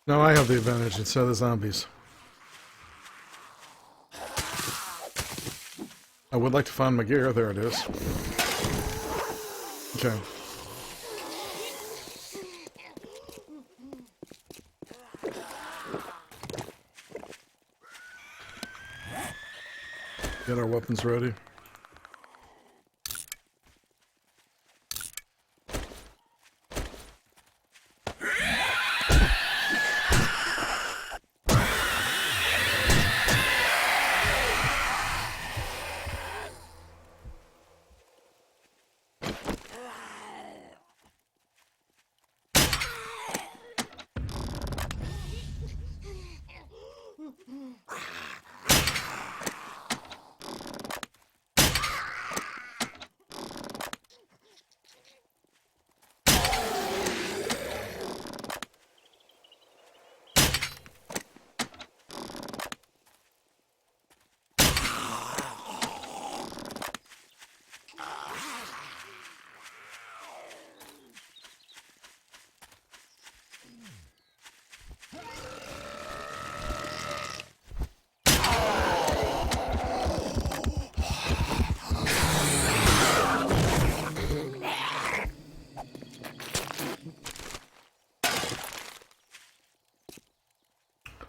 No, I have the advantage instead of the zombies. I would like to find my gear. There it is. Okay. Get our weapons ready.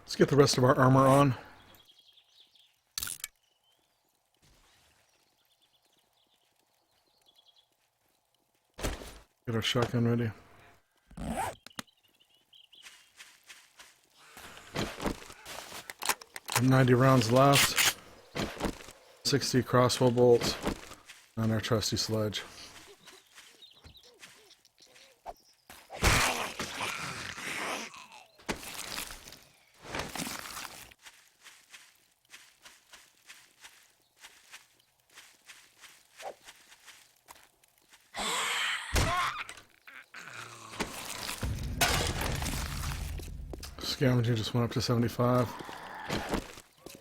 Let's get the rest of our armor on. Get our shotgun ready. 90 rounds left. 60 crossbow bolts. And our trusty sledge. Scavenging just went up to 75.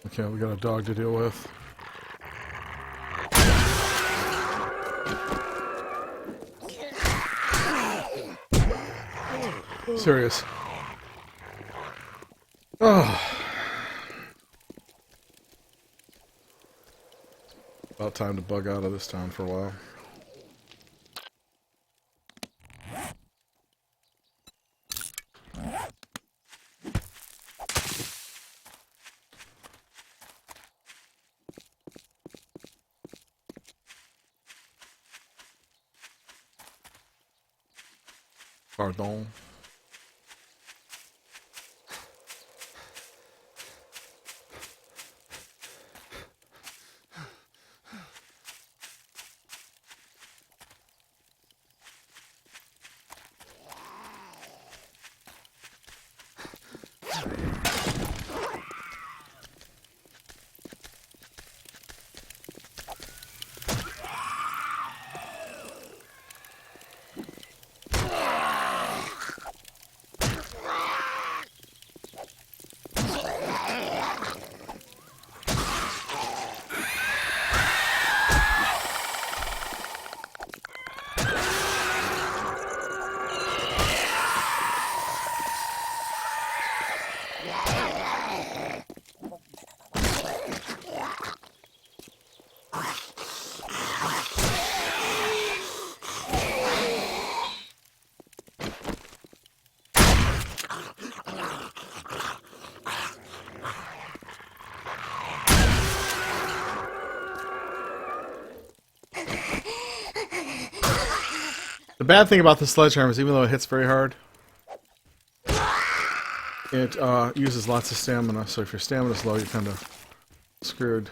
Okay, we got a dog to deal with. Serious. Oh. About time to bug out of this town for a while. Pardon. The bad thing about the sledgehammer is even though it hits very hard, it uses lots of stamina, so if your stamina's low, you're kind of screwed.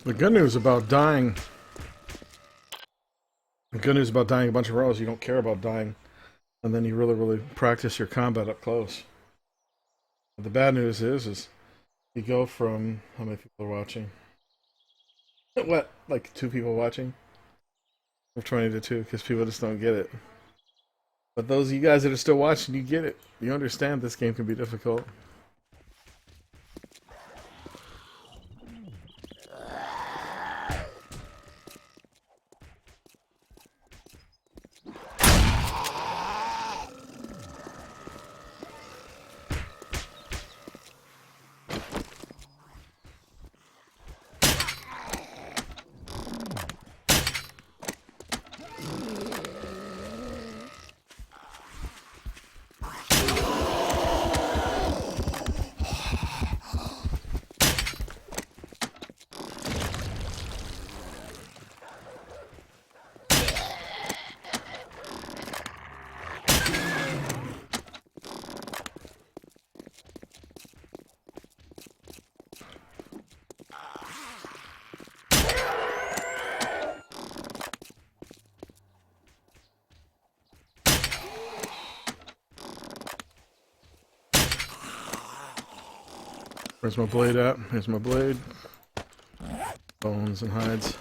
The good news about dying... The good news about dying a bunch of rows, you don't care about dying. And then you really practice your combat up close. But the bad news is you go from... How many people are watching? What? Like 2 people watching? From 20 to 2, because people just don't get it. But those of you guys that are still watching, you get it. You understand this game can be difficult. Where's my blade at? Here's my blade. Bones and hides.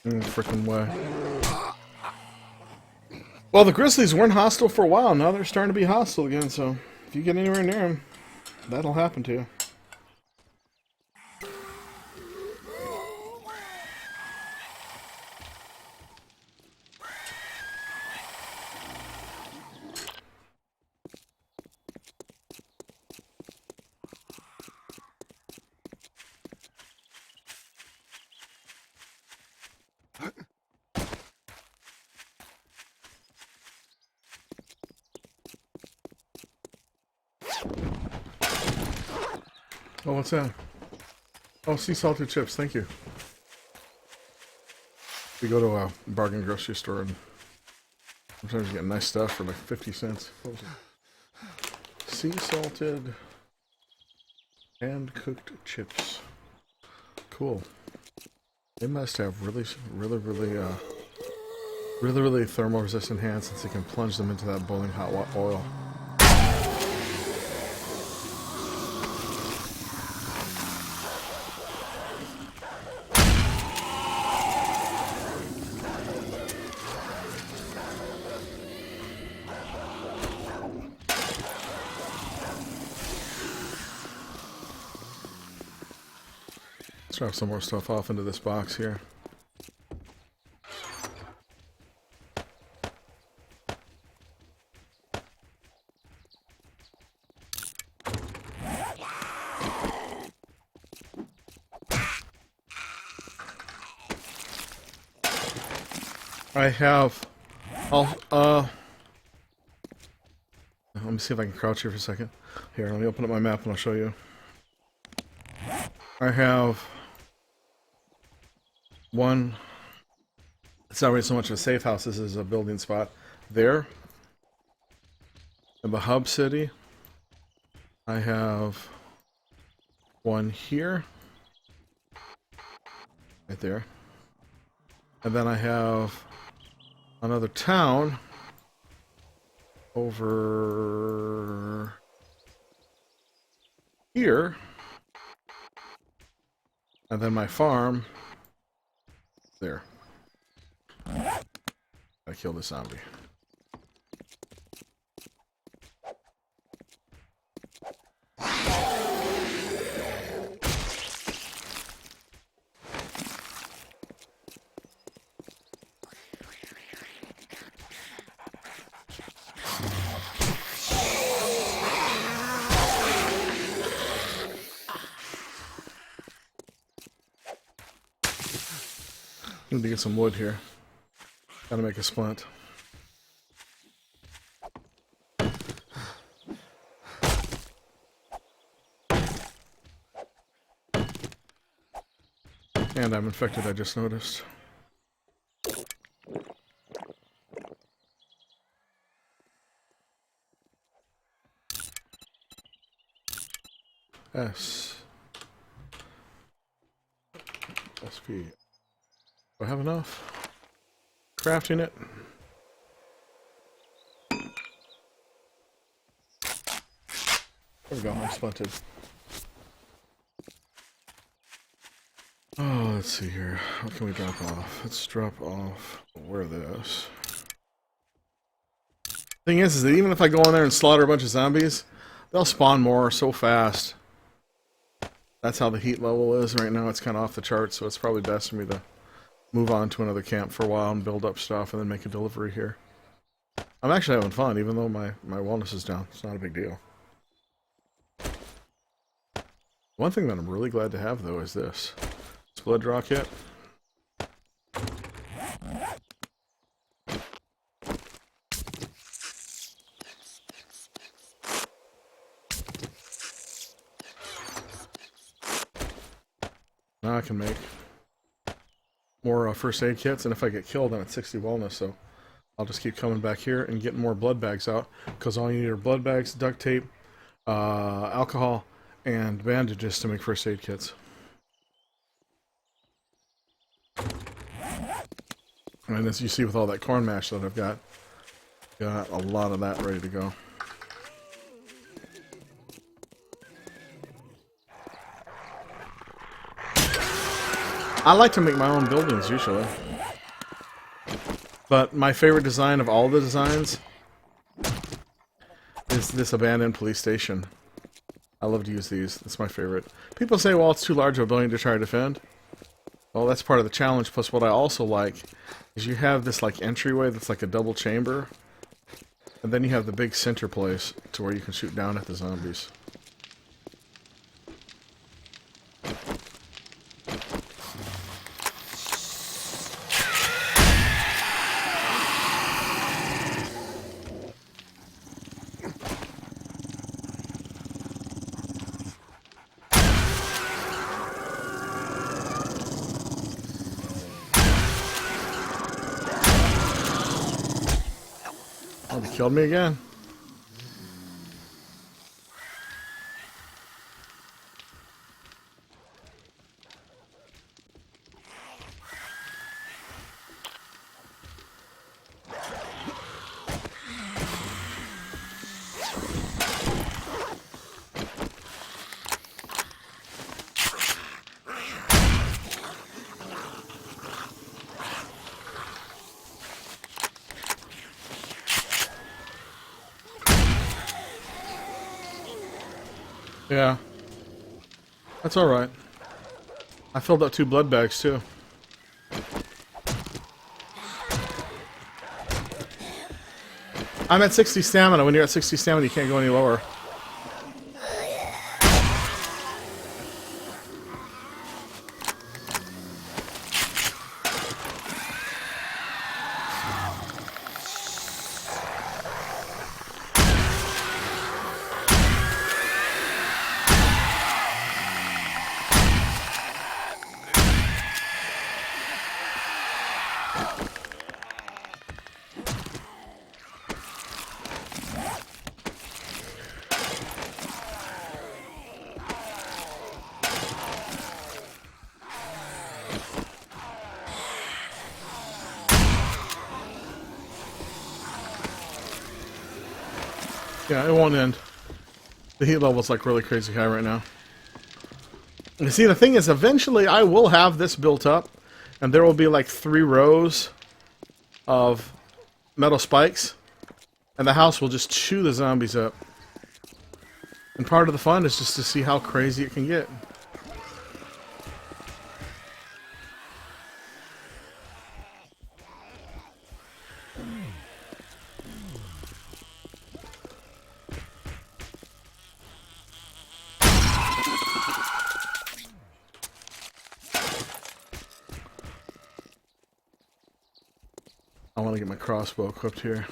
Frickin' way. Well, the grizzlies weren't hostile for a while. Now they're starting to be hostile again, so if you get anywhere near them, that'll happen to you. Oh, what's that? Oh, sea salted chips, thank you. We go to a bargain grocery store and sometimes you get nice stuff for like 50 cents. What was it? Sea salted and cooked chips. Cool. They must have really thermal resistant hands since they can plunge them into that boiling hot oil. Let's drop some more stuff off into this box here. I have... let me see if I can crouch here for a second. Here, let me open up my map and I'll show you. I have one... It's not really so much of a safe house, this is a building spot. There. In the hub city, I have one here. Right there. And then I have another town over here. And then my farm there. I killed the zombie. Need to get some wood here. Gotta make a splint. And I'm infected, I just noticed. SP. Do I have enough? Crafting it. There we go, I'm splinted. Oh, let's see here. What can we drop off? Let's drop off where this. Thing is that even if I go in there and slaughter a bunch of zombies, they'll spawn more so fast. That's how the heat level is right now. It's kind of off the charts, so it's probably best for me to move on to another camp for a while and build up stuff and then make a delivery here. I'm actually having fun, even though my wellness is down. It's not a big deal. One thing that I'm really glad to have, though, is this. This blood draw kit. Now I can make more first aid kits, and if I get killed, I'm at 60 wellness, so I'll just keep coming back here and getting more blood bags out, because all you need are blood bags, duct tape, alcohol, and bandages to make first aid kits. And as you see with all that corn mash that I've got a lot of that ready to go. I like to make my own buildings usually. But my favorite design of all the designs is this abandoned police station. I love to use these. That's my favorite. People say, well, it's too large of a building to try to defend. Well, that's part of the challenge. Plus, what I also like is you have this like entryway that's like a double chamber. And then you have the big center place to where you can shoot down at the zombies. Oh, they killed me again. Yeah. That's alright. I filled up 2 blood bags too. I'm at 60 stamina. When you're at 60 stamina, you can't go any lower. Yeah, it won't end. The heat level's like really crazy high right now. You see, the thing is, eventually I will have this built up, and there will be like 3 rows of metal spikes, and the house will just chew the zombies up. And part of the fun is just to see how crazy it can get. I want to get my crossbow equipped here.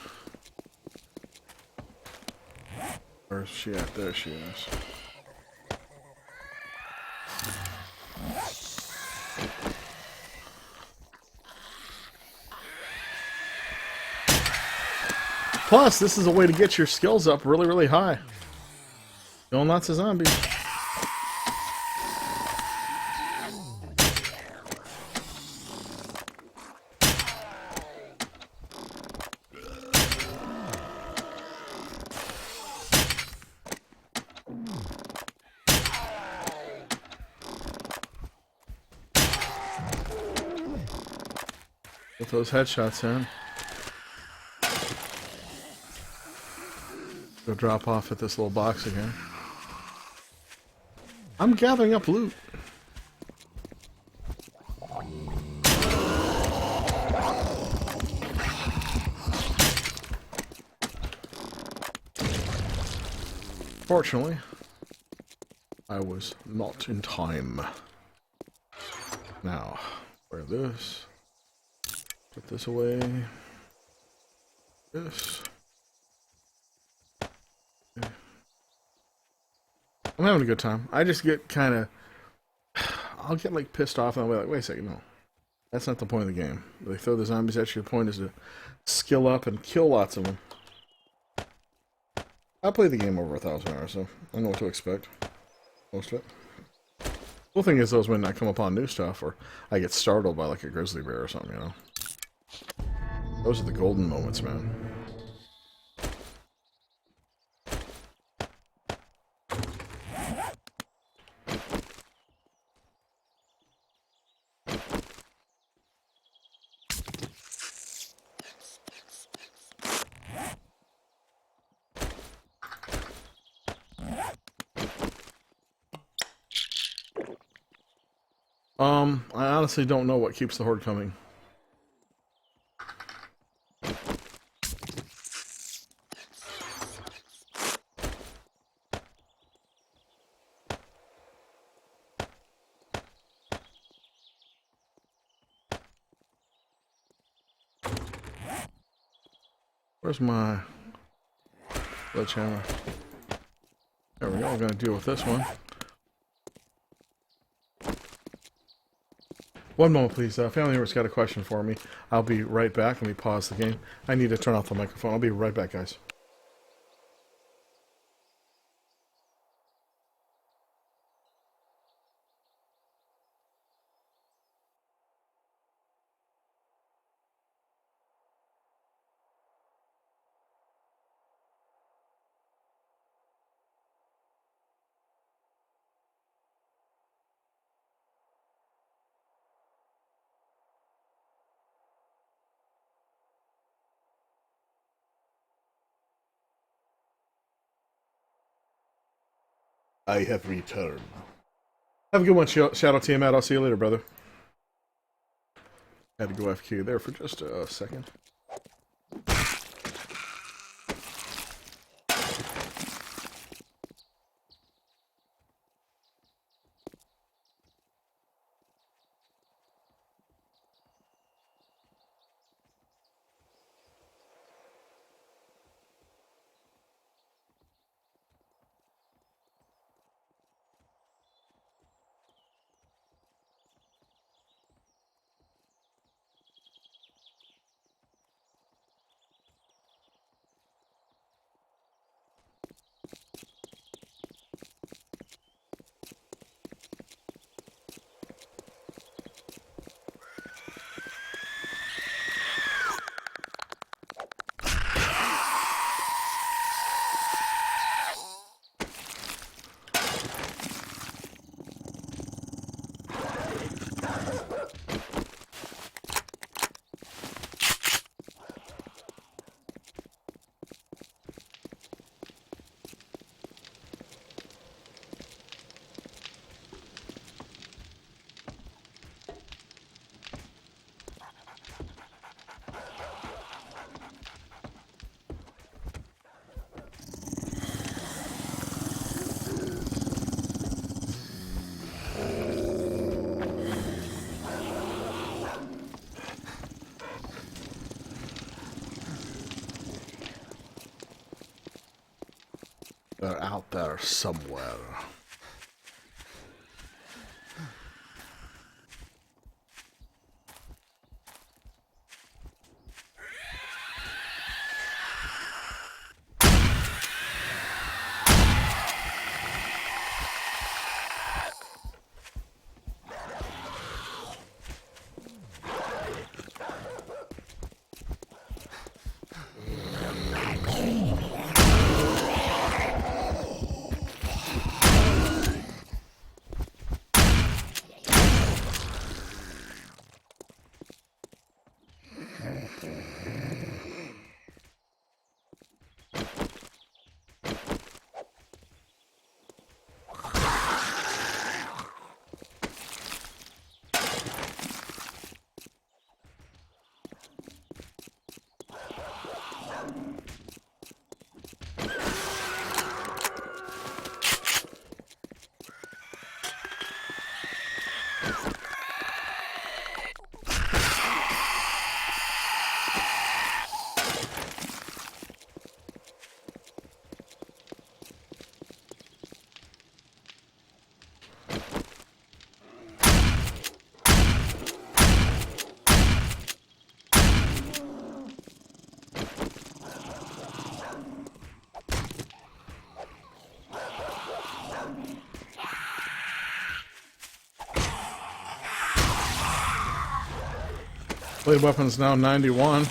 Where's she at? There she is. Plus, this is a way to get your skills up really, really high. Killing lots of zombies. With those headshots in. Go drop off at this little box again. I'm gathering up loot. Fortunately, I was not in time. Now, wear this. Put this away. This. I'm having a good time. I just get kind of... I'll get like pissed off and I'll be like, wait a second, no. That's not the point of the game. They throw the zombies at you. The point is to skill up and kill lots of them. I played the game over 1,000 hours, so I know what to expect. Most of it. Cool thing is, though, is when I come upon new stuff, or I get startled by like a grizzly bear or something, you know? Those are the golden moments, man. I honestly don't know what keeps the horde coming. Where's my sledgehammer? There we go. I'm going to deal with this one. One moment, please. Family member's got a question for me. I'll be right back. Let me pause the game. I need to turn off the microphone. I'll be right back, guys. I have returned. Have a good one, Shadow Tiamat. I'll see you later, brother. Had to go FQ there for just a second. out there somewhere. Blade weapon's now 91.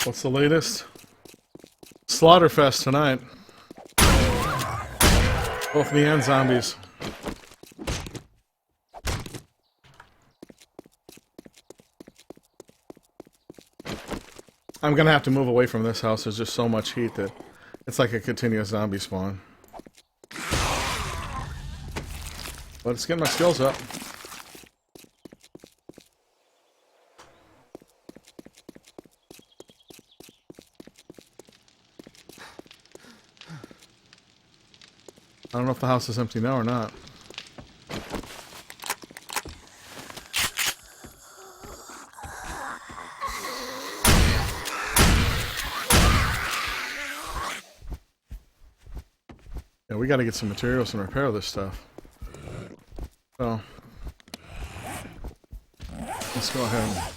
What's the latest? Slaughterfest tonight. Both me and zombies. I'm gonna have to move away from this house. There's just so much heat that it's like a continuous zombie spawn. But it's getting my skills up. I don't know if the house is empty now or not. Yeah, we gotta get some materials and repair this stuff. So, let's go ahead and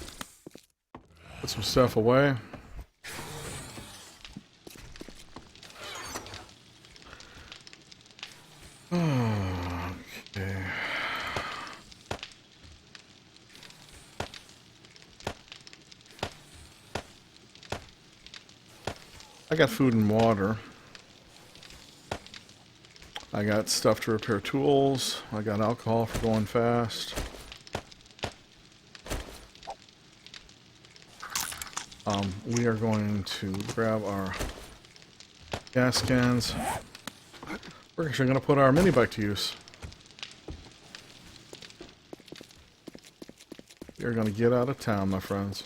put some stuff away. Okay. I got food and water. I got stuff to repair tools. I got alcohol for going fast. We are going to grab our gas cans. We're actually going to put our mini bike to use. You're going to get out of town, my friends.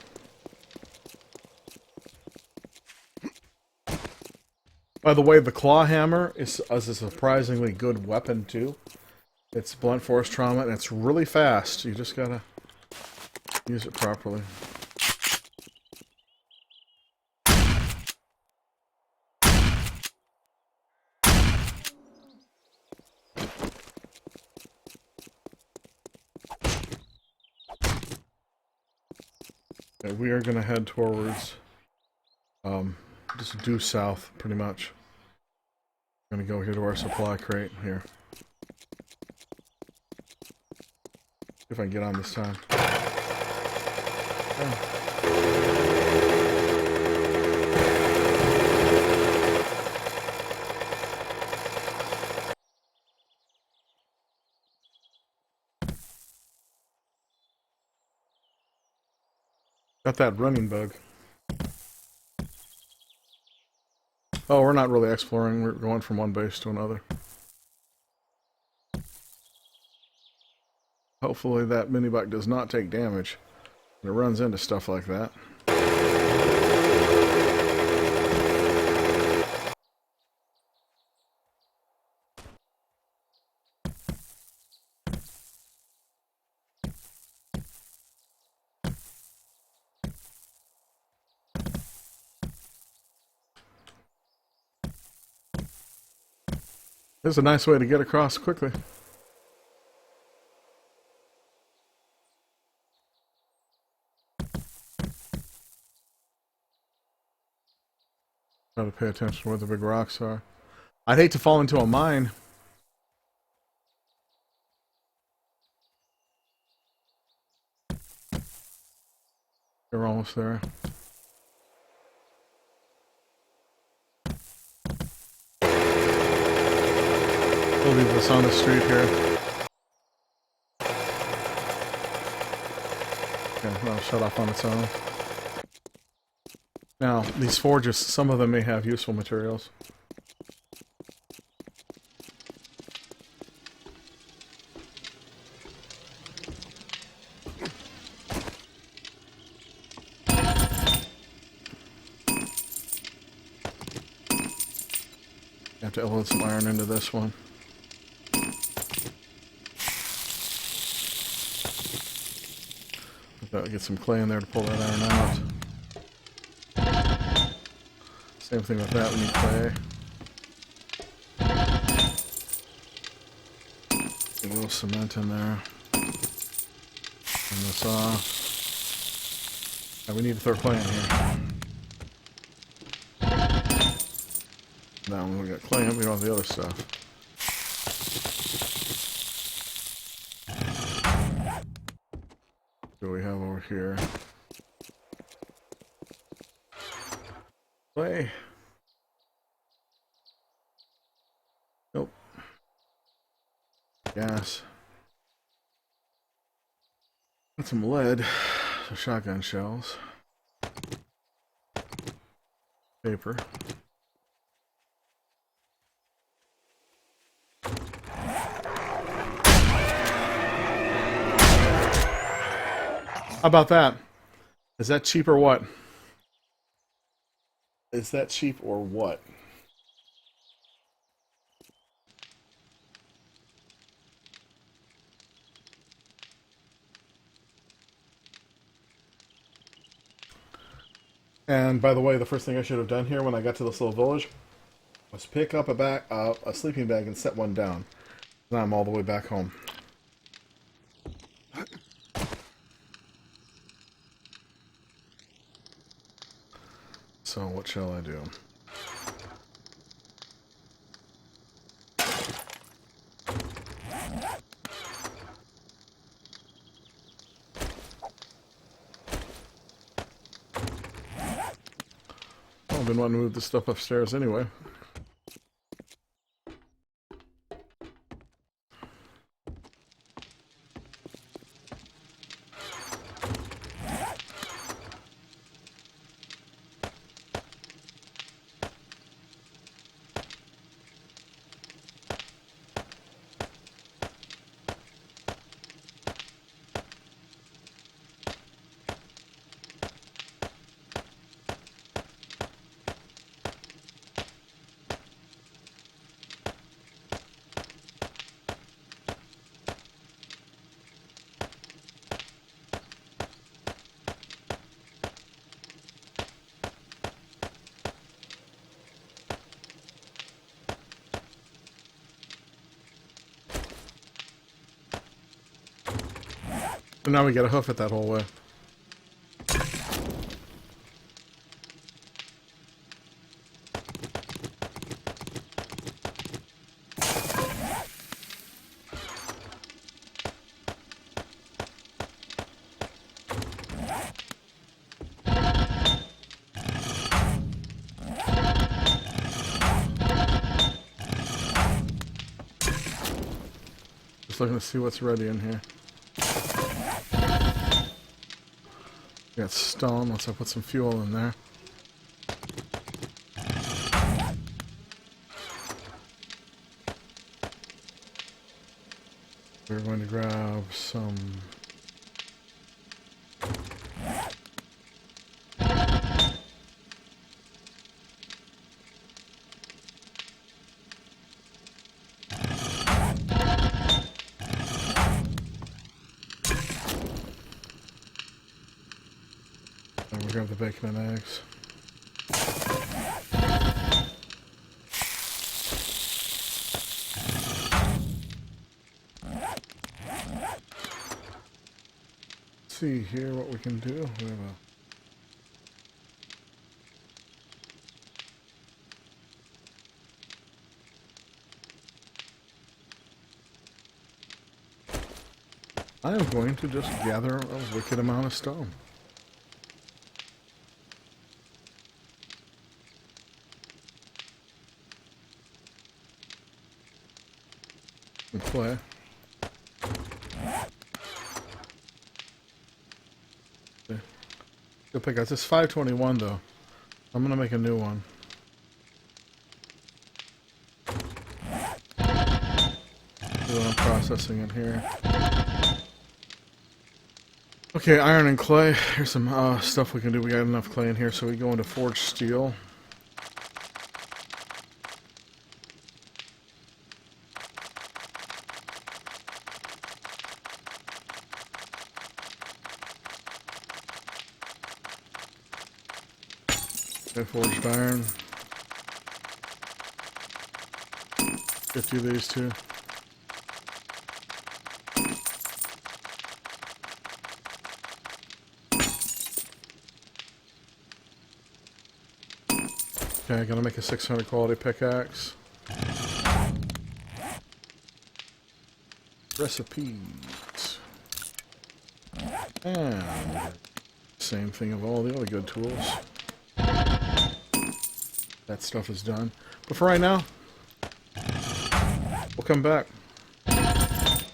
By the way, the claw hammer is a surprisingly good weapon too. It's blunt force trauma and it's really fast. You just gotta use it properly. Okay, we are going to head towards just due south, pretty much. I'm going to go here to our supply crate here. See if I can get on this time. Okay. Got that running bug. Oh, we're not really exploring. We're going from one base to another. Hopefully that mini bike does not take damage when it runs into stuff like that. This is a nice way to get across quickly. Try to pay attention to where the big rocks are. I'd hate to fall into a mine. We're almost there. We'll leave this on the street here. Okay, well, shut off on its own. Now, these forges, some of them may have useful materials. Have to load some iron into this one. Gotta get some clay in there to pull that iron out. Same thing with that, we need clay. Get a little cement in there. Turn this off. Now we need to throw clay in here. Now when we got clay in, we don't have the other stuff. What do we have over here? Clay. Nope. Gas. Got some lead. Some shotgun shells. Paper. How about that? Is that cheap or what? Is that cheap or what? And by the way, the first thing I should have done here when I got to this little village was pick up a sleeping bag and set one down. Now I'm all the way back home. So what shall I do? Well, I've been wanting to move this stuff upstairs anyway. So now we gotta hoof it that whole way. just looking to see what's ready in here. We got stone. Let's put some fuel in there. We're going to grab some... And we'll grab the bacon and eggs. See here what we can do. We have I am going to just gather a wicked amount of stone. And clay. Good pick out. This 521 though. I'm gonna make a new one. See what I'm processing in here. Okay, iron and clay. Here's some stuff we can do. We got enough clay in here, so we go into forged steel. Okay, forged iron. 50 of these too. Okay, gotta make a 600 quality pickaxe. Recipes. And same thing of all the other good tools. That stuff is done. But for right now, we'll come back.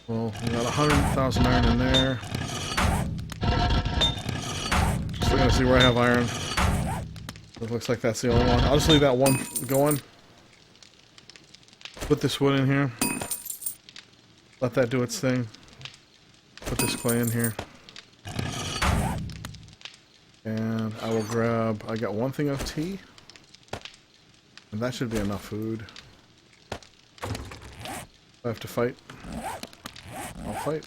Well, we got 100,000 iron in there. Just looking to see where I have iron. It looks like that's the only one. I'll just leave that one going. Put this wood in here. Let that do its thing. Put this clay in here. And I will grab... I got one thing of tea. And that should be enough food. If I have to fight, I'll fight.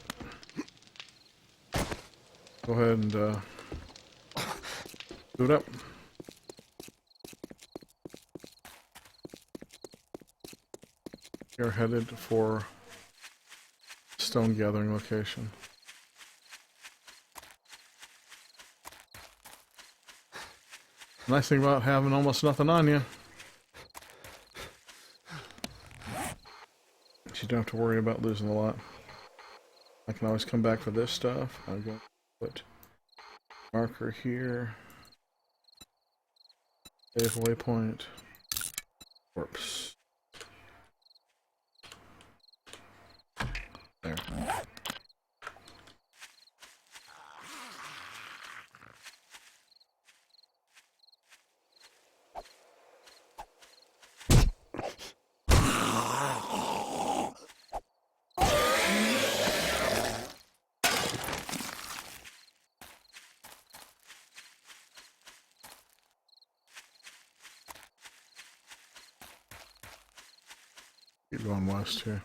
Go ahead and do it up. You're headed for stone gathering location. Nice thing about having almost nothing on you. You don't have to worry about losing a lot. I can always come back for this stuff. I'm going to put marker here. Save waypoint. Corpse. There. Keep going west here.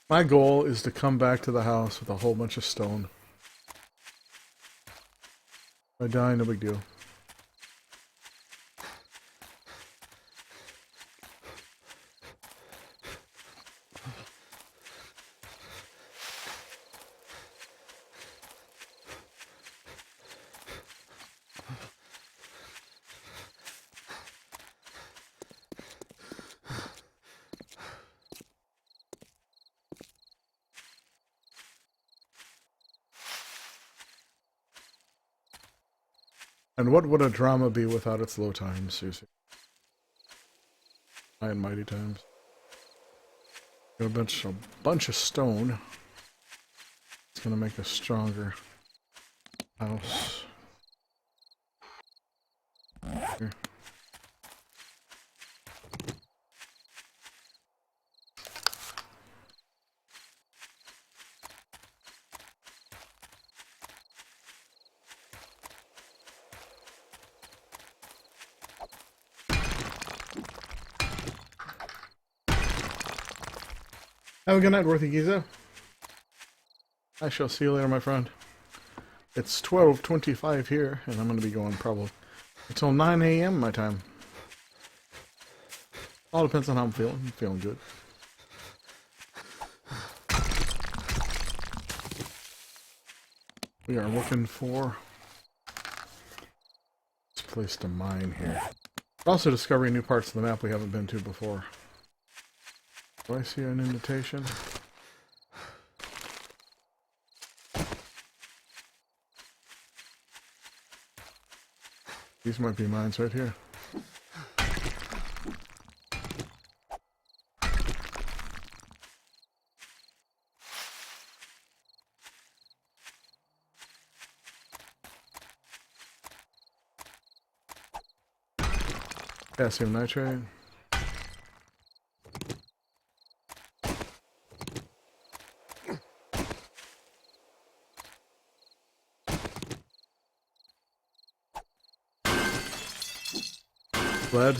My goal is to come back to the house with a whole bunch of stone. If I die, no big deal. And what would a drama be without its low times, Susie? High and mighty times. Got a bunch of stone. It's gonna make a stronger house. Here. Have a good night, Worthy Giza. I shall see you later, my friend. It's 12:25 here, and I'm going to be going probably until 9 a.m. my time. All depends on how I'm feeling. I'm feeling good. We are looking for this place to mine here. Also discovering new parts of the map we haven't been to before. Do I see an invitation? These might be mines right here. Potassium nitrate. Lead.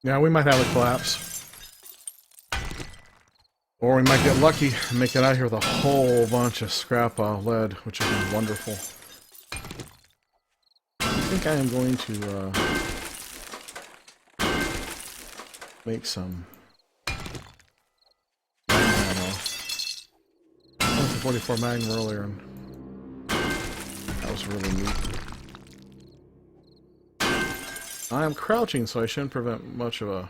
Yeah, we might have a collapse. Or we might get lucky and make it out here with a whole bunch of scrap lead, which would be wonderful. I think I am going to make some. I went to 44 Magnum earlier, and that was really neat. I am crouching, so I shouldn't prevent much of a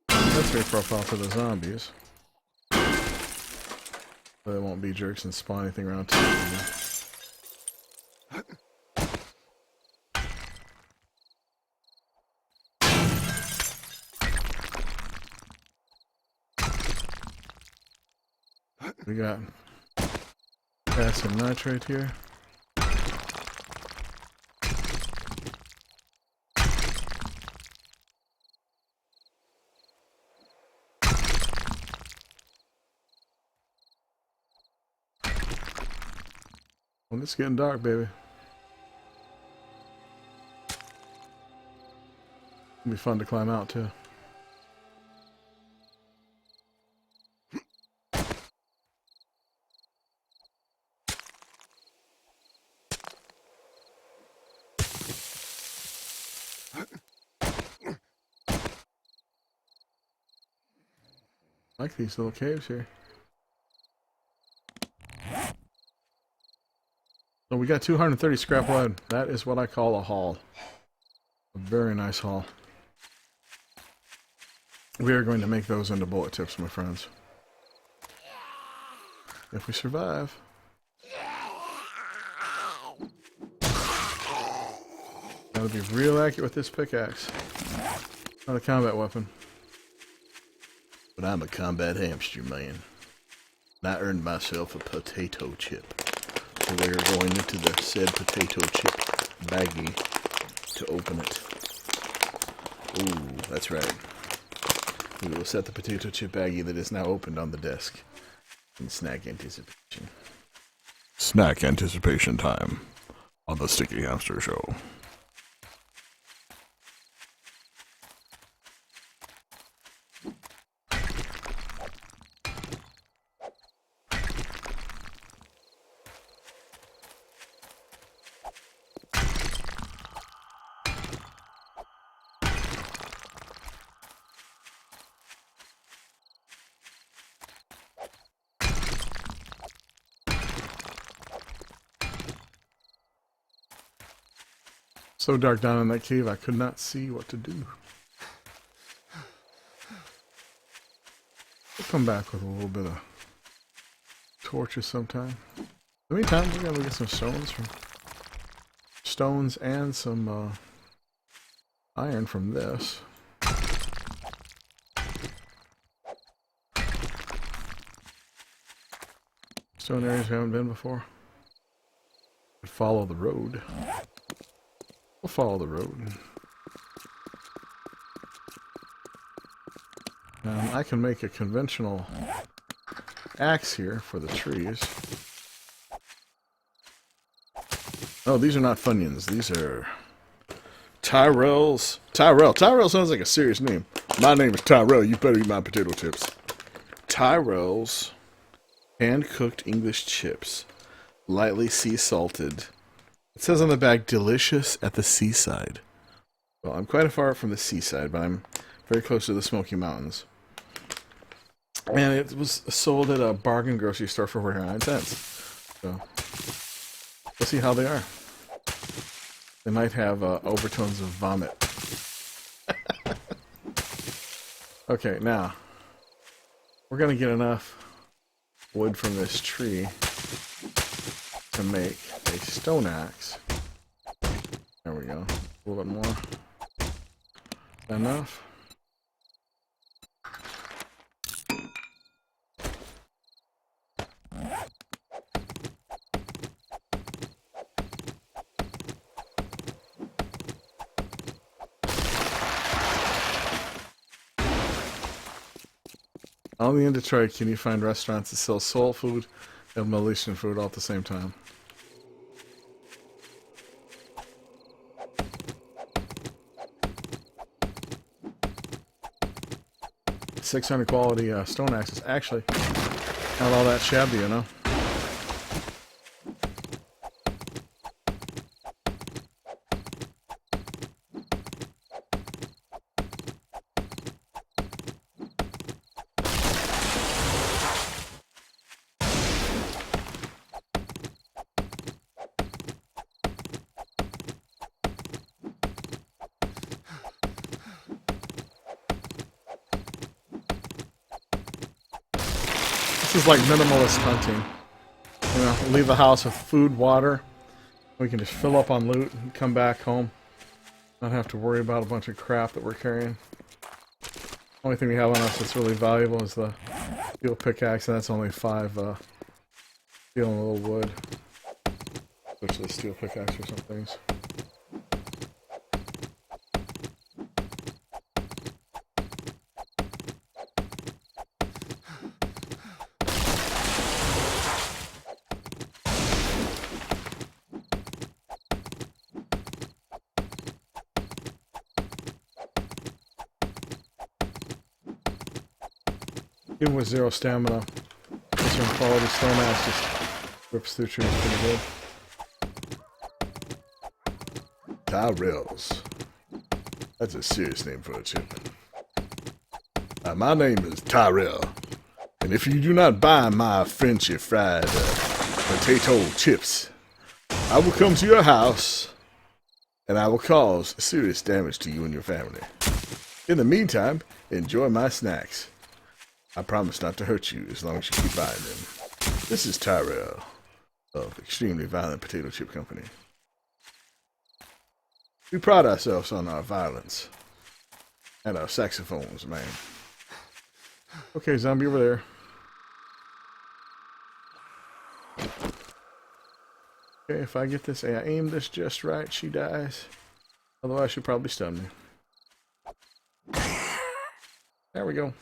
sensory profile for the zombies. They won't be jerks and spawn anything around town. We got potassium nitrate here. Well, it's getting dark, baby. It'll be fun to climb out, too. I like these little caves here. So we got 230 scrap lead. That is what I call a haul. A very nice haul. We are going to make those into bullet tips, my friends. If we survive. Gotta be real accurate with this pickaxe. Not a combat weapon. But I'm a combat hamster, man. And I earned myself a potato chip. So we are going into the said potato chip baggie to open it. Ooh, that's right. We will set the potato chip baggie that is now opened on the desk. In snack anticipation. Snack anticipation time. on the Sticky Hamster Show. So dark down in that cave, I could not see what to do. We'll come back with a little bit of torches sometime. In the meantime, we're gonna get some stones and some iron from this. Stone areas we haven't been before. Follow the road. We'll follow the road. I can make a conventional axe here for the trees. Oh, these are not Funyuns. These are Tyrells. Tyrell sounds like a serious name. My name is Tyrell. You better eat my potato chips. Tyrell's hand-cooked English chips. Lightly sea salted. It says on the back, delicious at the seaside. Well, I'm quite far from the seaside, but I'm very close to the Smoky Mountains. And it was sold at a bargain grocery store for 49 cents. So, we'll see how they are. They might have overtones of vomit. Okay, now, we're going to get enough wood from this tree to make a stone axe. There we go. A little bit more. Enough. Only in Detroit can you find restaurants that sell soul food and Malaysian food all at the same time. $600 quality stone axes. Actually, not all that shabby, you know. This is like minimalist hunting. You know, leave the house with food, water. We can just fill up on loot and come back home. Not have to worry about a bunch of crap that we're carrying. Only thing we have on us that's really valuable is the steel pickaxe, and that's only 5 steel and a little wood. Switch to the steel pickaxe for some things. Even with 0 stamina, this one quality stone axe just rips through trees pretty good. Tyrells. That's a serious name for a chip. My name is Tyrell, and if you do not buy my Frenchy fried potato chips, I will come to your house, and I will cause serious damage to you and your family. In the meantime, enjoy my snacks. I promise not to hurt you as long as you keep buying them. This is Tyrell of Extremely Violent Potato Chip Company. We pride ourselves on our violence and our saxophones, man. Okay, zombie over there. Okay, if I get this, I aim this just right, she dies. Otherwise, she'll probably stun me. There we go.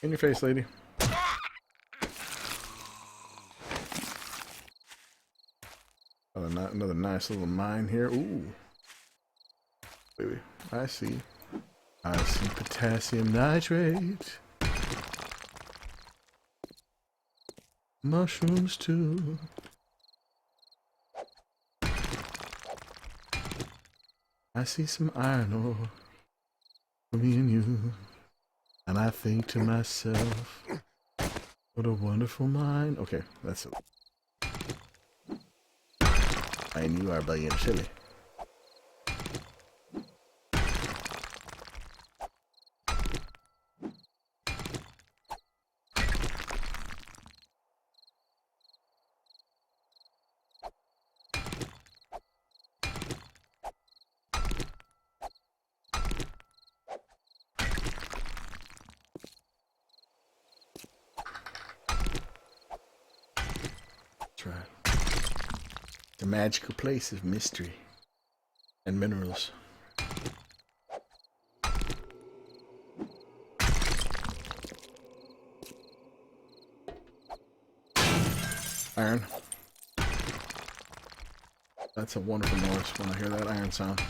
In your face, lady. Another nice little mine here. Ooh. Baby, I see. I see potassium nitrate. Mushrooms too. I see some iron ore for me and you. And I think to myself, what a wonderful mind. Okay, that's it. And you are being silly. That's right. The magical place of mystery and minerals. Iron. That's a wonderful noise when I hear that iron sound.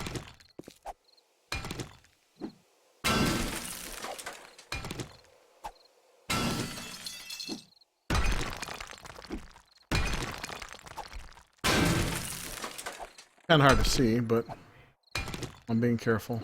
Kind of hard to see, but I'm being careful.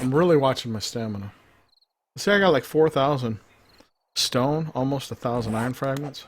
I'm really watching my stamina. See, I got like 4,000 stone, almost 1,000 iron fragments.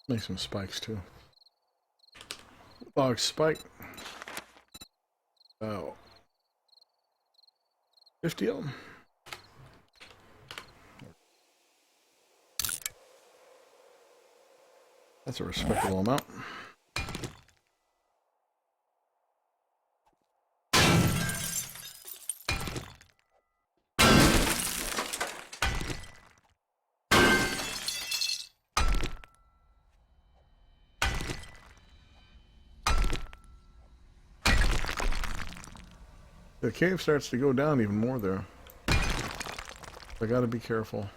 Make some spikes too. Log spike. Oh. 50 of them. That's a respectable amount. The cave starts to go down even more there. I gotta be careful.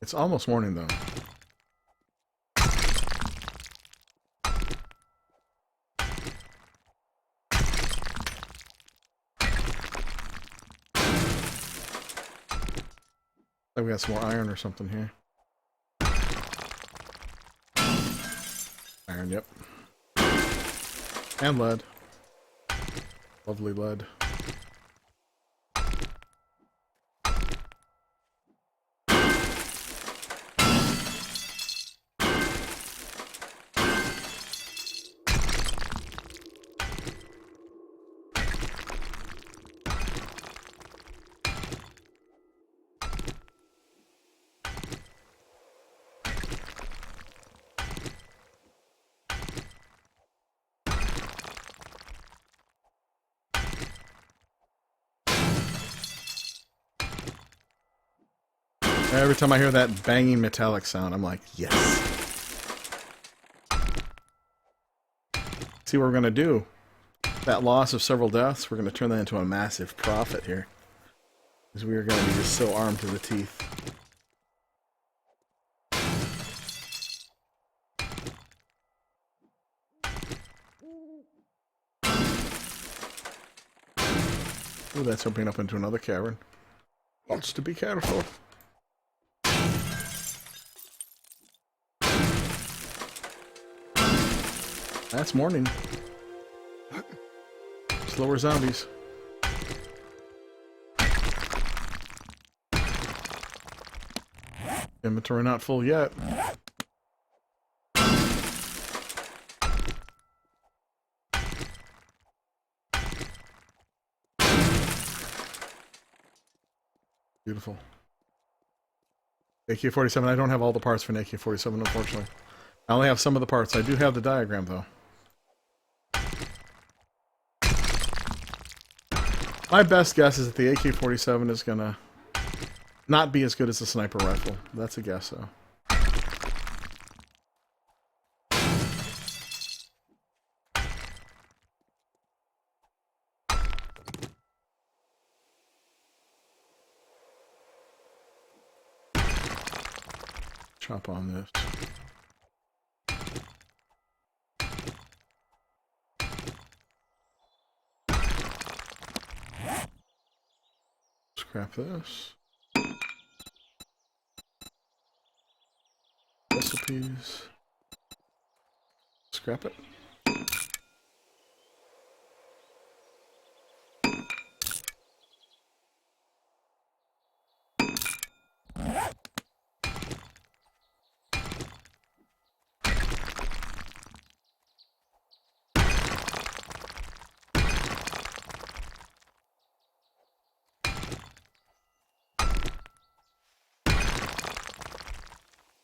It's almost morning though. We got some more iron or something here. Iron, yep. And lead. Lovely lead. Every time I hear that banging metallic sound, I'm like, yes. See what we're going to do. That loss of several deaths, we're going to turn that into a massive profit here. Because we are going to be just so armed to the teeth. Ooh, that's opening up into another cavern. Lots to be careful. That's morning. Slower zombies. Inventory not full yet. Beautiful. AK-47, I don't have all the parts for an AK-47, unfortunately. I only have some of the parts. I do have the diagram, though. My best guess is that the AK-47 is gonna not be as good as the sniper rifle. That's a guess, though. Chop on this. Scrap this. Recipes. Scrap it.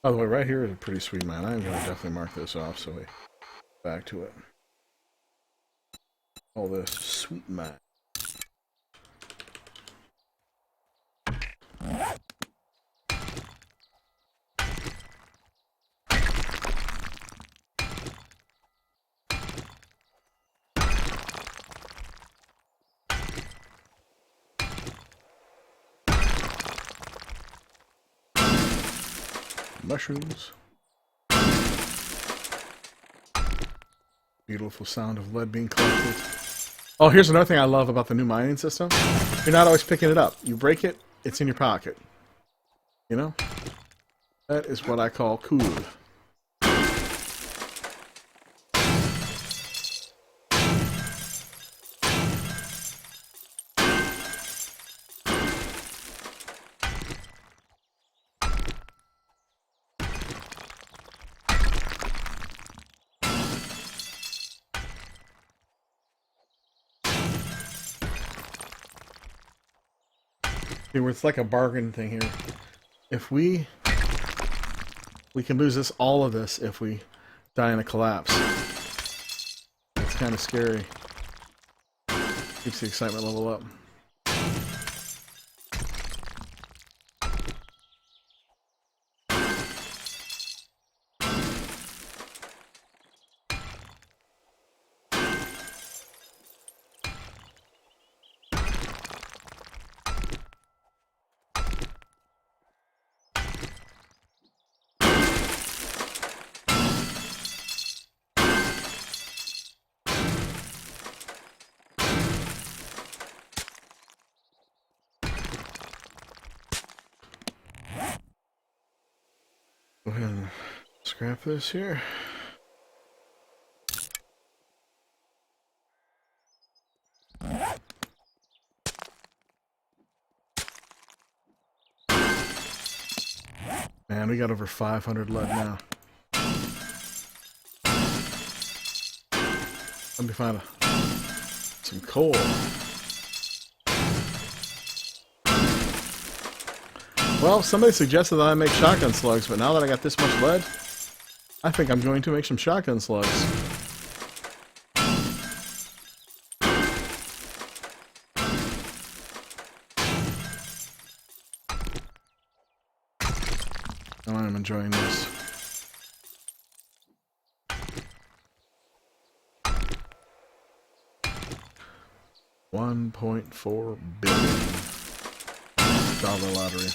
By the way, right here is a pretty sweet mine. I'm going to definitely mark this off so we back to it. All this sweet mine. Mushrooms. Beautiful sound of lead being collected. Oh, here's another thing I love about the new mining system. You're not always picking it up. You break it, it's in your pocket. You know? That is what I call cool. It's like a bargain thing here. If we can lose this, all of this, if we die in a collapse. It's kind of scary. Keeps the excitement level up. Go ahead and scrap this here. Man, we got over 500 lead now. Let me find some coal. Well, somebody suggested that I make shotgun slugs, but now that I got this much lead, I think I'm going to make some shotgun slugs. enjoying this. $1.4 billion lottery.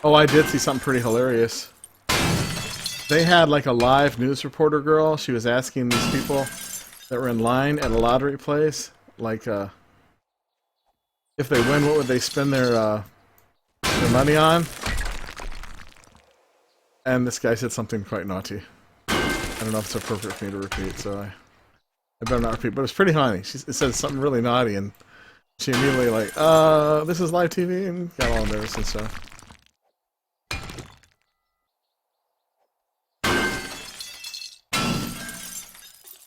Oh, I did see something pretty hilarious. They had like a live news reporter girl. She was asking these people that were in line at a lottery place, like, if they win, what would they spend their money on? And this guy said something quite naughty. I don't know if it's appropriate for me to repeat, so I better not repeat. But it's pretty funny. It said something really naughty, and she immediately like, this is live TV, and got all nervous and stuff.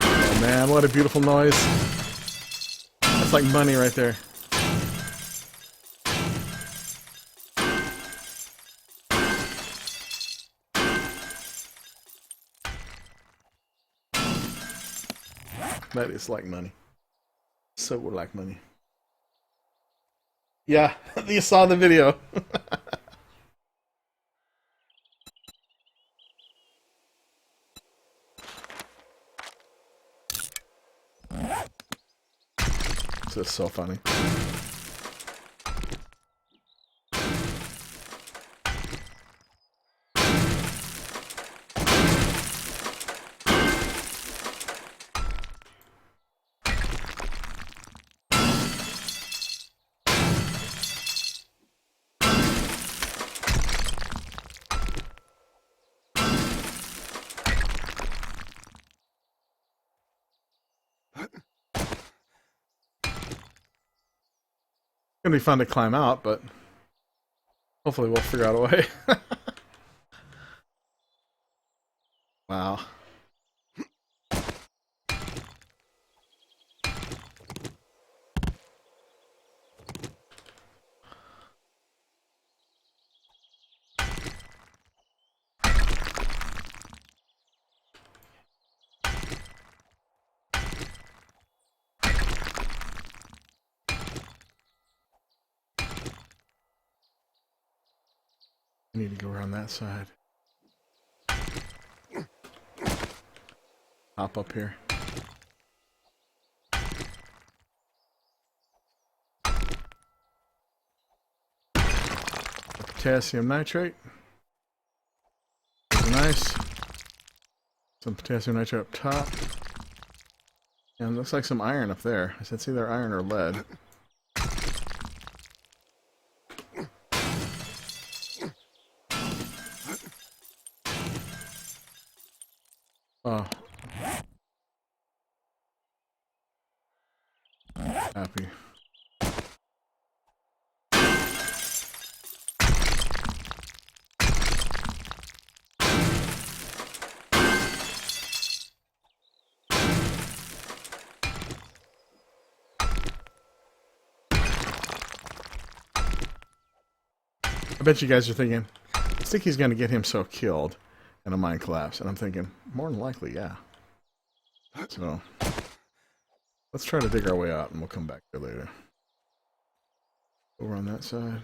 Oh man, what a beautiful noise. That's like money right there. That is like money. So like money. Yeah, you saw the video. This is so funny. It's gonna be fun to climb out, but hopefully we'll figure out a way. Wow. I need to go around that side. Hop up here. Potassium nitrate. Nice. Some potassium nitrate up top. And looks like some iron up there. I said, it's either iron or lead. Oh. Happy. I bet you guys are thinking, Sticky's going to get him so killed in a mine collapse. And I'm thinking, more than likely, yeah. So, let's try to dig our way out and we'll come back there later. Over on that side.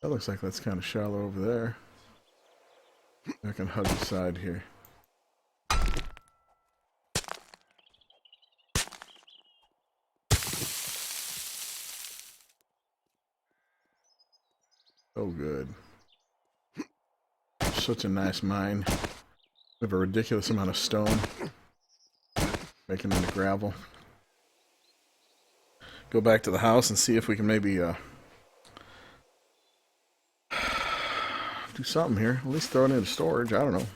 That looks like that's kind of shallow over there. I can hug the side here. Oh, good. Such a nice mine. We have a ridiculous amount of stone. Making into gravel. Go back to the house and see if we can maybe do something here. At least throw it into storage. I don't know.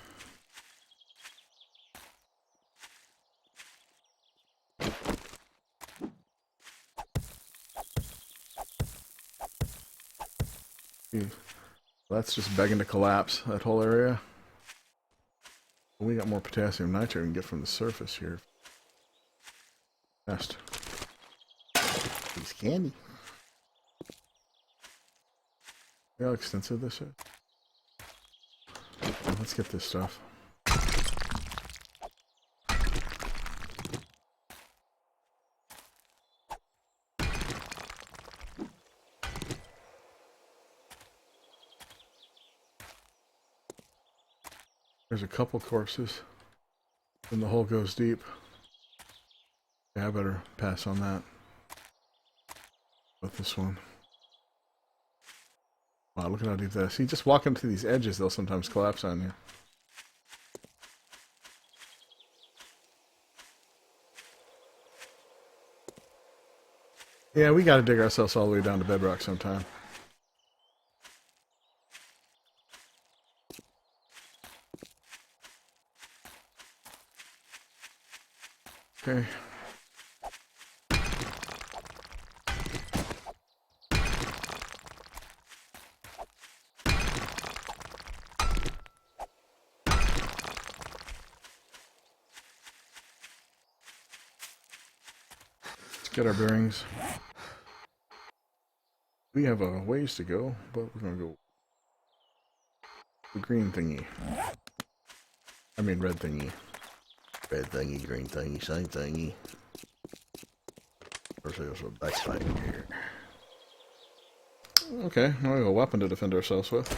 That's just begging to collapse, that whole area. We got more potassium nitrate we can get from the surface here. Nest. Piece candy. See how extensive this is? Well, let's get this stuff. There's a couple corpses. And the hole goes deep. Yeah, I better pass on that. With this one. Wow, look at how deep that is. See, just walking to these edges, they'll sometimes collapse on you. Yeah, we gotta dig ourselves all the way down to bedrock sometime. Okay. Let's get our bearings. We have a ways to go, but we're gonna go the green thingy. I mean red thingy. Red thingy, green thingy, same thingy. There's a backside here. Okay, now we have a weapon to defend ourselves with.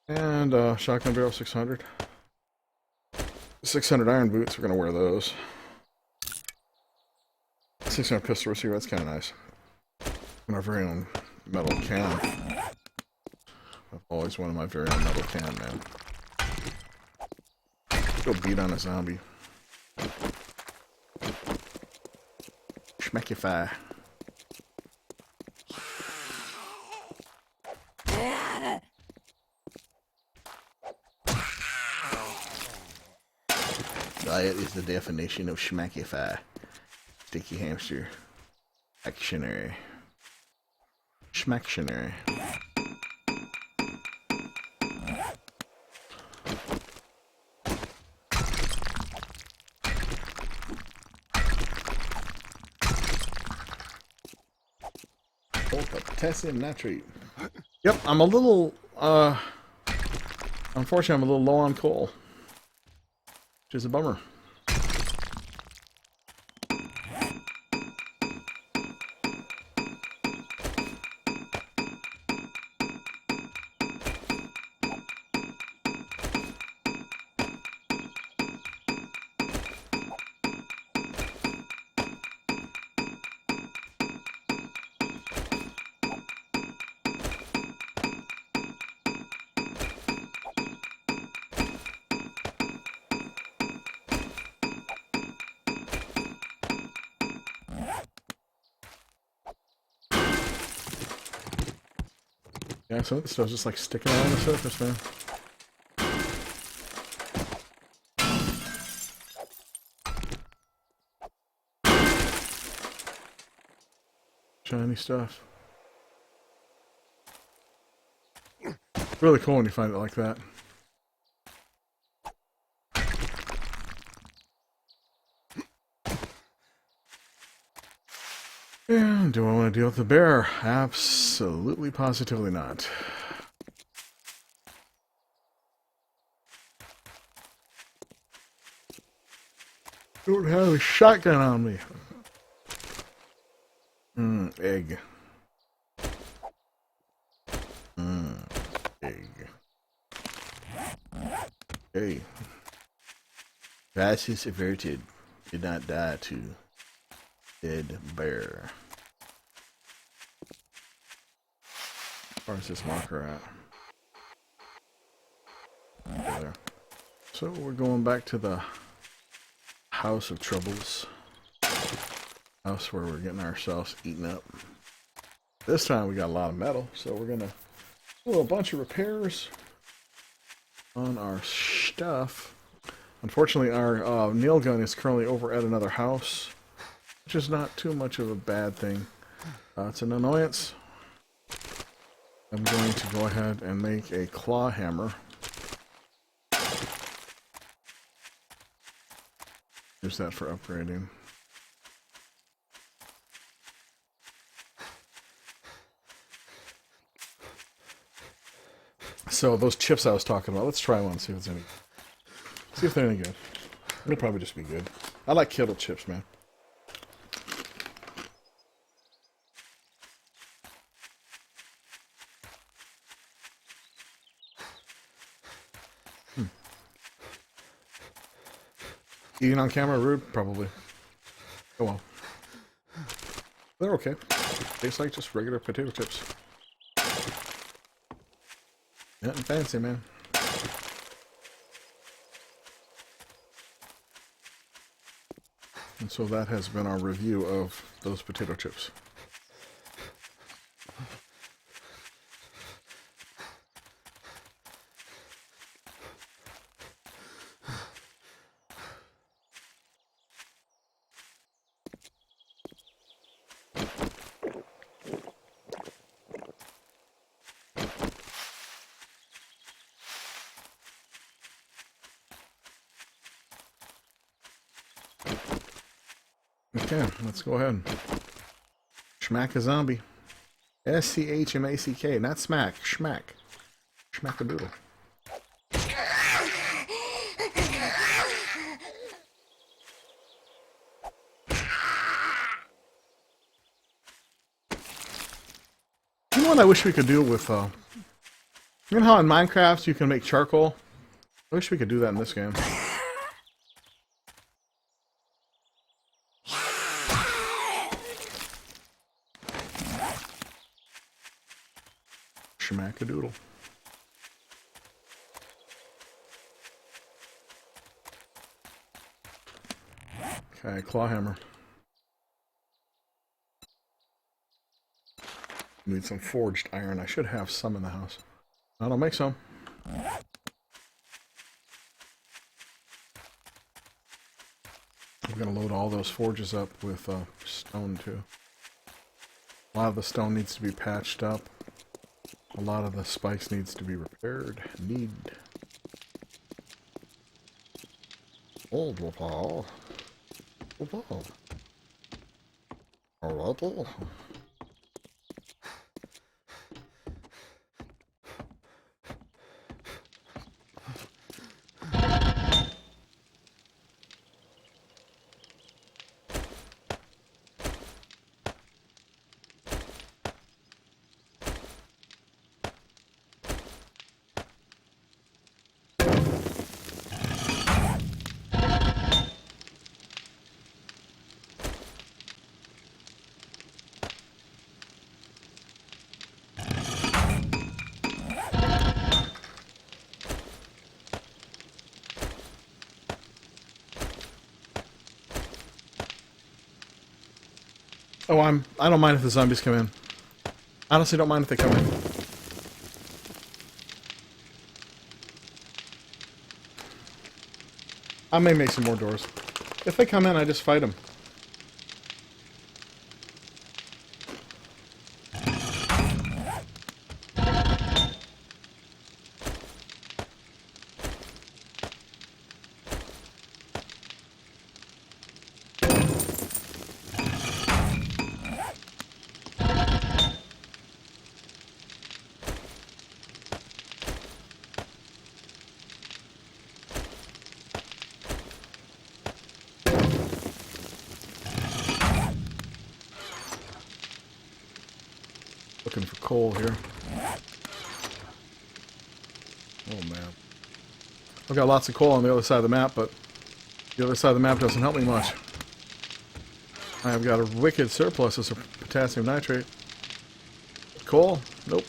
And shotgun barrel 600. 600 iron boots, we're gonna wear those. 600 pistol receiver, that's kind of nice. And our very own metal can. I've always wanted my very own metal can, man. Go beat on a zombie. Schmeckify. Diet is the definition of schmackify. Sticky hamster. Actionary. Schmacktionary. Potassium nitrate. Yep, I'm a little, unfortunately I'm a little low on coal. Which is a bummer. Yeah, some of the stuff's just like sticking out on the surface, man. Shiny stuff. Really cool when you find it like that. And do I want to deal with the bear? Absolutely, positively not. Don't have a shotgun on me. Egg. Egg. Okay. Crisis averted. Did not die to dead bear. Where's this marker at? There. So we're going back to the House of Troubles. House where we're getting ourselves eaten up. This time we got a lot of metal, so we're gonna do a bunch of repairs on our stuff. Unfortunately, our nail gun is currently over at another house, which is not too much of a bad thing. It's an annoyance. I'm going to go ahead and make a claw hammer. Use that for upgrading. So those chips I was talking about, let's try one, see if it's any. See if they're any good. They'll probably just be good. I like kettle chips, man. Eating on camera, rude? Probably. Oh well. They're okay. Tastes like just regular potato chips. Nothing fancy, man. And so that has been our review of those potato chips. Okay, let's go ahead. Schmack a zombie. SCHMACK, not smack. Schmack. Schmack a doodle. You know what I wish we could do with, you know how in Minecraft you can make charcoal? I wish we could do that in this game. Schmack-a-doodle. Okay, claw hammer. Need some forged iron. I should have some in the house. I'll make some. I'm gonna load all those forges up with stone too. A lot of the stone needs to be patched up. A lot of the spikes needs to be repaired. Oh, I don't mind if the zombies come in. Honestly, don't mind if they come in. I may make some more doors. If they come in, I just fight them. Looking for coal here. Oh man. I've got lots of coal on the other side of the map, but the other side of the map doesn't help me much. I've got a wicked surplus of potassium nitrate. Coal? Nope.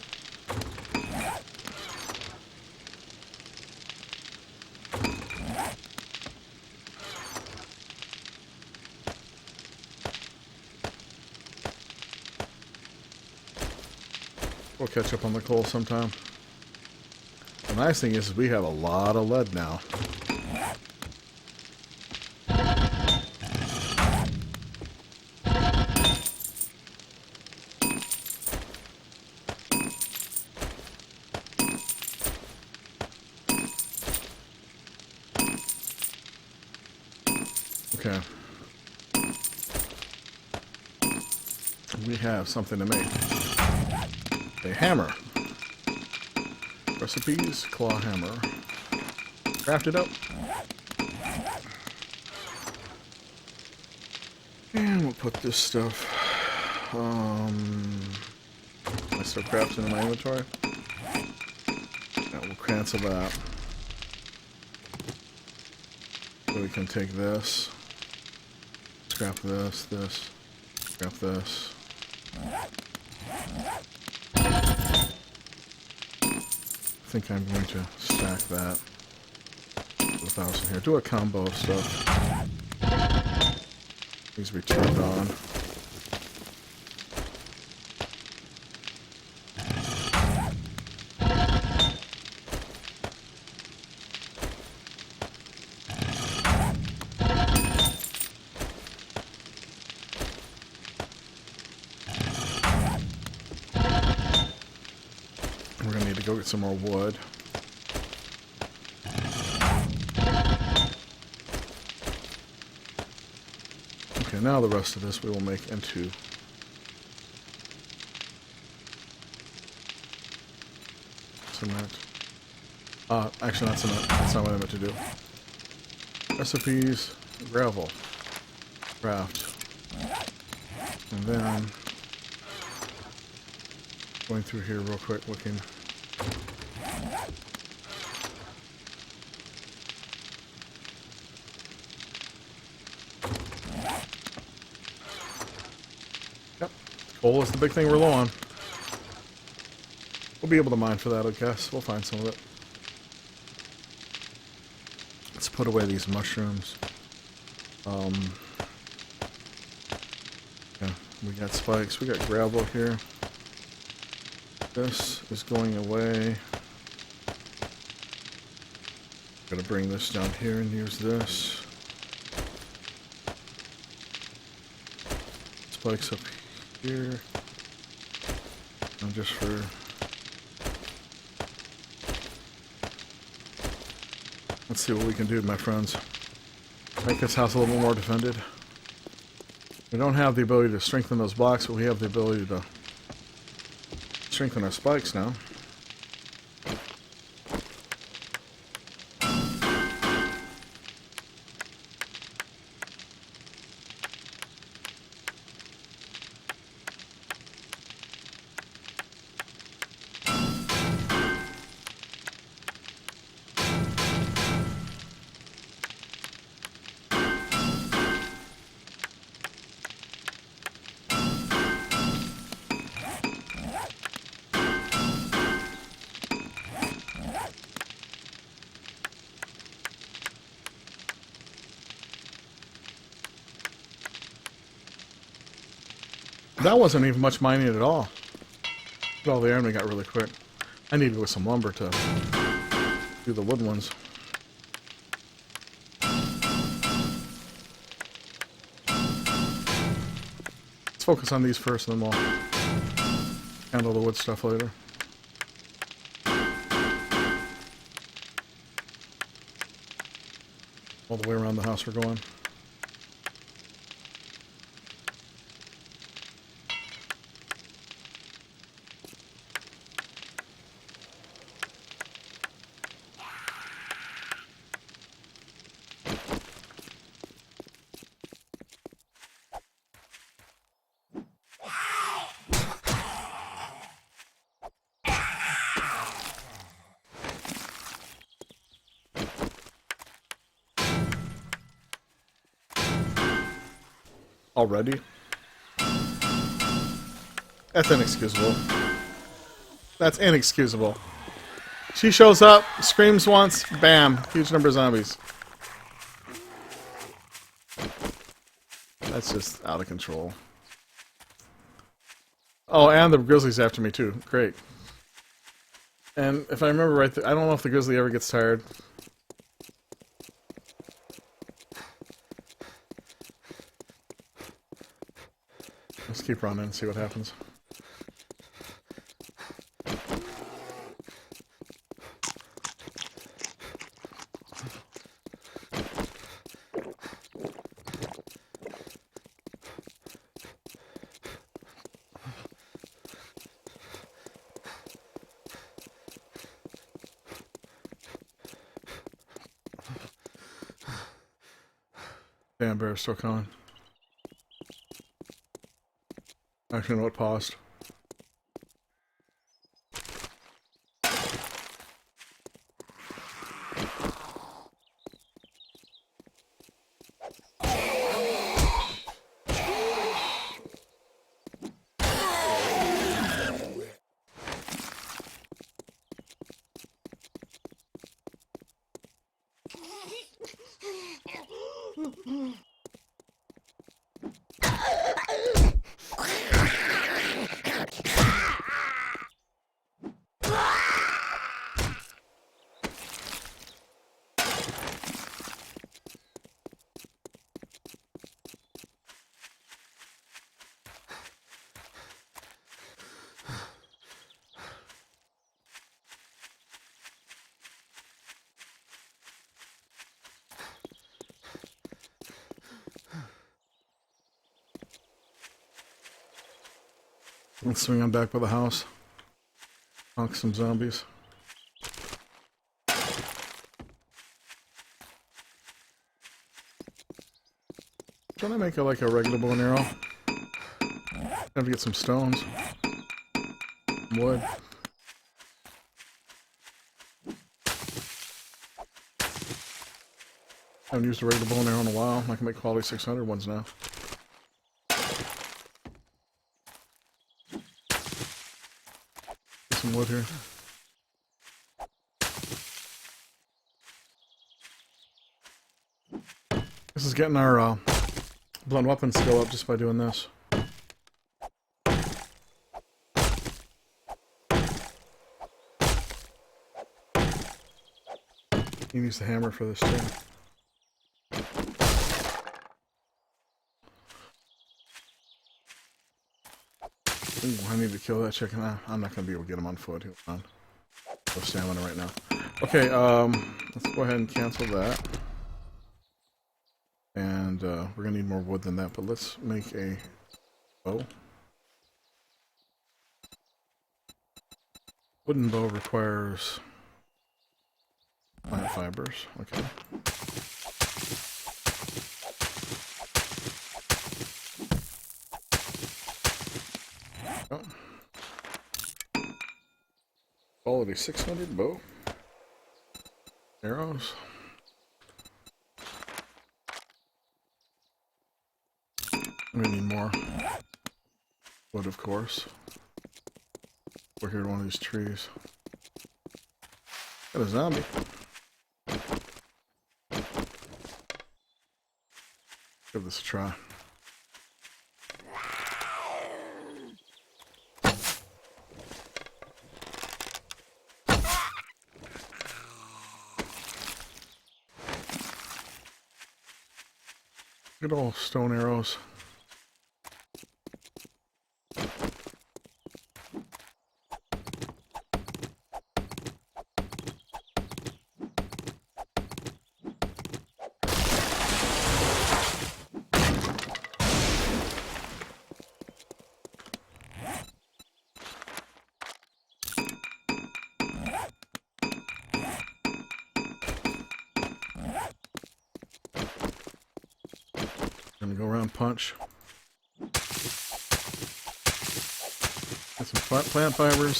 We'll catch up on the coal sometime. The nice thing is we have a lot of lead now. Okay. We have something to make. A hammer. Recipes, claw hammer. Craft it up. And we'll put this stuff. I still crafts in my inventory. Now we'll cancel that. So we can take this, scrap this, scrap this. I think I'm going to stack that. 1,000 here. Do a combo of stuff. Needs to be turned on. We're gonna need to go get some more wood. Okay, now the rest of this we will make into cement. Actually not cement. That's not what I meant to do. Recipes, gravel, craft, and then going through here real quick looking. Yep, coal is the big thing we're low on. We'll be able to mine for that, I guess. We'll find some of it. Let's put away these mushrooms. Yeah, we got spikes. We got gravel here. This is going away. Gonna bring this down here and use this. Spikes up here. And just for... Let's see what we can do, my friends. Make this house a little more defended. We don't have the ability to strengthen those blocks, but we have the ability to strengthen our spikes now. That wasn't even much mining at all. Look at all the iron we got really quick. I need to go with some lumber to do the wood ones. Let's focus on these first and then we'll handle the wood stuff later. All the way around the house we're going. Already? That's inexcusable. That's inexcusable. She shows up, screams once, bam, huge number of zombies. That's just out of control. Oh, and the grizzly's after me too. Great. And if I remember right, I don't know if the grizzly ever gets tired. Let's keep running and see what happens. Damn, bear's still coming. Actually, no, it paused. Let's swing on back by the house. Honk some zombies. Trying to make it like a regular bow and arrow. Have to get some stones. Wood. I haven't used a regular bow and arrow in a while. I can make quality 600 ones now. Get some wood here. This is getting our blunt weapon skill up just by doing this. You can use the hammer for this too. Ooh, I need to kill that chicken. I'm not going to be able to get him on foot. He'll on. No stamina right now. Okay, let's go ahead and cancel that. And we're going to need more wood than that, but let's make a bow. Wooden bow requires plant fibers. Okay. Oh. Quality 600 bow. Arrows. We need more wood, of course. We're here at one of these trees. Got a zombie. Give this a try. Good old stone arrows. Gonna go around punch. Get some plant fibers.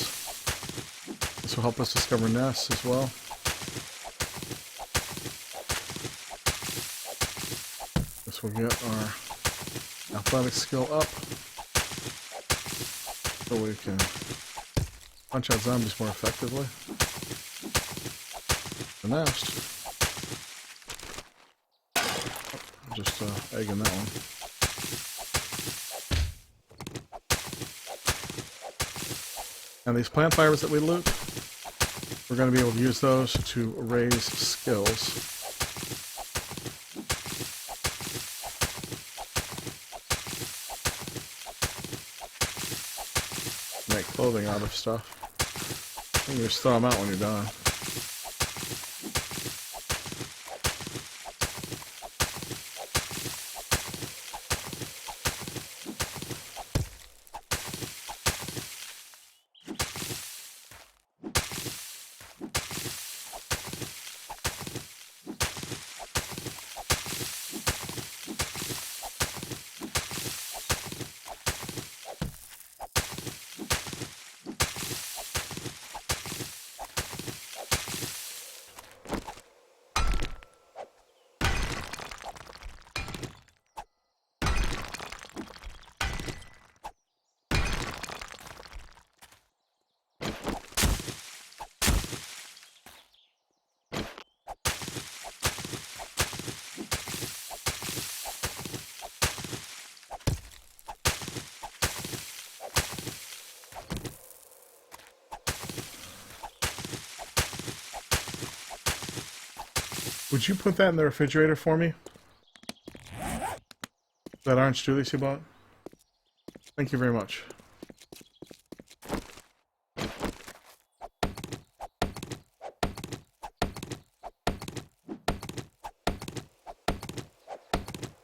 This will help us discover nests as well. This will get our athletic skill up, so we can punch out zombies more effectively. The nest. Just egging that one. And these plant fibers that we loot, we're going to be able to use those to raise skills. Make clothing out of stuff. You can just throw them out when you're done. Would you put that in the refrigerator for me? That orange Julius you bought? Thank you very much.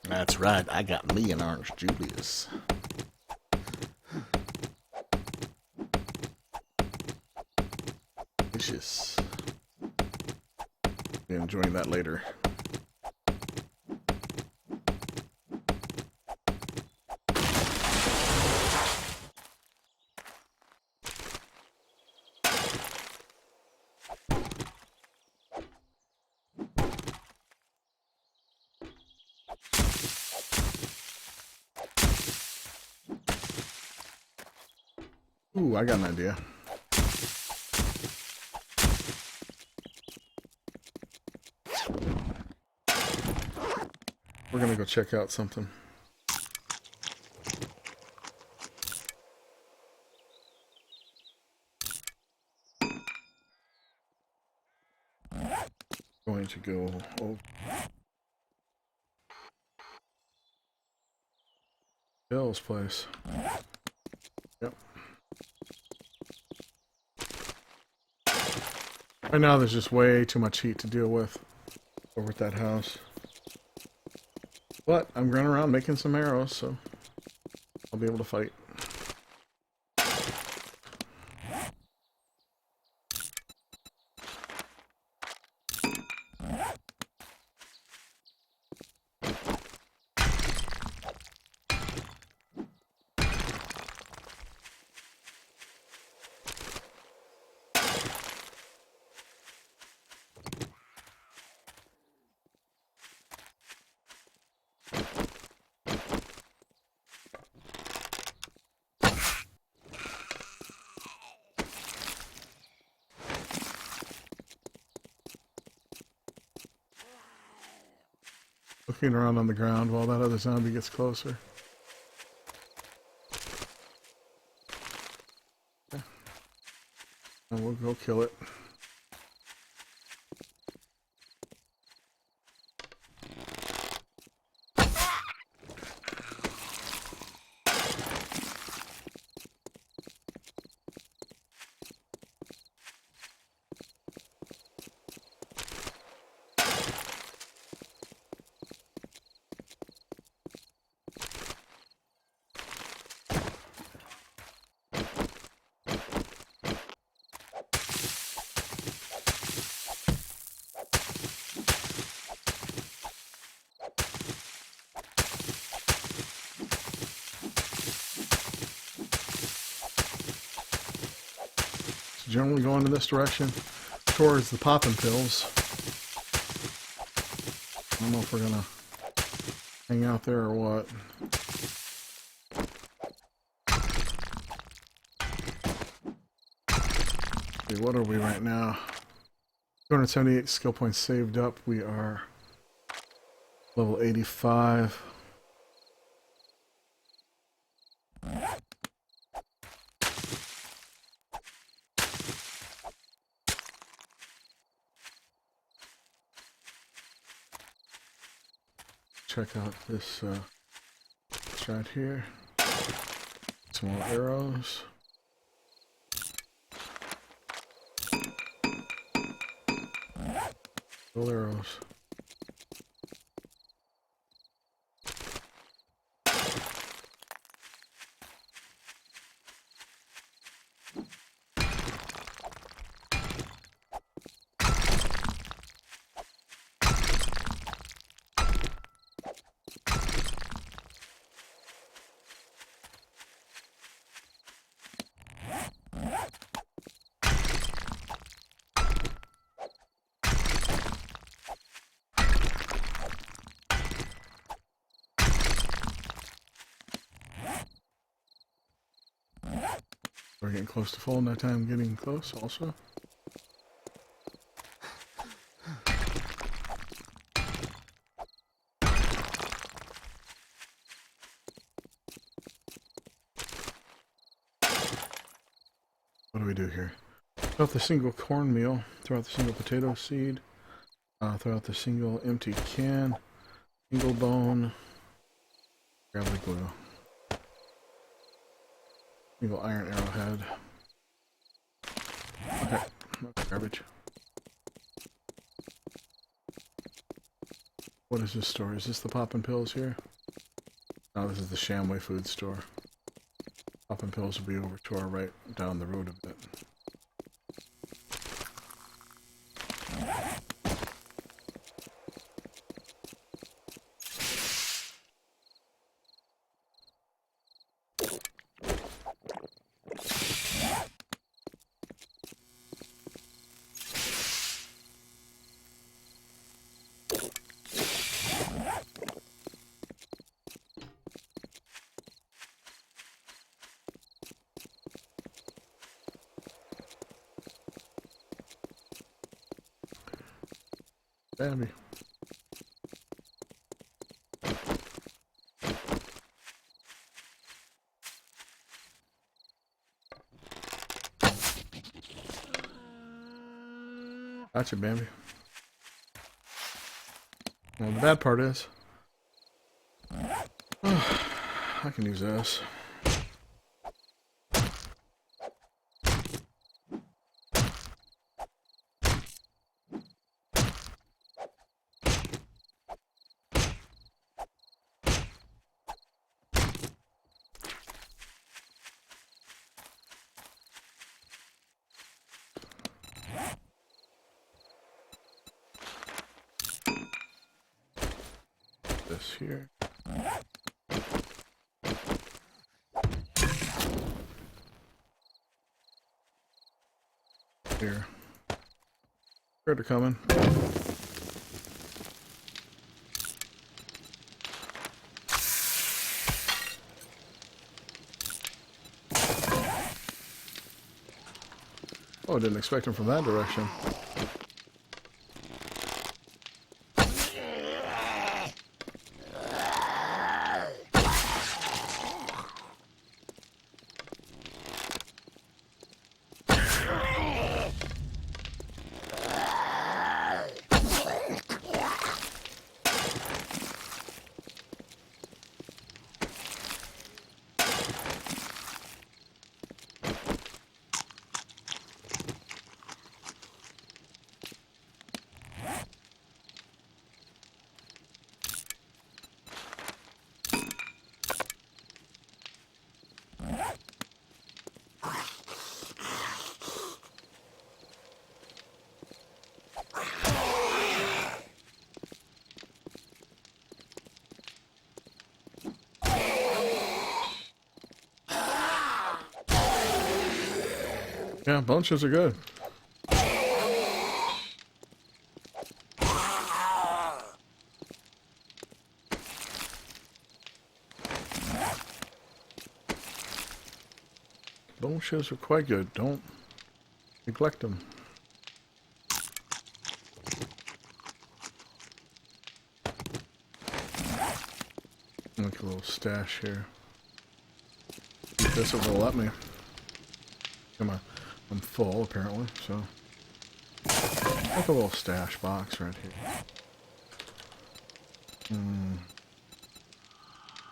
That's right, I got me an orange Julius. Delicious. Be enjoying that later. Ooh, I got an idea. We're gonna go check out something. Going to go over Bill's place. Yep. Right now there's just way too much heat to deal with over at that house. But I'm running around making some arrows, so I'll be able to fight. Looking around on the ground while that other zombie gets closer. Okay. And we'll go kill it. Generally going in this direction towards the popping pills. I don't know if we're gonna hang out there or what. Okay, what are we right now? 278 skill points saved up. We are level 85. Check out this shot here. Some more arrows. Still arrows. We're getting close to full. Night time getting close also. What do we do here? Throw out the single cornmeal. Throw out the single potato seed. Throw out the single empty can, single bone, grab the glue, single iron arrowhead. Okay, that's garbage. What is this store? Is this the poppin' pills here? No, this is the Shamway food store. Poppin' pills will be over to our right, down the road a bit. Bambi. Gotcha, Bambi. Well, the bad part is, I can use this. This here. Here. Critter coming. Oh, I didn't expect him from that direction. Yeah, bone chips are good. Bone chips are quite good. Don't neglect them. Make a little stash here. This will let me. Come on. I'm full apparently, so like a little stash box right here.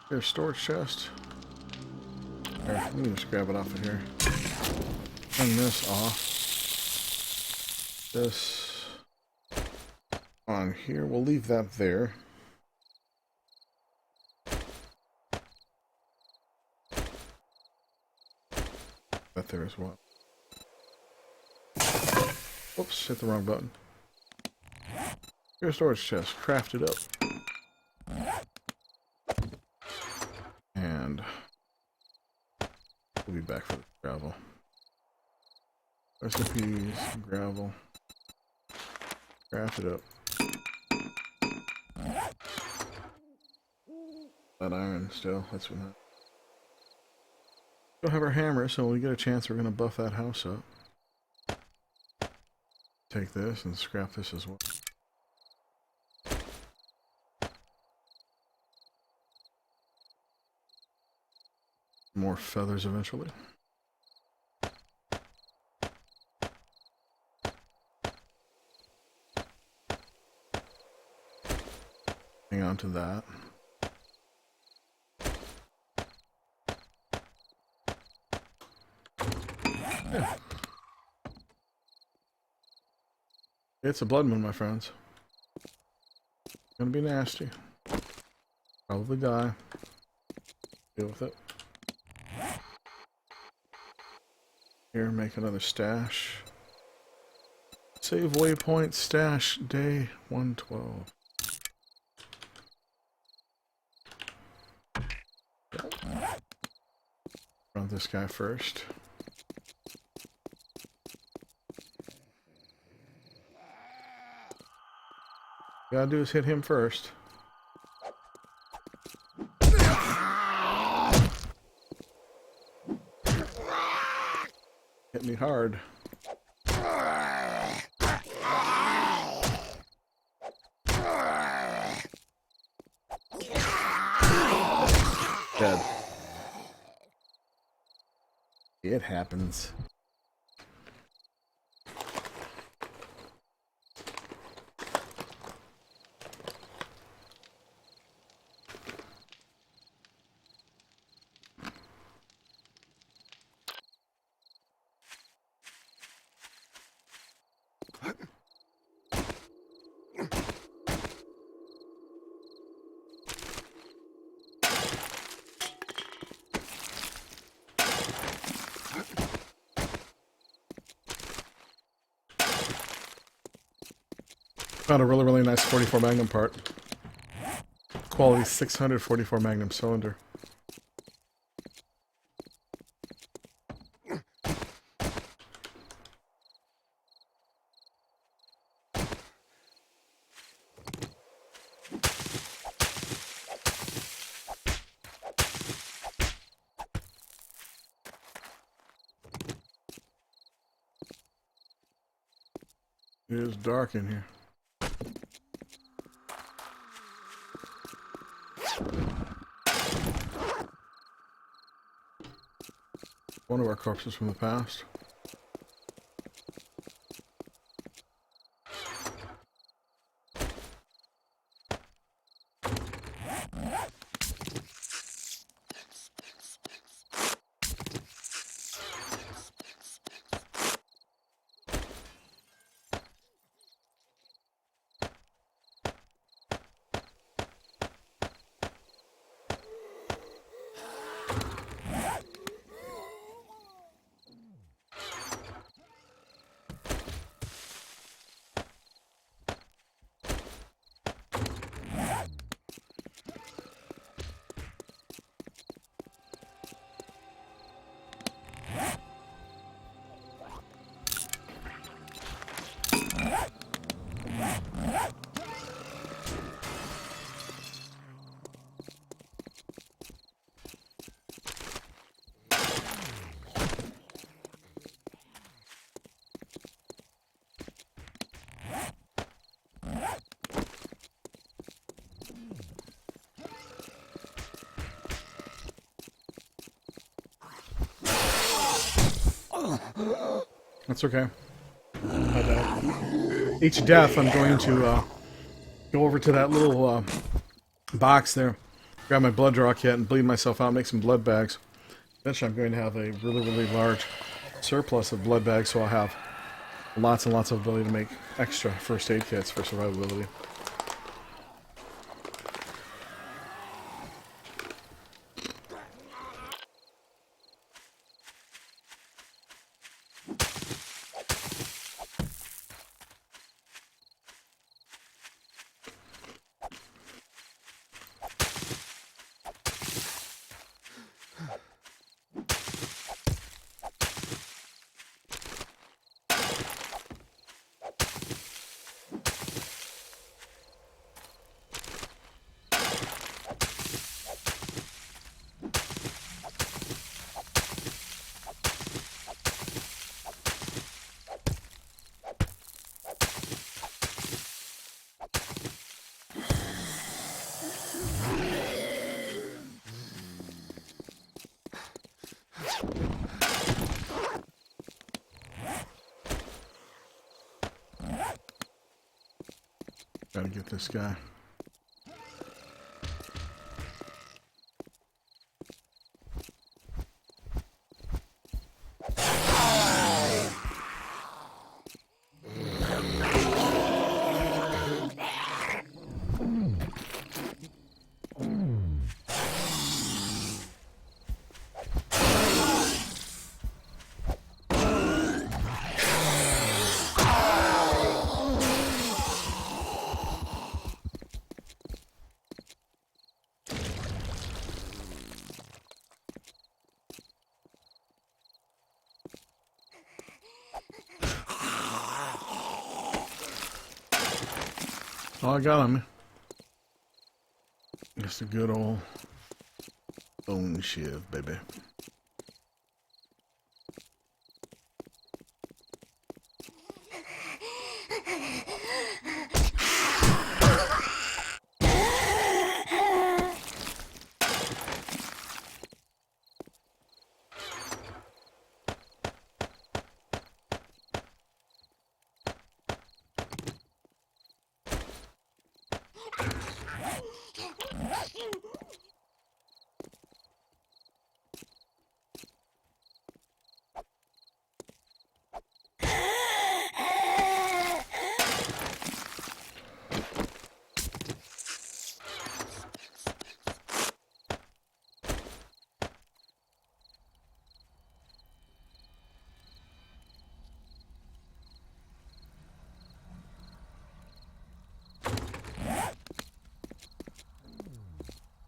Here's a storage chest. Here, let me just grab it off of here. Turn this off. This on here. We'll leave that there. That there as well. Oops, hit the wrong button. Here's a storage chest. Craft it up. And we'll be back for the gravel. Recipes, gravel. Craft it up. That iron still, that's what that. We'll have our hammer, so when we get a chance, we're going to buff that house up. Take this and scrap this as well. More feathers eventually. down to that. Yeah. It's a blood moon, my friends. Gonna be nasty. Probably die. Deal with it. Here, make another stash. Save waypoint stash day 112. Run this guy first. Gotta do is hit him first. Hit me hard. Dead. It happens. Found a really nice 44 Magnum part. Quality 644 Magnum cylinder. It is dark in here. One of our corpses from the past. That's okay. Each death, I'm going to go over to that little box there, grab my blood draw kit, and bleed myself out, make some blood bags. Eventually, I'm going to have a really large surplus of blood bags, so I'll have lots and lots of ability to make extra first aid kits for survivability. Gotta get this guy. Oh, I got him. Just a good old Bone shiv, baby.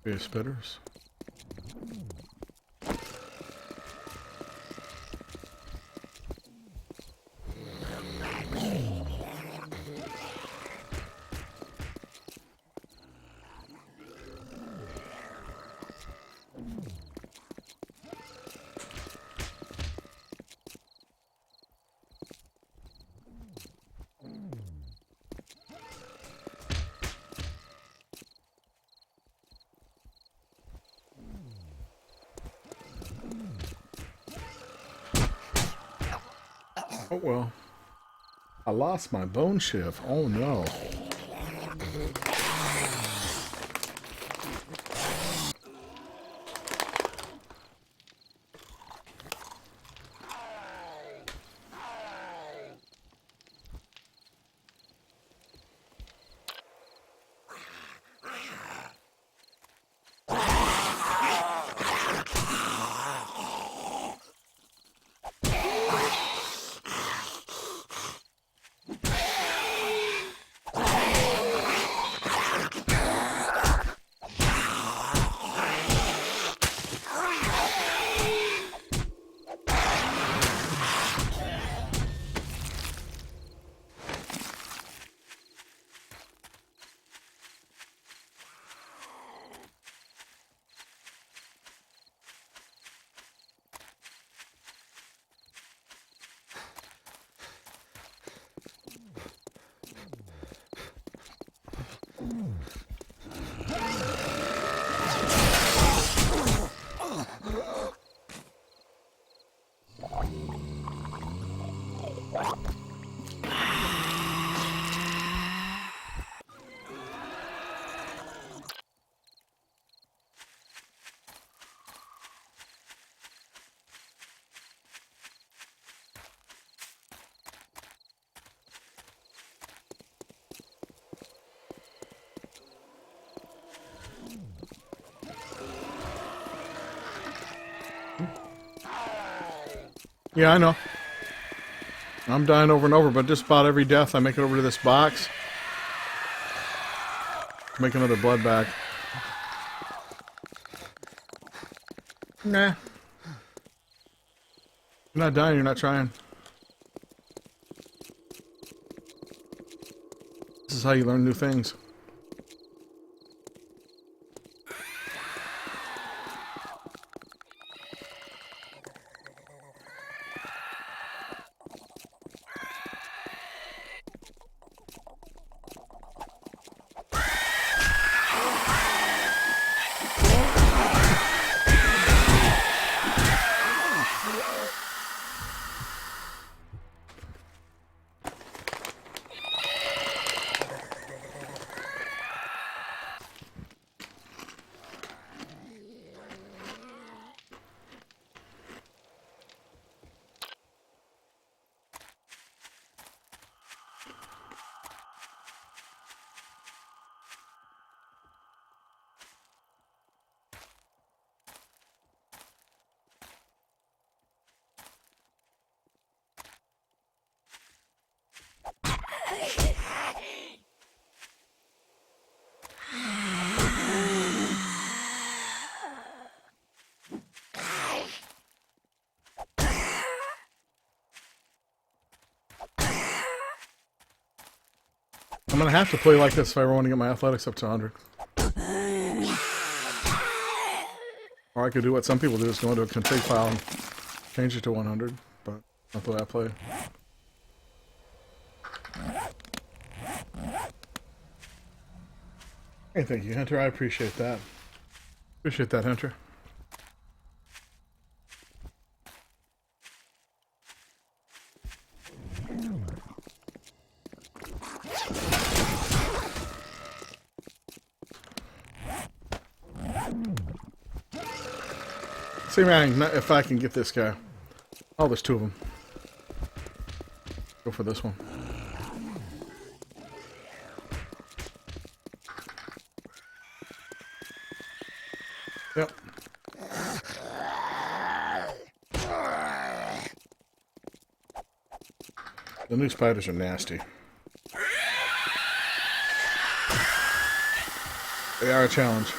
beer spitters. Oh well. I lost my bone shiv. Oh no. Yeah, I know. I'm dying over and over, but just about every death I make it over to this box. Make another blood bag. Nah. You're not dying, you're not trying. This is how you learn new things. I'm gonna have to play like this if I ever want to get my athletics up to 100. Or I could do what some people do, is go into a config file and change it to 100, but not the way I play. Hey, thank you, Hunter. I appreciate that. Appreciate that, Hunter. See if I can get this guy. Oh, there's two of them. Go for this one. Yep. The new spiders are nasty. They are a challenge.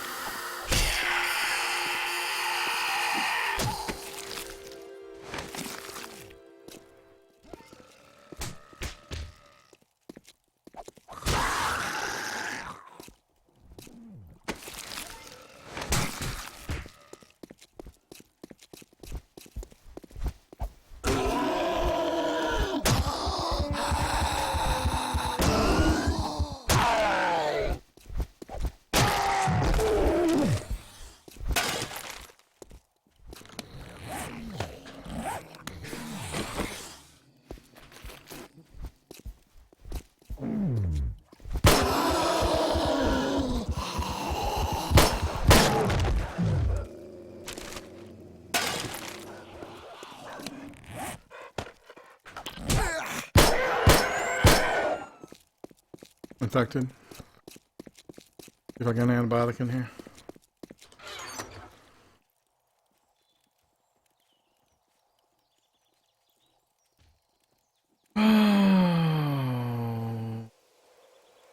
Infected. See if I get an antibiotic in here.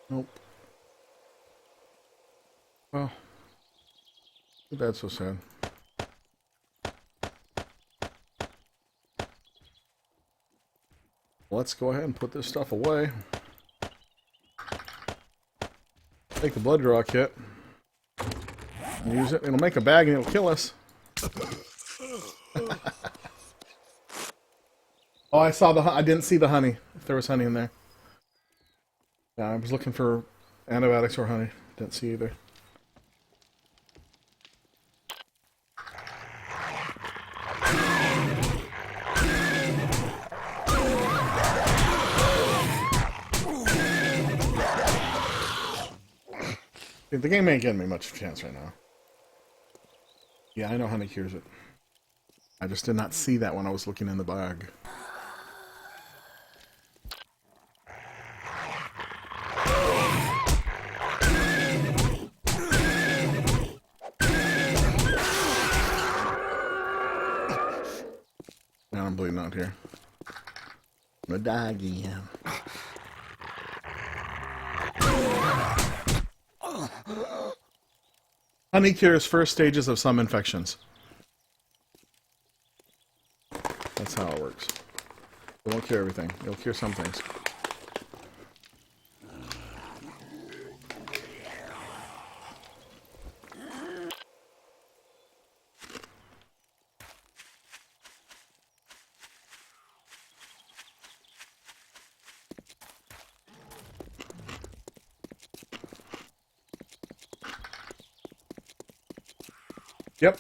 Nope. Well, too bad, so sad. Let's go ahead and put this stuff away. Take the blood draw kit. Use it. It'll make a bag and it'll kill us. Oh, I saw I didn't see the honey. If there was honey in there. Yeah, I was looking for antibiotics or honey. Didn't see either. The game ain't getting me much of a chance right now. Yeah, I know honey cures it. I just did not see that when I was looking in the bag. Now I'm bleeding out here. I'm gonna die again. Honey cures first stages of some infections. That's how it works. It won't cure everything. It'll cure some things. Yep.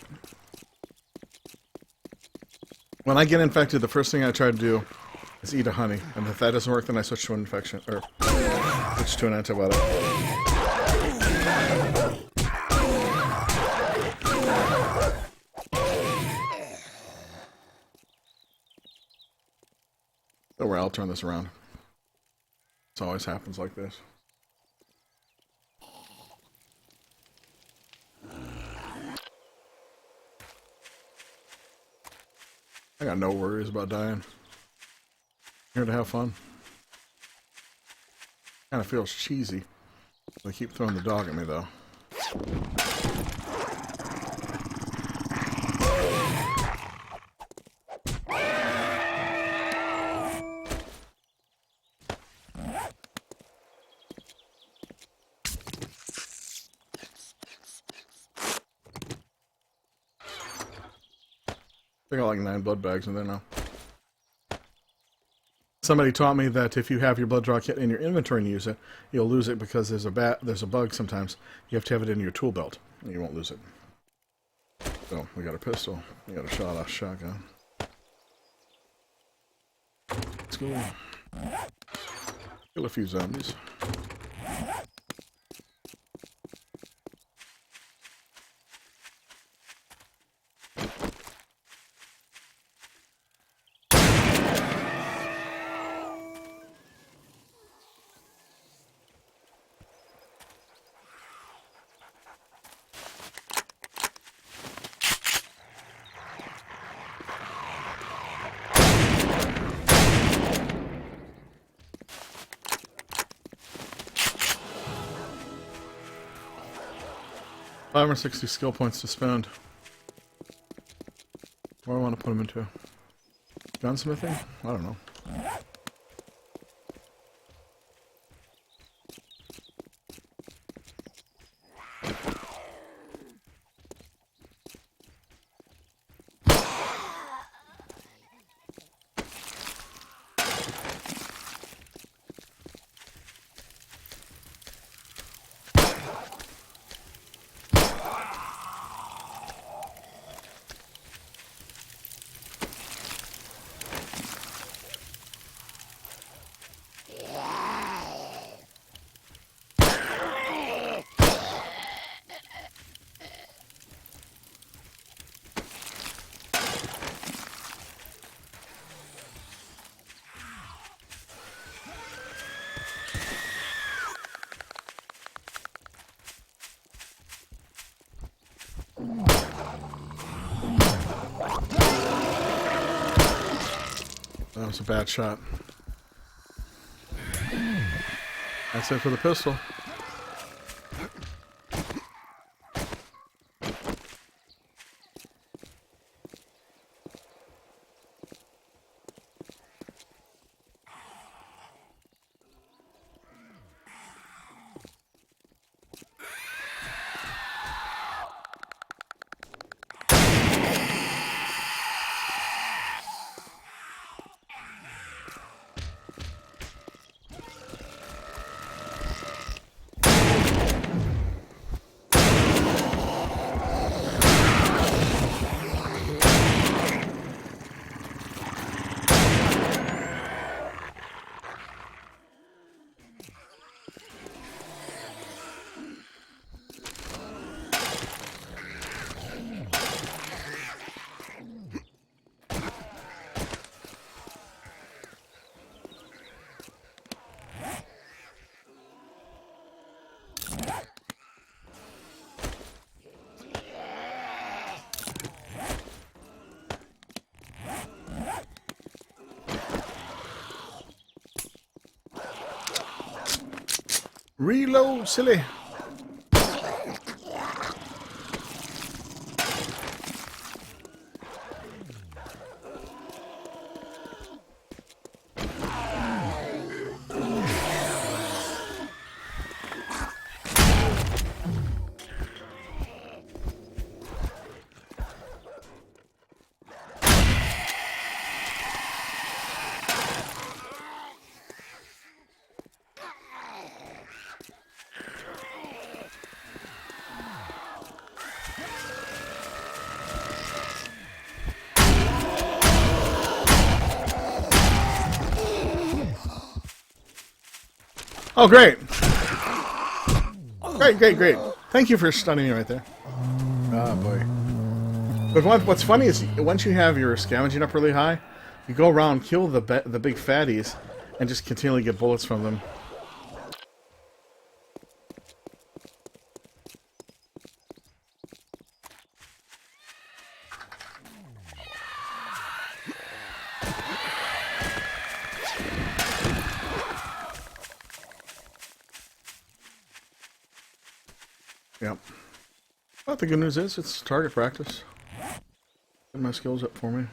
When I get infected, the first thing I try to do is eat a honey. And if that doesn't work, then I switch to an infection, or switch to an antibiotic. Don't worry, I'll turn this around. This always happens like this. I got no worries about dying. I'm here to have fun. Kind of feels cheesy. They keep throwing the dog at me, though. I got like 9 blood bags in there now. Somebody taught me that if you have your blood draw kit in your inventory and use it, you'll lose it because there's a bug sometimes. You have to have it in your tool belt, and you won't lose it. So, we got a pistol. We got a shot-off shotgun. Let's go. Kill a few zombies. Five or 60 skill points to spend. What do I want to put them into? Gunsmithing? I don't know. That was a bad shot. That's it for the pistol. Reload, silly. Oh, great. Great. Thank you for stunning me right there. Oh, boy. But what's funny is once you have your scavenging up really high, you go around, kill the big fatties, and just continually get bullets from them. Yep. But the good news is it's target practice. Get my skills up for me.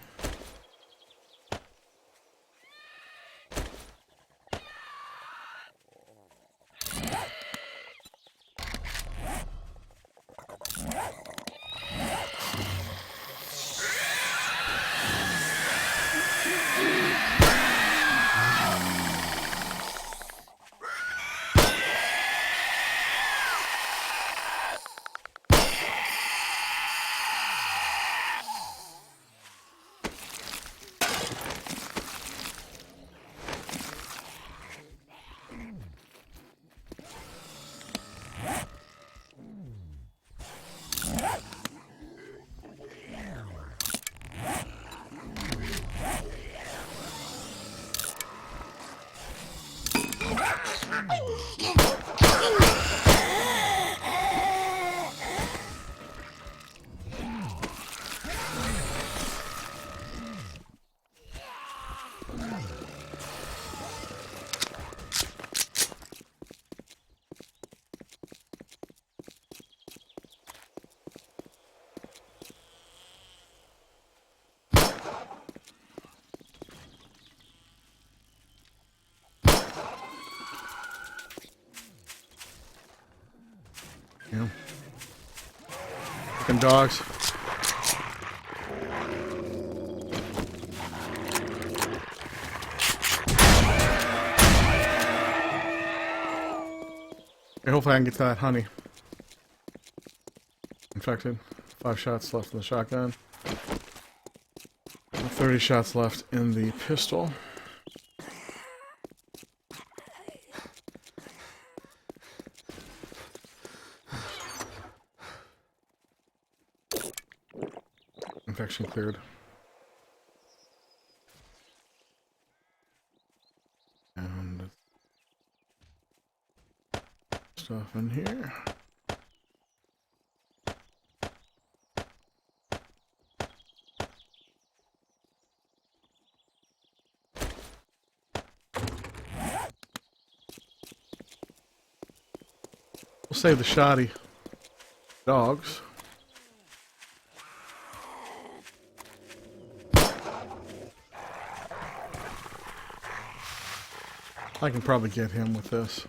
dogs. Okay, hopefully I can get to that honey. Infected. 5 shots left in the shotgun. 30 shots left in the pistol. Infection cleared. And stuff in here. We'll save the shoddy dogs. I can probably get him with this.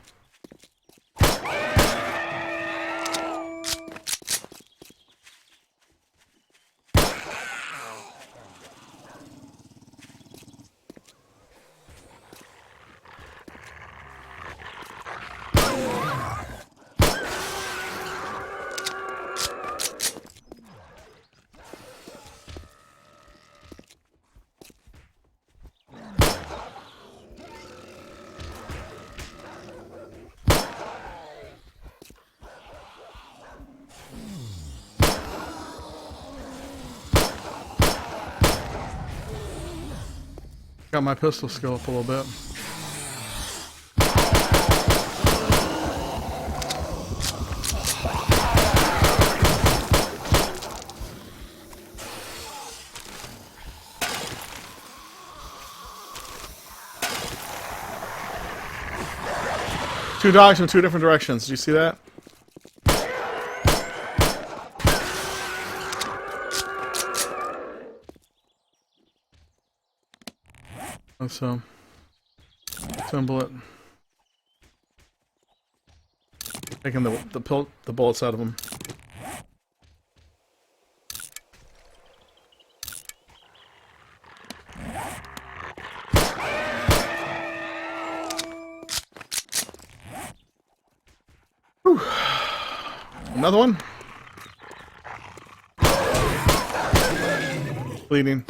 Got my pistol skill up a little bit. Two dogs in two different directions. Do you see that? Let's assemble it. Taking the bullets out of them. Whew. Another one. Bleeding.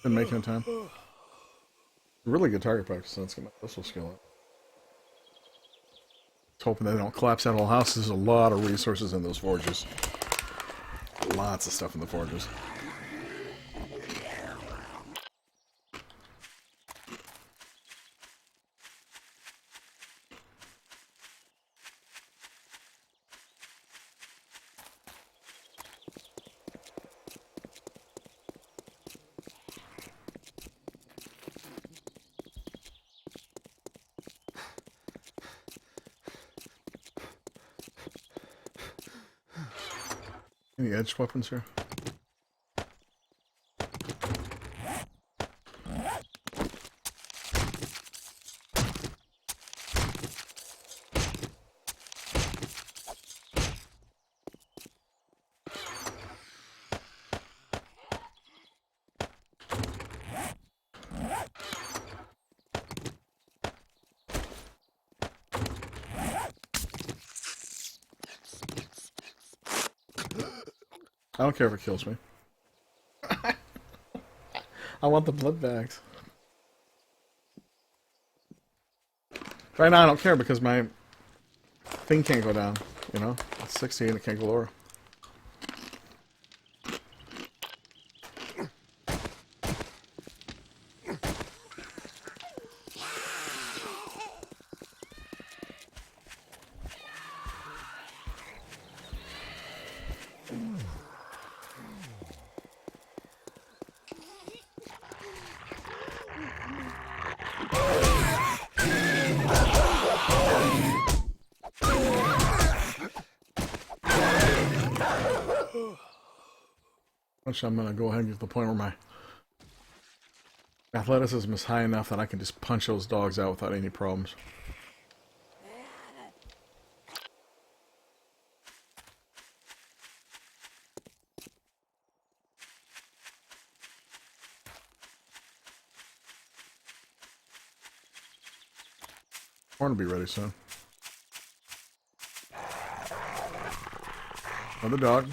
Been making it time. Really good target practice. Let's get my pistol skill up. Just hoping they don't collapse that whole house. There's a lot of resources in those forges. Lots of stuff in the forges. Any edged weapons here? I don't care if it kills me. I want the blood bags. Right now I don't care because my thing can't go down, you know? It's 60 and it can't go lower. I'm going to go ahead and get to the point where my athleticism is high enough that I can just punch those dogs out without any problems. Corn will be ready soon. Another dog.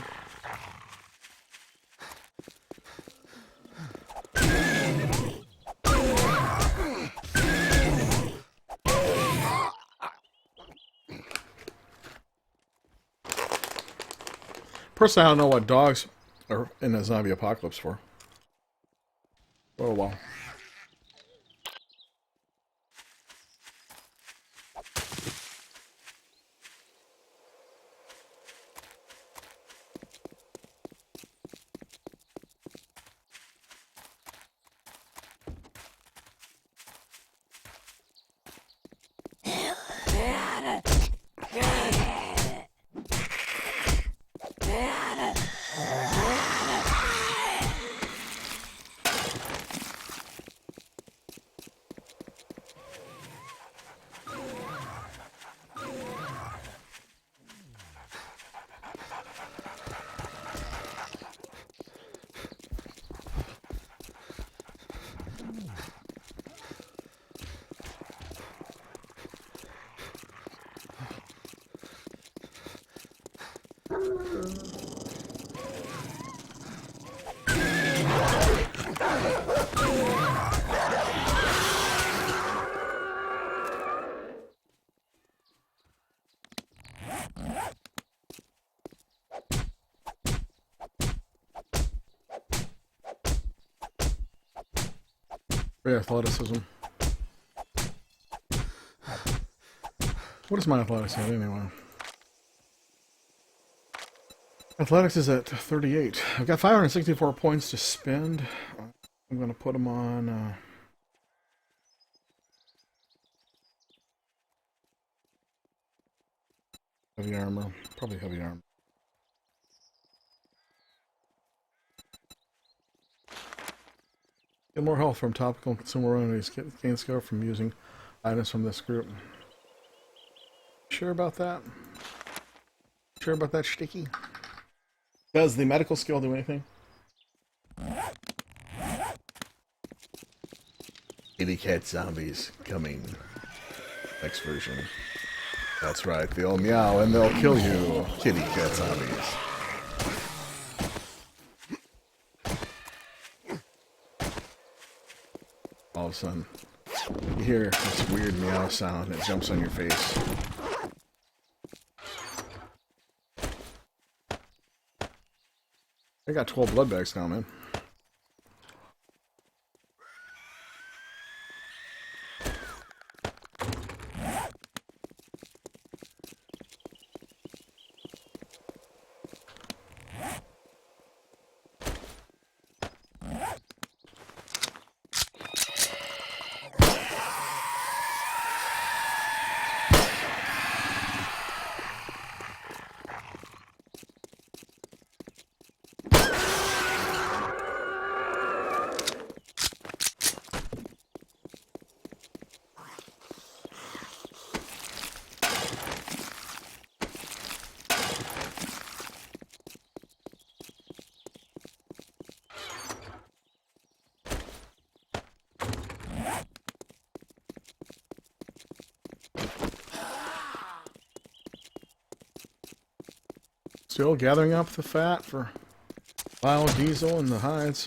Personally, I don't know what dogs are in a zombie apocalypse for. Oh, well. Yeah, athleticism. What is my athletics at anyway? Athletics is at 38. I've got 564 points to spend. I'm going to put them on... heavy armor. Probably heavy armor. Get more health from topical and consumer remedies. Gain skill from using items from this group. Sure about that? Sure about that, Sticky? Does the medical skill do anything? Kitty cat zombies coming. Next version. That's right, they'll meow and they'll kill you. Kitty cat zombies. All of a sudden, you hear this weird meow sound and it jumps on your face. I got 12 blood bags now, man. Still gathering up the fat for biodiesel and the hides.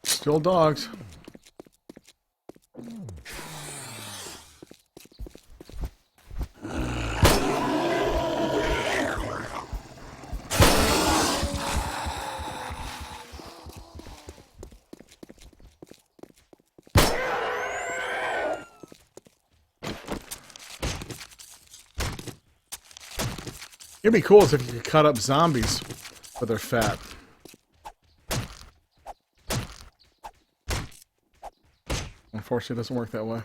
Still dogs. It'd be cool if you could cut up zombies with their fat. unfortunately, it doesn't work that way.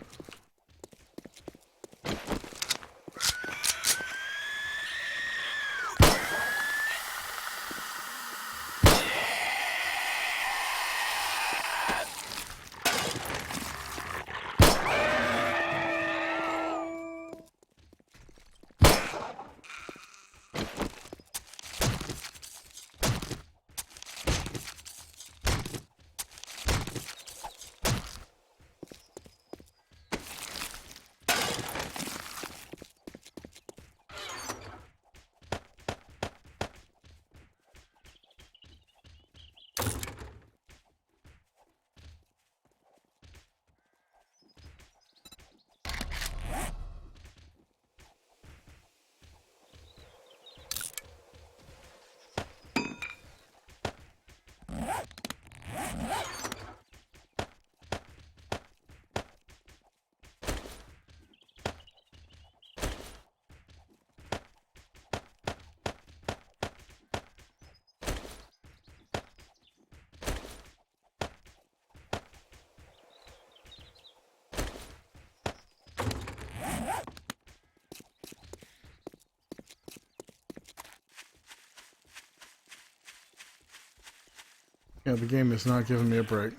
Yeah, the game is not giving me a break.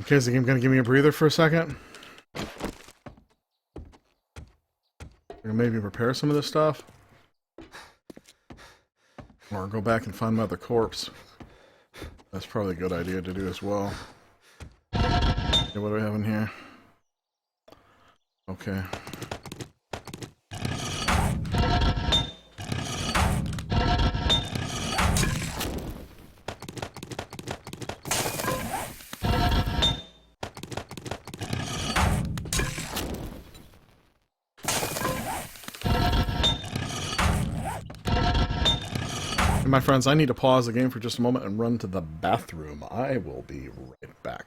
Okay, is the game gonna give me a breather for a second? Or maybe repair some of this stuff? Or go back and find my other corpse. That's probably a good idea to do as well. Okay, what do we have in here? Okay. And my friends, I need to pause the game for just a moment and run to the bathroom. I will be right back.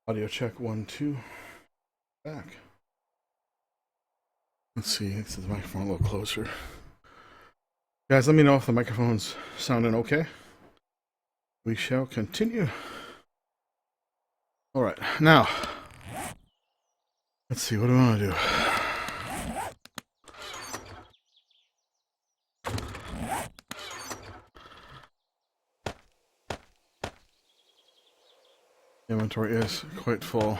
Audio check 1, 2. Back. Let's see. Let's get the microphone a little closer. Guys, let me know if the microphone's sounding okay. We shall continue. All right, now let's see. What do we want to do? Inventory is quite full.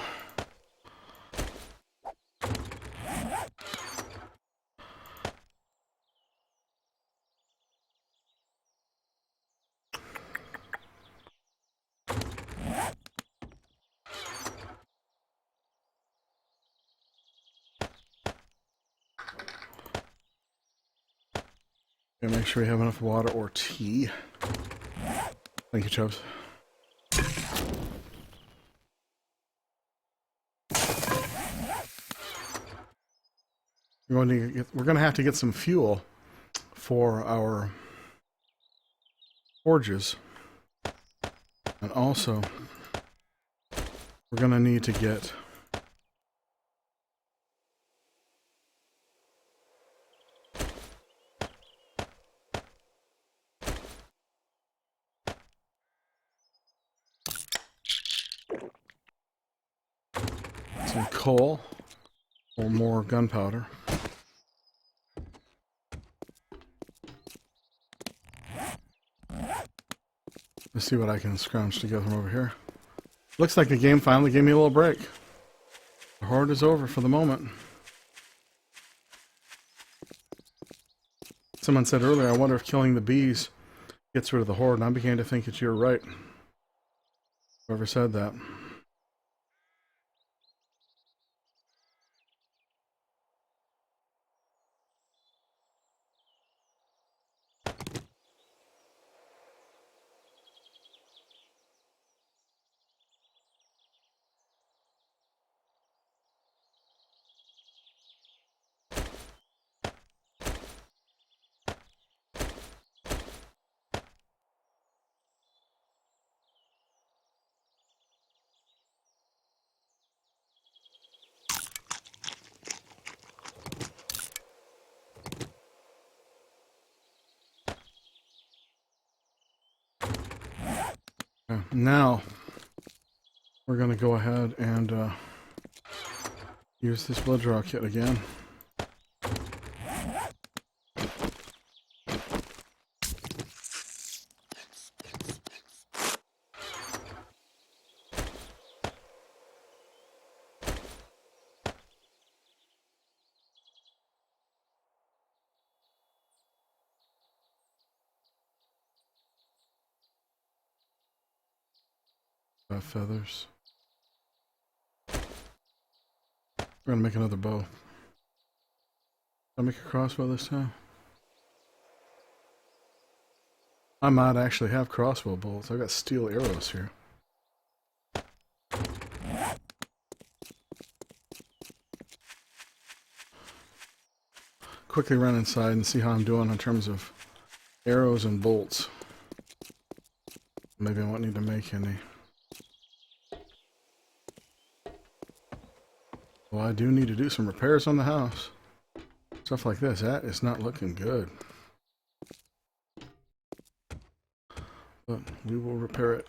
Okay, make sure we have enough water or tea. Thank you, Chubbs. We're going to have to get some fuel for our forges, and also we're going to need to get some coal or more gunpowder. Let's see what I can scrounge together from over here. Looks like the game finally gave me a little break. The horde is over for the moment. Someone said earlier, I wonder if killing the bees gets rid of the horde, and I began to think that you're right. Whoever said that. Now, we're going to go ahead and use this blood draw kit again. Feathers. We're going to make another bow. I'll make a crossbow this time. I might actually have crossbow bolts. I've got steel arrows here. Quickly run inside and see how I'm doing in terms of arrows and bolts. Maybe I won't need to make any. Well, I do need to do some repairs on the house. Stuff like this. That is not looking good. But we will repair it.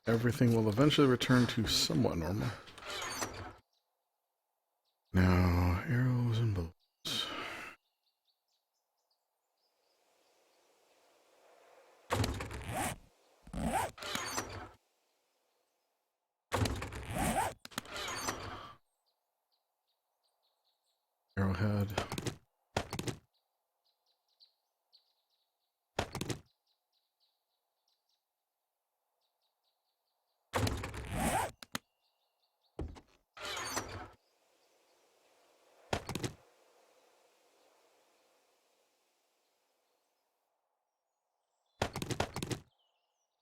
Everything will eventually return to somewhat normal. Now, arrows and bolts. Arrowhead.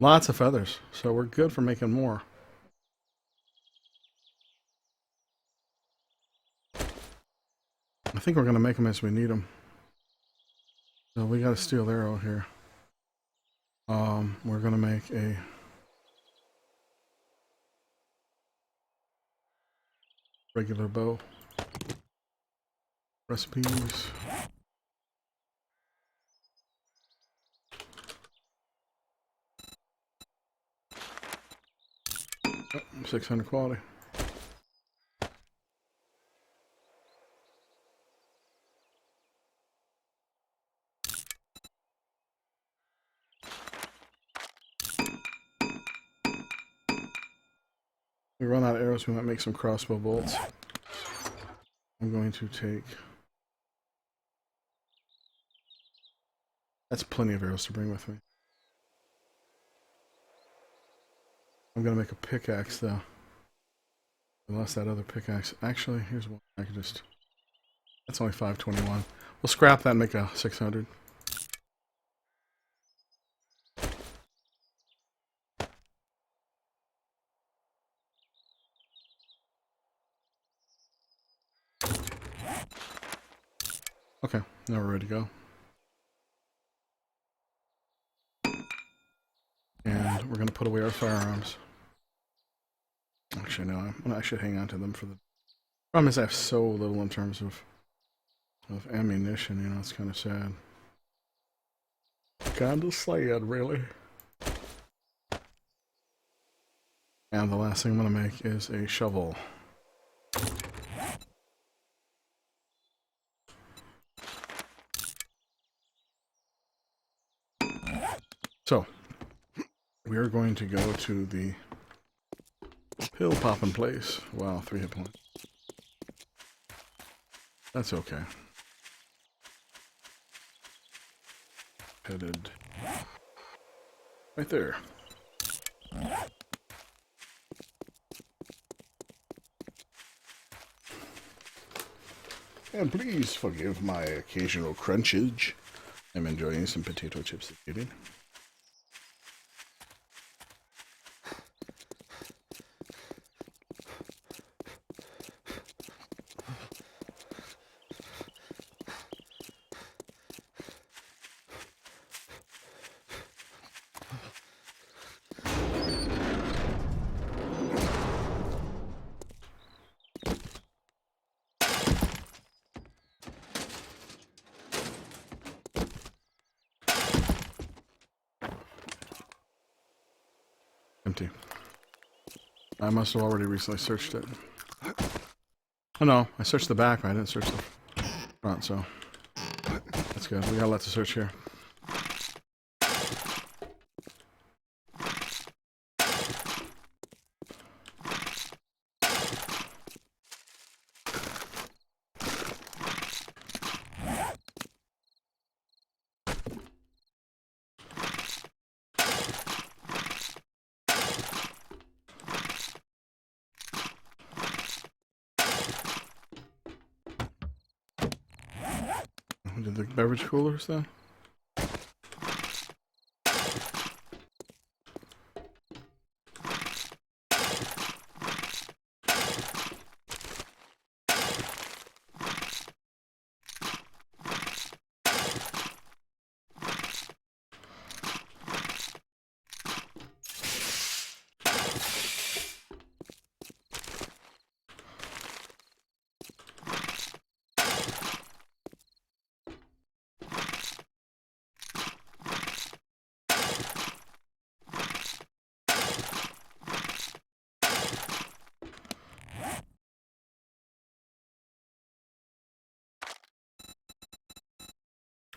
Lots of feathers, so we're good for making more. I think we're going to make them as we need them. So we got a steel arrow here. We're going to make a Regular bow. Recipes. Oh, 600 quality. We run out of arrows, we might make some crossbow bolts. I'm going to take... That's plenty of arrows to bring with me. I'm going to make a pickaxe, though. I lost that other pickaxe. Actually, here's one. I could just... That's only 521. We'll scrap that and make a 600. Okay, now we're ready to go. And we're going to put away our firearms. Actually, no, I'm going to actually hang on to them for the... Problem is I have so little in terms of ammunition, you know, it's kind of sad. Kind of sad, really. And the last thing I'm going to make is a shovel. So, we are going to go to the pill popping place. Wow, 3 hit points. That's okay. Headed right there. And please forgive my occasional crunchage. I'm enjoying some potato chips eating. Empty. I must have already recently searched it. Oh no, I searched the back, but I didn't search the front, so that's good. We got a lot to search here. Did the beverage coolers then?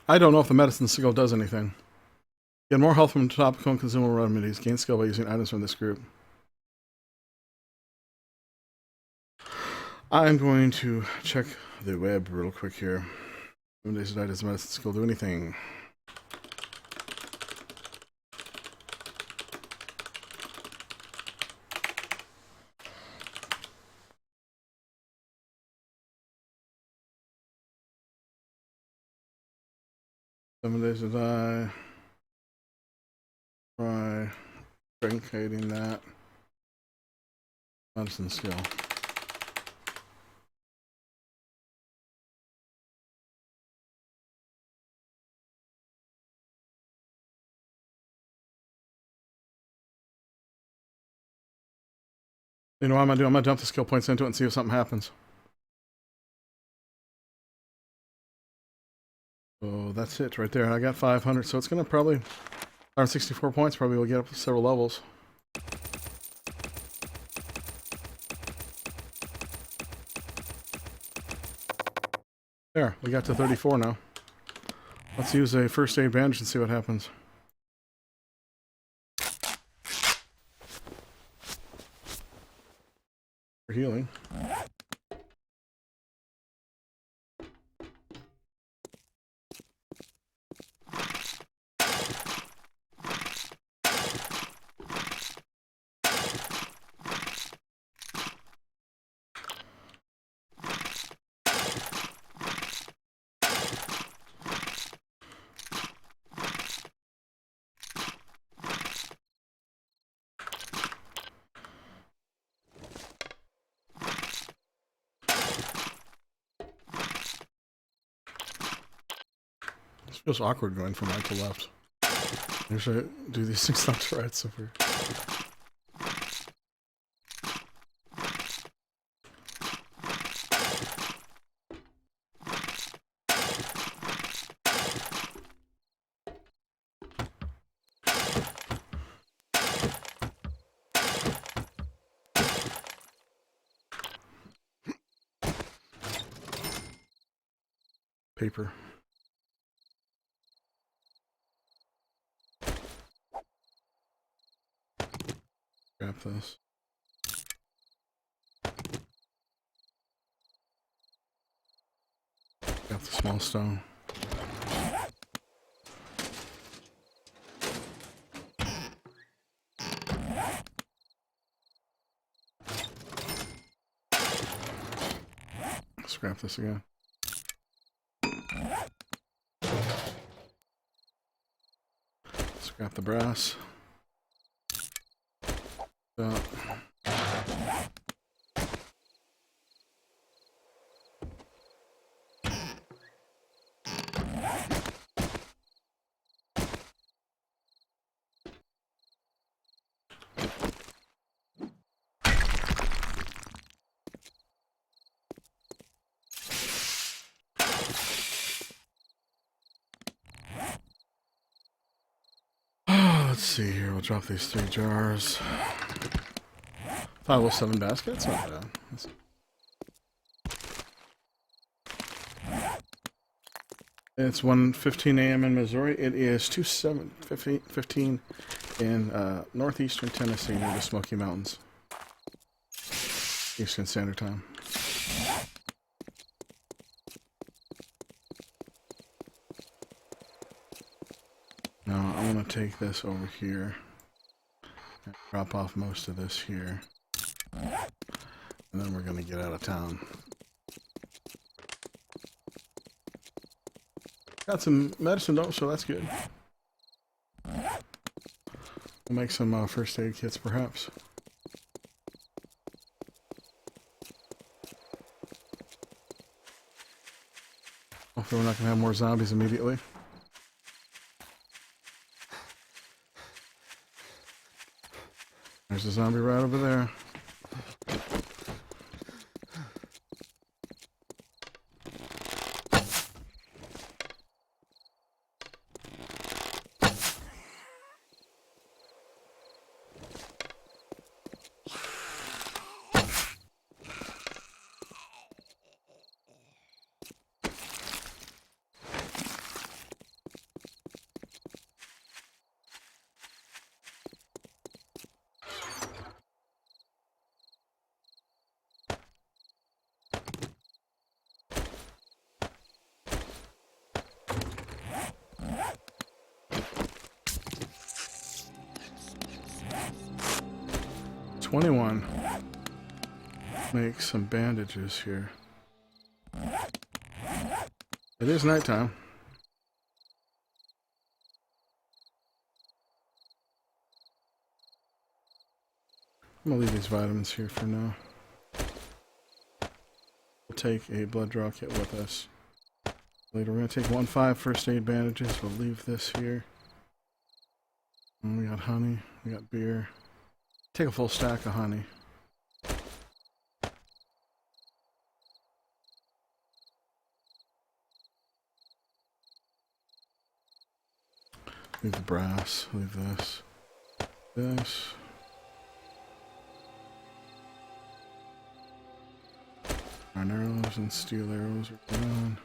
I don't know if the medicine skill does anything. Get more health from topical and consumable remedies. Gain skill by using items from this group. I'm going to check the web real quick here. 7 days to die. Does medicine skill do anything? Seven days to die. Try truncating that. Medicine skill. You know what I'm gonna do? I'm gonna dump the skill points into it and see if something happens. So that's it right there. I got 500, so it's gonna probably 164 points. Probably will get up to several levels. There, we got to 34 now. Let's use a first aid bandage and see what happens. For healing. It feels awkward going from right to left. Usually I do these things left to right, so we're... Paper. Grab this. Grab the small stone. Scrap this again. Scrap the brass. So. Let's see here. We'll drop these 3 jars. 507 baskets. Not bad. It's 1:15 a.m. in Missouri. It is 2:15 in northeastern Tennessee near the Smoky Mountains. Eastern Standard Time. Now I'm going to take this over here and drop off most of this here. And then we're going to get out of town. Got some medicine though, so that's good. We'll make some first aid kits perhaps. Hopefully we're not going to have more zombies immediately. There's a zombie right over there. Make some bandages here. It is nighttime. I'm gonna leave these vitamins here for now. We'll take a blood draw kit with us. Later we're gonna take 1.5 first aid bandages. We'll leave this here. And we got honey, we got beer. Take a full stack of honey. Leave the brass. Leave this. This. Iron arrows and steel arrows are gone.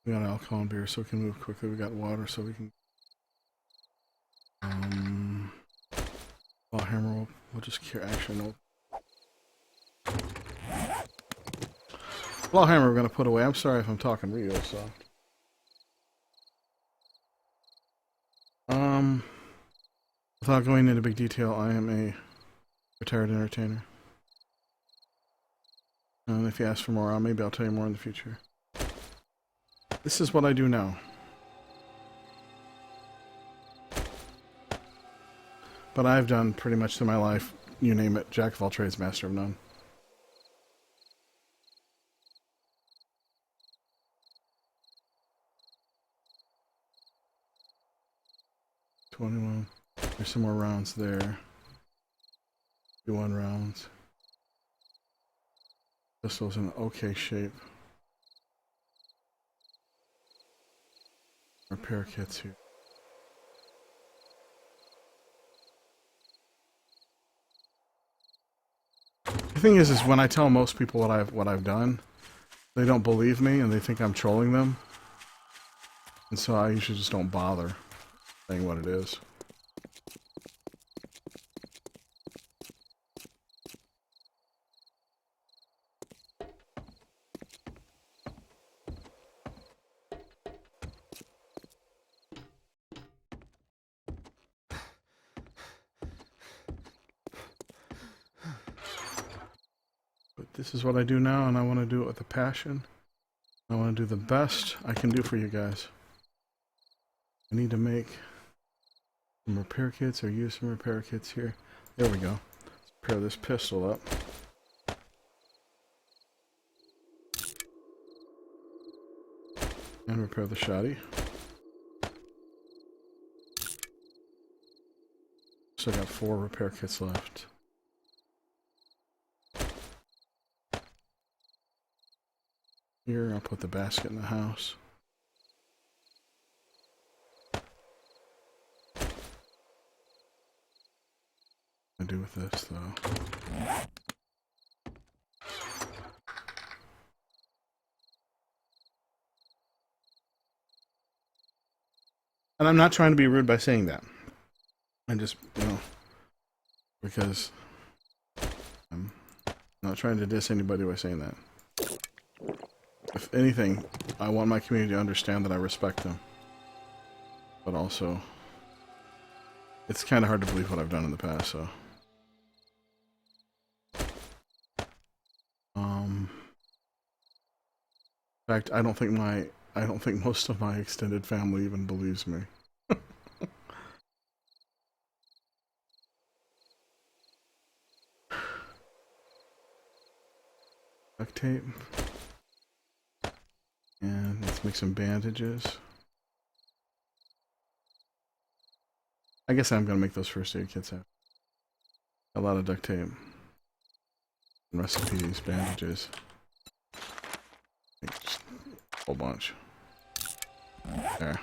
We got alcohol and beer so we can move quickly. We got water so we can... Claw hammer, we'll just carry... Actually, no. Claw hammer we're going to put away. I'm sorry if I'm talking real soft. Without going into big detail, I am a retired entertainer. And if you ask for more, maybe I'll tell you more in the future. This is what I do now. But I've done pretty much through my life, you name it, jack of all trades, master of none. $21. There's some more rounds there. 51 rounds. Pistol's in okay shape. Repair kits here. The thing is when I tell most people what I've done, they don't believe me and they think I'm trolling them. And so I usually just don't bother saying what it is. But this is what I do now, and I want to do it with a passion. I want to do the best I can do for you guys. I need to make some repair kits or use some repair kits here. There we go. Let's pair this pistol up. And repair the shotty. So I got 4 repair kits left. Here, I'll put the basket in the house. What do I do with this, though? And I'm not trying to be rude by saying that. I'm just, because I'm not trying to diss anybody by saying that. If anything, I want my community to understand that I respect them. But also, it's kind of hard to believe what I've done in the past, so. In fact, I don't think most of my extended family even believes me. Duct tape. And let's make some bandages. I guess I'm gonna make those first aid kits out. A lot of duct tape. Recipes, bandages. Just a whole bunch. There.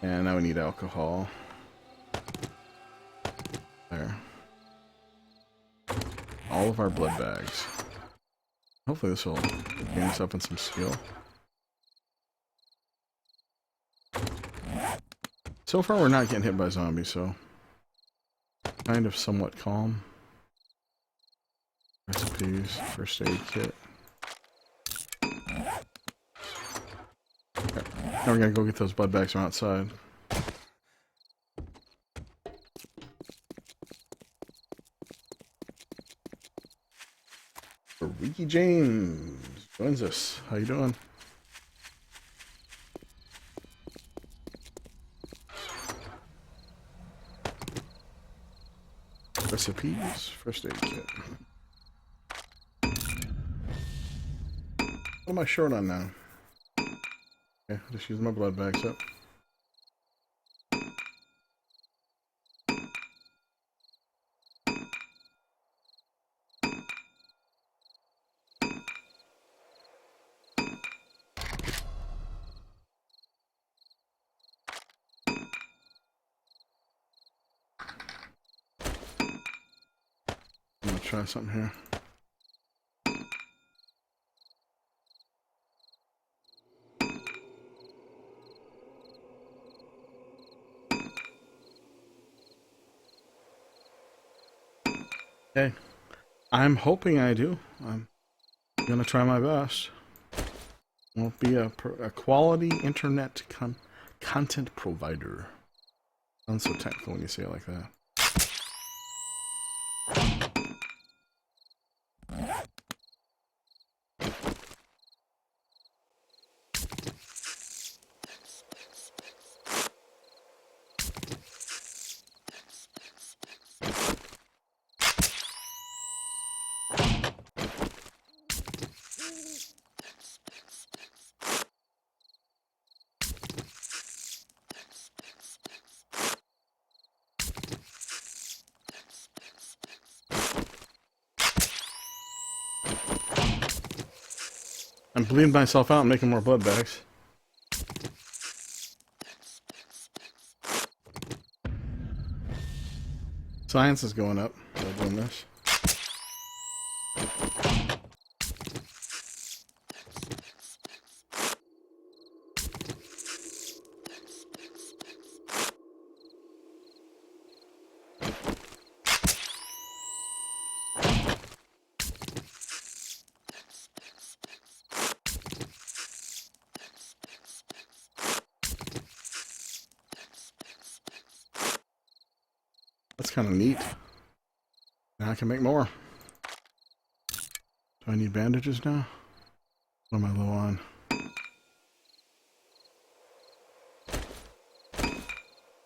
And now we need alcohol. There. All of our blood bags. Hopefully this will gain us up in some skill. So far we're not getting hit by zombies, so kind of somewhat calm. Recipes, first aid kit. Okay. Now we're gonna go get those blood bags from outside. Ricky James joins us. How you doing? Recipes, first aid kit. What am I short on now? Okay, just use my blood bags up. try something here. Okay. I'm hoping I do. I'm gonna try my best. Won't be a quality internet content provider. Sounds so technical when you say it like that. I'm bleeding myself out and making more blood bags. Science is going up while doing this. That's kind of neat. Now I can make more. Do I need bandages now? What am I low on?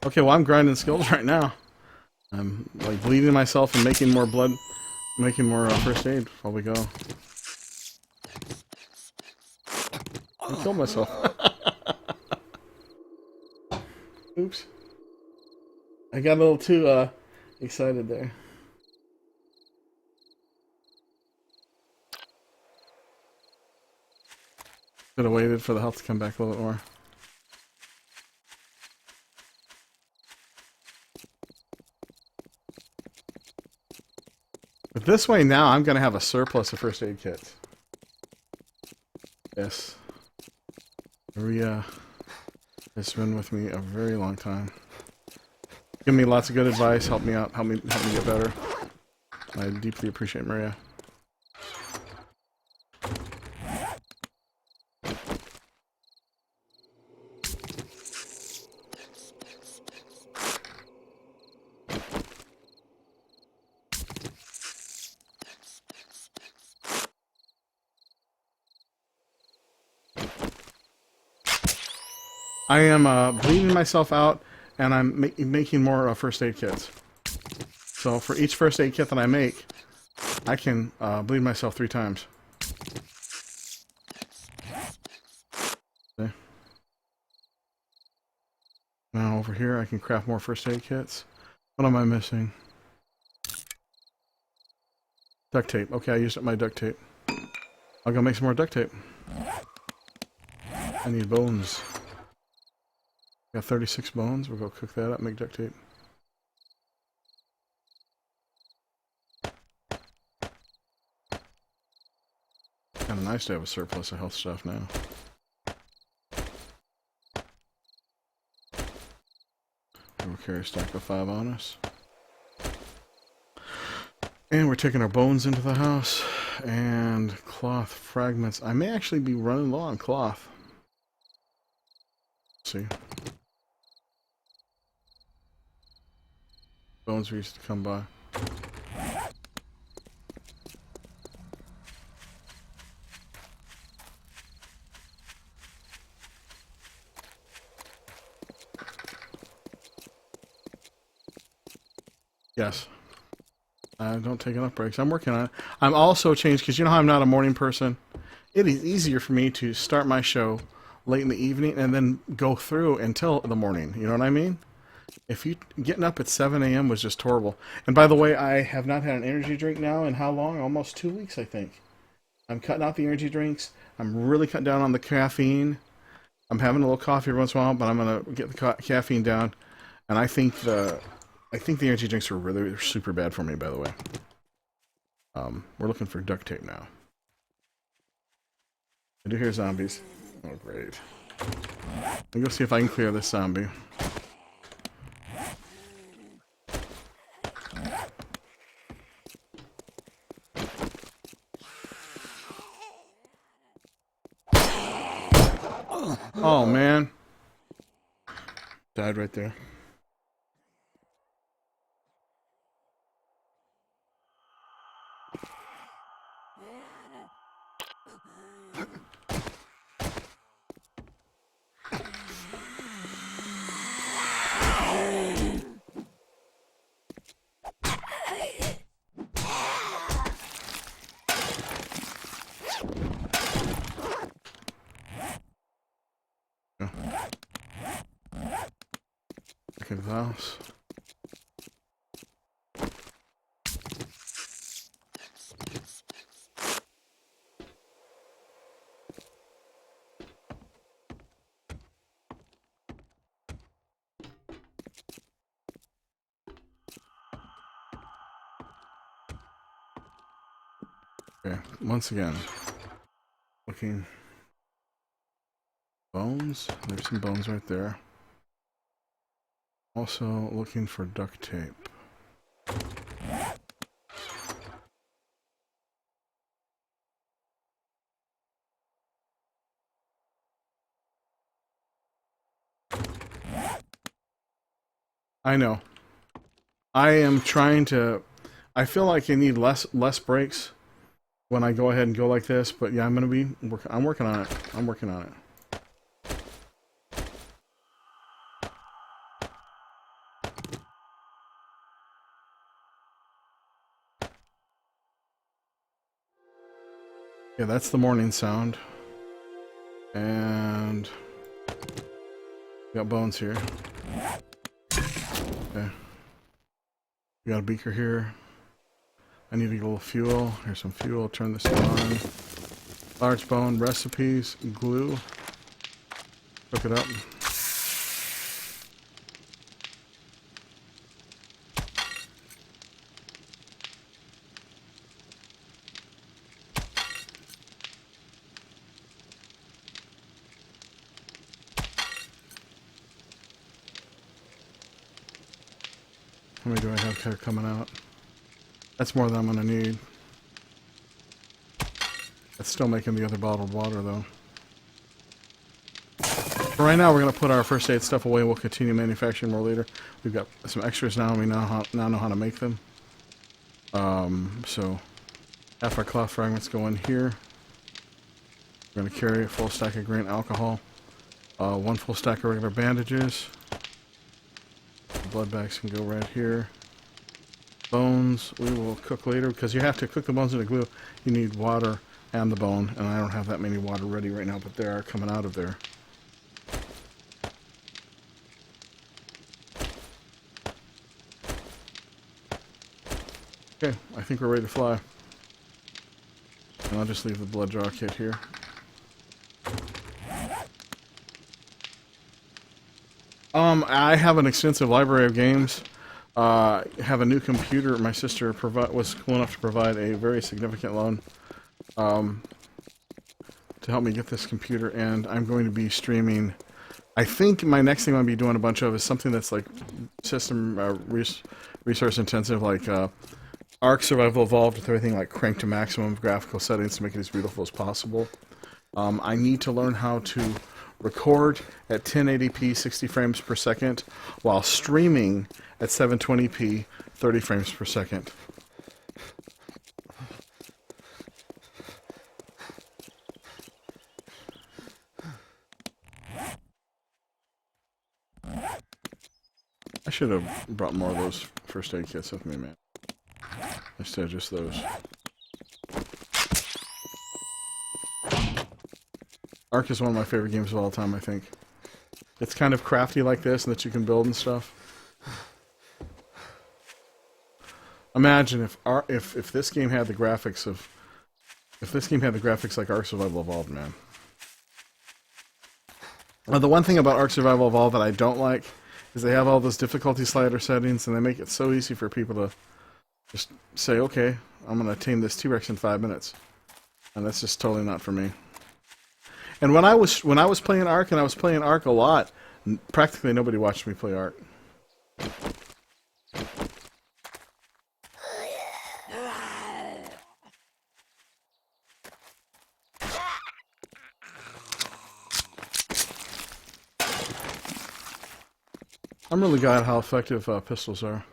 Okay, well I'm grinding skills right now. I'm like bleeding myself and making more blood, making more first aid while we go. I killed myself. Oops. I got a little too excited there. Could have waited for the health to come back a little bit more. But this way now, I'm going to have a surplus of first aid kits. Yes. Maria has been with me a very long time. Give me lots of good advice, help me out, help me get better. I deeply appreciate Maria. I am bleeding myself out, and I'm making more first aid kits. So for each first aid kit that I make, I can bleed myself 3 times. Okay. Now over here, I can craft more first aid kits. What am I missing? Duct tape. Okay, I used up my duct tape. I'll go make some more duct tape. I need bones. Got 36 bones. We'll go cook that up, make duct tape. Kind of nice to have a surplus of health stuff now. We'll carry a stack of 5 on us. And we're taking our bones into the house. And cloth fragments. I may actually be running low on cloth. Let's see. Bones we used to come by. Yes. I don't take enough breaks. I'm working on it. I'm also changed, because you know how I'm not a morning person? It is easier for me to start my show late in the evening and then go through until the morning. You know what I mean? If you getting up at 7 a.m. was just horrible. And by the way, I have not had an energy drink now in how long? Almost 2 weeks, I think. I'm cutting out the energy drinks. I'm really cutting down on the caffeine. I'm having a little coffee every once in a while, but I'm going to get the caffeine down. And I think the energy drinks are really super bad for me, by the way. We're looking for duct tape now. I do hear zombies. Oh, great. Let me go see if I can clear this zombie. Oh, man. Died right there. Back into the house. Okay, once again, looking. Bones. There's some bones right there. Also looking for duct tape. I know. I am trying to. I feel like I need less breaks when I go ahead and go like this. But yeah, I'm gonna be. I'm working on it. I'm working on it. Yeah, that's the morning sound. And we got bones here. Okay. We got a beaker here. I need to get a little fuel. Here's some fuel. Turn this on. Large bone recipes. Glue. Hook it up. How many do I have here coming out? That's more than I'm going to need. That's still making the other bottled water, though. For right now, we're going to put our first aid stuff away. We'll continue manufacturing more later. We've got some extras now, and we now know how to make them. So, half our cloth fragments go in here. We're going to carry a full stack of grain alcohol. One full stack of regular bandages. The blood bags can go right here. Bones, we will cook later, because you have to cook the bones in the glue. You need water and the bone, and I don't have that many water ready right now, but they are coming out of there. Okay, I think we're ready to fly. And I'll just leave the blood draw kit here. I have an extensive library of games. Have a new computer. My sister was cool enough to provide a very significant loan to help me get this computer, and I'm going to be streaming. I think my next thing I'm going to be doing a bunch of is something that's like system resource intensive, like Ark Survival Evolved, with everything like cranked to maximum graphical settings to make it as beautiful as possible. I need to learn how to record at 1080p 60 frames per second while streaming at 720p 30 frames per second. I should have brought more of those first aid kits with me, man. Instead of just those. Ark is one of my favorite games of all time, I think. It's kind of crafty like this, and that you can build and stuff. Imagine if this game had the graphics of... If this game had the graphics like Ark Survival Evolved, man. The one thing about Ark Survival Evolved that I don't like is they have all those difficulty slider settings, and they make it so easy for people to Just say, okay, I'm going to tame this T-Rex in 5 minutes. And that's just totally not for me. And when I was playing Ark, and I was playing Ark a lot, practically nobody watched me play Ark. I'm really glad how effective pistols are.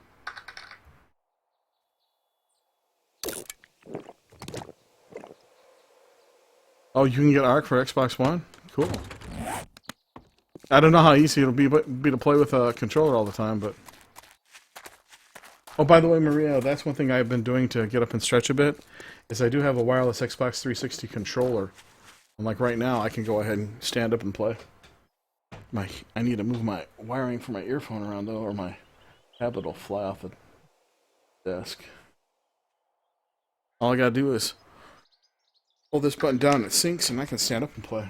Oh, you can get Ark for Xbox One? Cool. I don't know how easy it'll be to play with a controller all the time, but... Oh, by the way, Maria, that's one thing I've been doing to get up and stretch a bit, is I do have a wireless Xbox 360 controller. And like right now, I can go ahead and stand up and play. I need to move my wiring for my earphone around, though, or my tablet will fly off the desk. All I gotta do is hold this button down, it syncs, and I can stand up and play.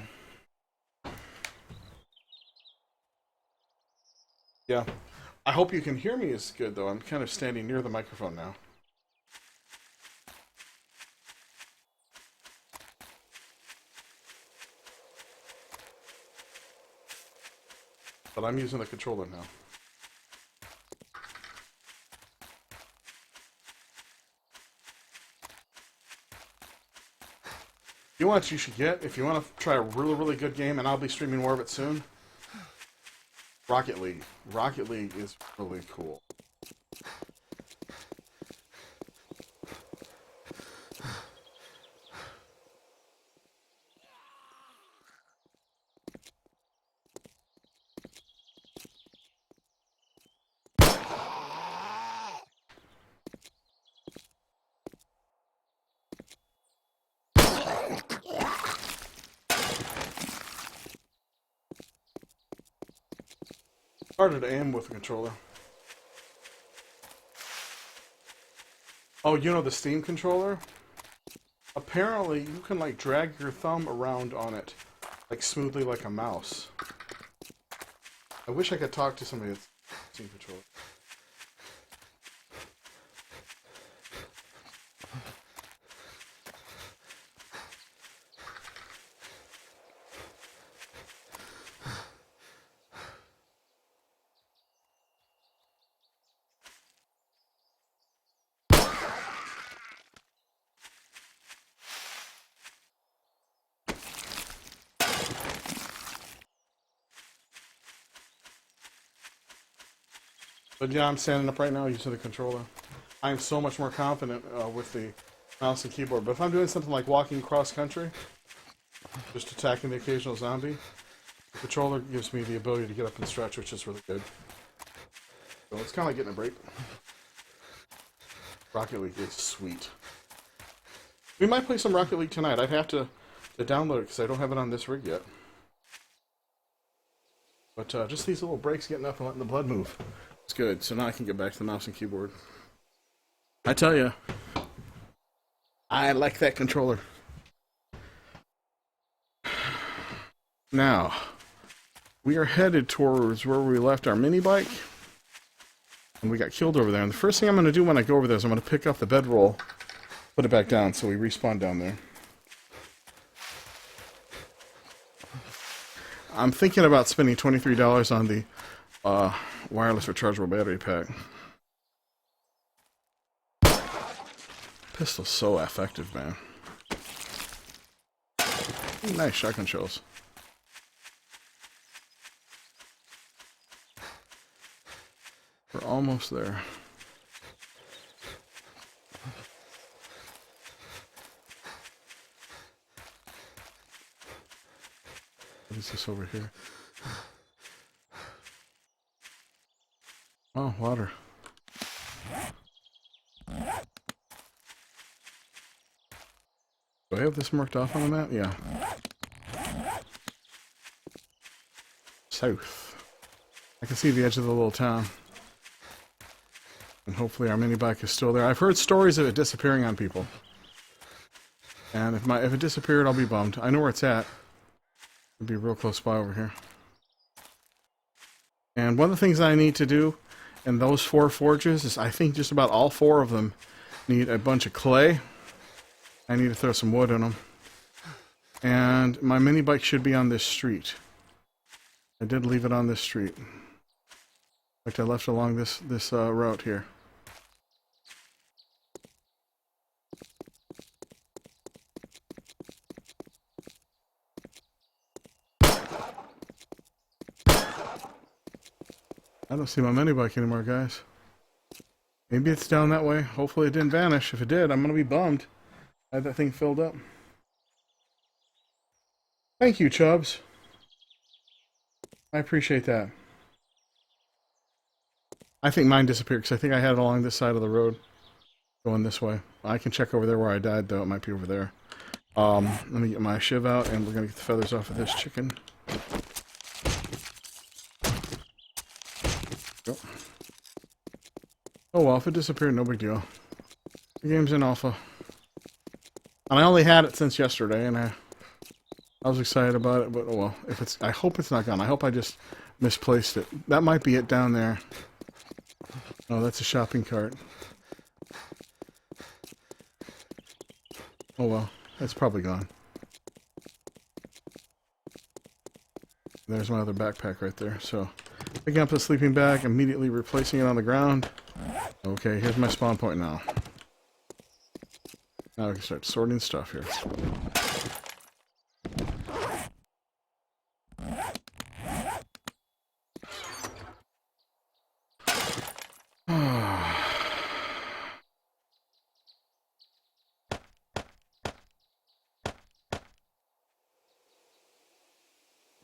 Yeah. I hope you can hear me as good, though. I'm kind of standing near the microphone now. But I'm using the controller now. You know what you should get? If you want to try a really, really good game, and I'll be streaming more of it soon, Rocket League. Rocket League is really cool. Harder to aim with a controller. Oh, you know the Steam controller? Apparently, you can like drag your thumb around on it, like smoothly like a mouse. I wish I could talk to somebody that's Steam controller. But yeah, I'm standing up right now using the controller. I'm so much more confident with the mouse and keyboard. But if I'm doing something like walking cross country, just attacking the occasional zombie, the controller gives me the ability to get up and stretch, which is really good. So it's kind of like getting a break. Rocket League is sweet. We might play some Rocket League tonight. I'd have to download it because I don't have it on this rig yet. But just these little breaks getting up and letting the blood move. It's good. So now I can get back to the mouse and keyboard. I tell you, I like that controller. Now, we are headed towards where we left our mini bike. And we got killed over there. And the first thing I'm going to do when I go over there is I'm going to pick up the bedroll, put it back down so we respawn down there. I'm thinking about spending $23 on the wireless rechargeable battery pack. Pistol's so effective, man. Ooh, nice shotgun shells. We're almost there. What is this over here? Oh, water. Do I have this marked off on the map? Yeah. South. I can see the edge of the little town. And hopefully our mini bike is still there. I've heard stories of it disappearing on people. And if it disappeared, I'll be bummed. I know where it's at. It'll be real close by over here. And one of the things I need to do in those 4 forges is I think just about all 4 of them Need a bunch of clay. I need to throw some wood in them. And my mini bike should be on this street. I did leave it on this street. In fact, I left it along this route here. I don't see my mini bike anymore, guys. Maybe it's down that way. Hopefully it didn't vanish. If it did, I'm going to be bummed. I had that thing filled up. Thank you, Chubbs. I appreciate that. I think mine disappeared because I think I had it along this side of the road. Going this way. I can check over there where I died, though. It might be over there. Let me get my shiv out, and we're going to get the feathers off of this chicken. Go. Oh well, if it disappeared, no big deal. The game's in alpha. And I only had it since yesterday, and I was excited about it, but oh well. If it's, I hope it's not gone. I hope I just misplaced it. That might be it down there. Oh, that's a shopping cart. Oh well, it's probably gone. There's my other backpack right there. So, picking up the sleeping bag, immediately replacing it on the ground. Okay, here's my spawn point now. Now we can start sorting stuff here.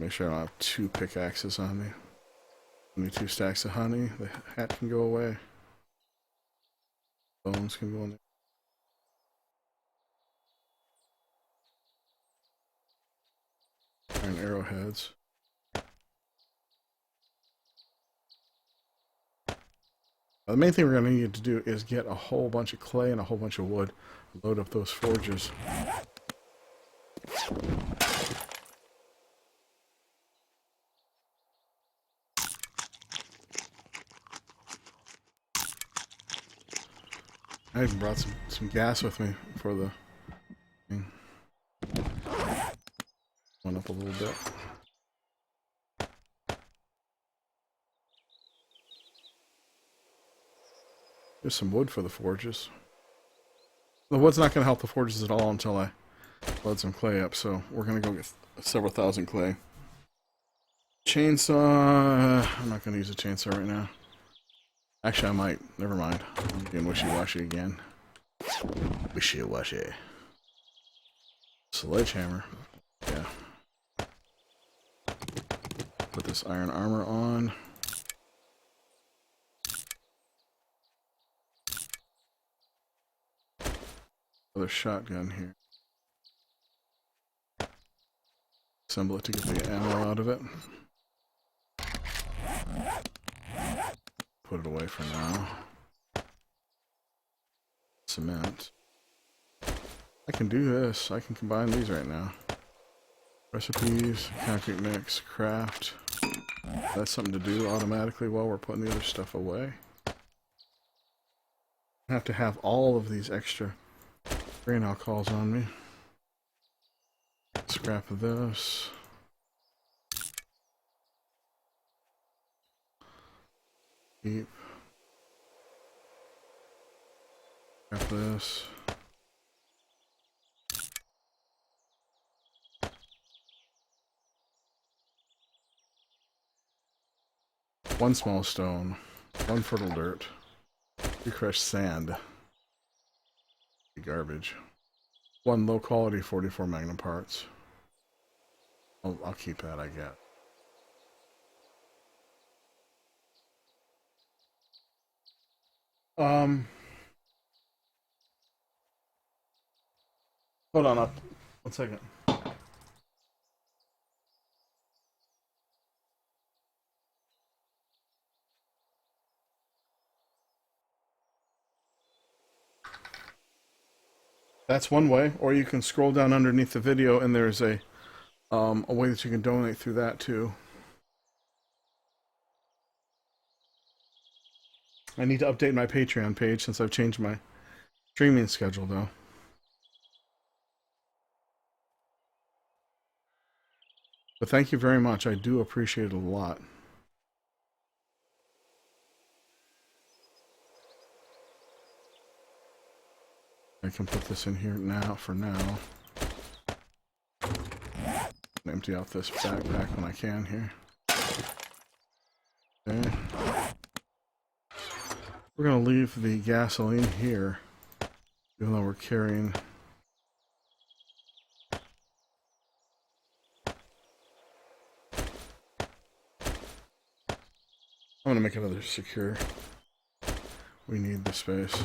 Make sure I don't have 2 pickaxes on me. Only 2 stacks of honey. The hat can go away. Bones can go in there. And arrowheads. The main thing we're going to need to do is get a whole bunch of clay and a whole bunch of wood. Load up those forges. I even brought some gas with me for the thing. Went up a little bit. There's some wood for the forges. The wood's not going to help the forges at all until I load some clay up, so we're going to go get several thousand clay. Chainsaw... I'm not going to use a chainsaw right now. Actually, I might. Never mind. I'm getting wishy-washy again. Wishy-washy. Sledgehammer. Yeah. Put this iron armor on. Another shotgun here. Assemble it to get the ammo out of it. Put it away for now. Cement. I can do this. I can combine these right now. Recipes, concrete mix, craft. That's something to do automatically while we're putting the other stuff away. I have to have all of these extra grain alcohols on me. Scrap of this. Keep. Scrap this. One small stone, 1 fertile dirt, 2 crushed sand, garbage, 1 low quality 44 magnum parts. I'll keep that, I guess. Hold on up. 1 second. That's one way, or you can scroll down underneath the video and there's a way that you can donate through that too. I need to update my Patreon page since I've changed my streaming schedule, though. But thank you very much. I do appreciate it a lot. I can put this in here now, for now. Empty out this backpack when I can here. Okay. We're going to leave the gasoline here, even though we're carrying... I'm going to make another secure. We need the space.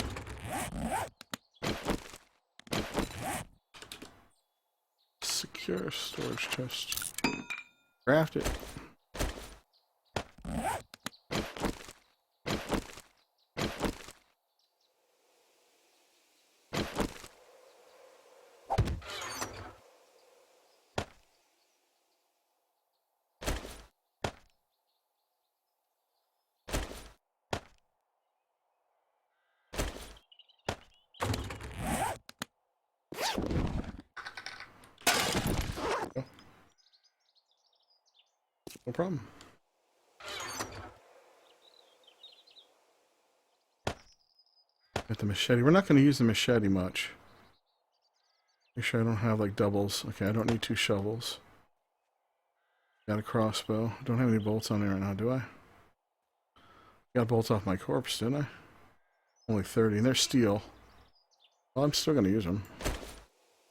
Secure storage chest. Craft it. No problem. Get the machete. We're not going to use the machete much. Make sure I don't have like doubles. Okay, I don't need 2 shovels. Got a crossbow. Don't have any bolts on there right now, do I? Got bolts off my corpse, didn't I? Only 30, and they're steel. Well, I'm still going to use them.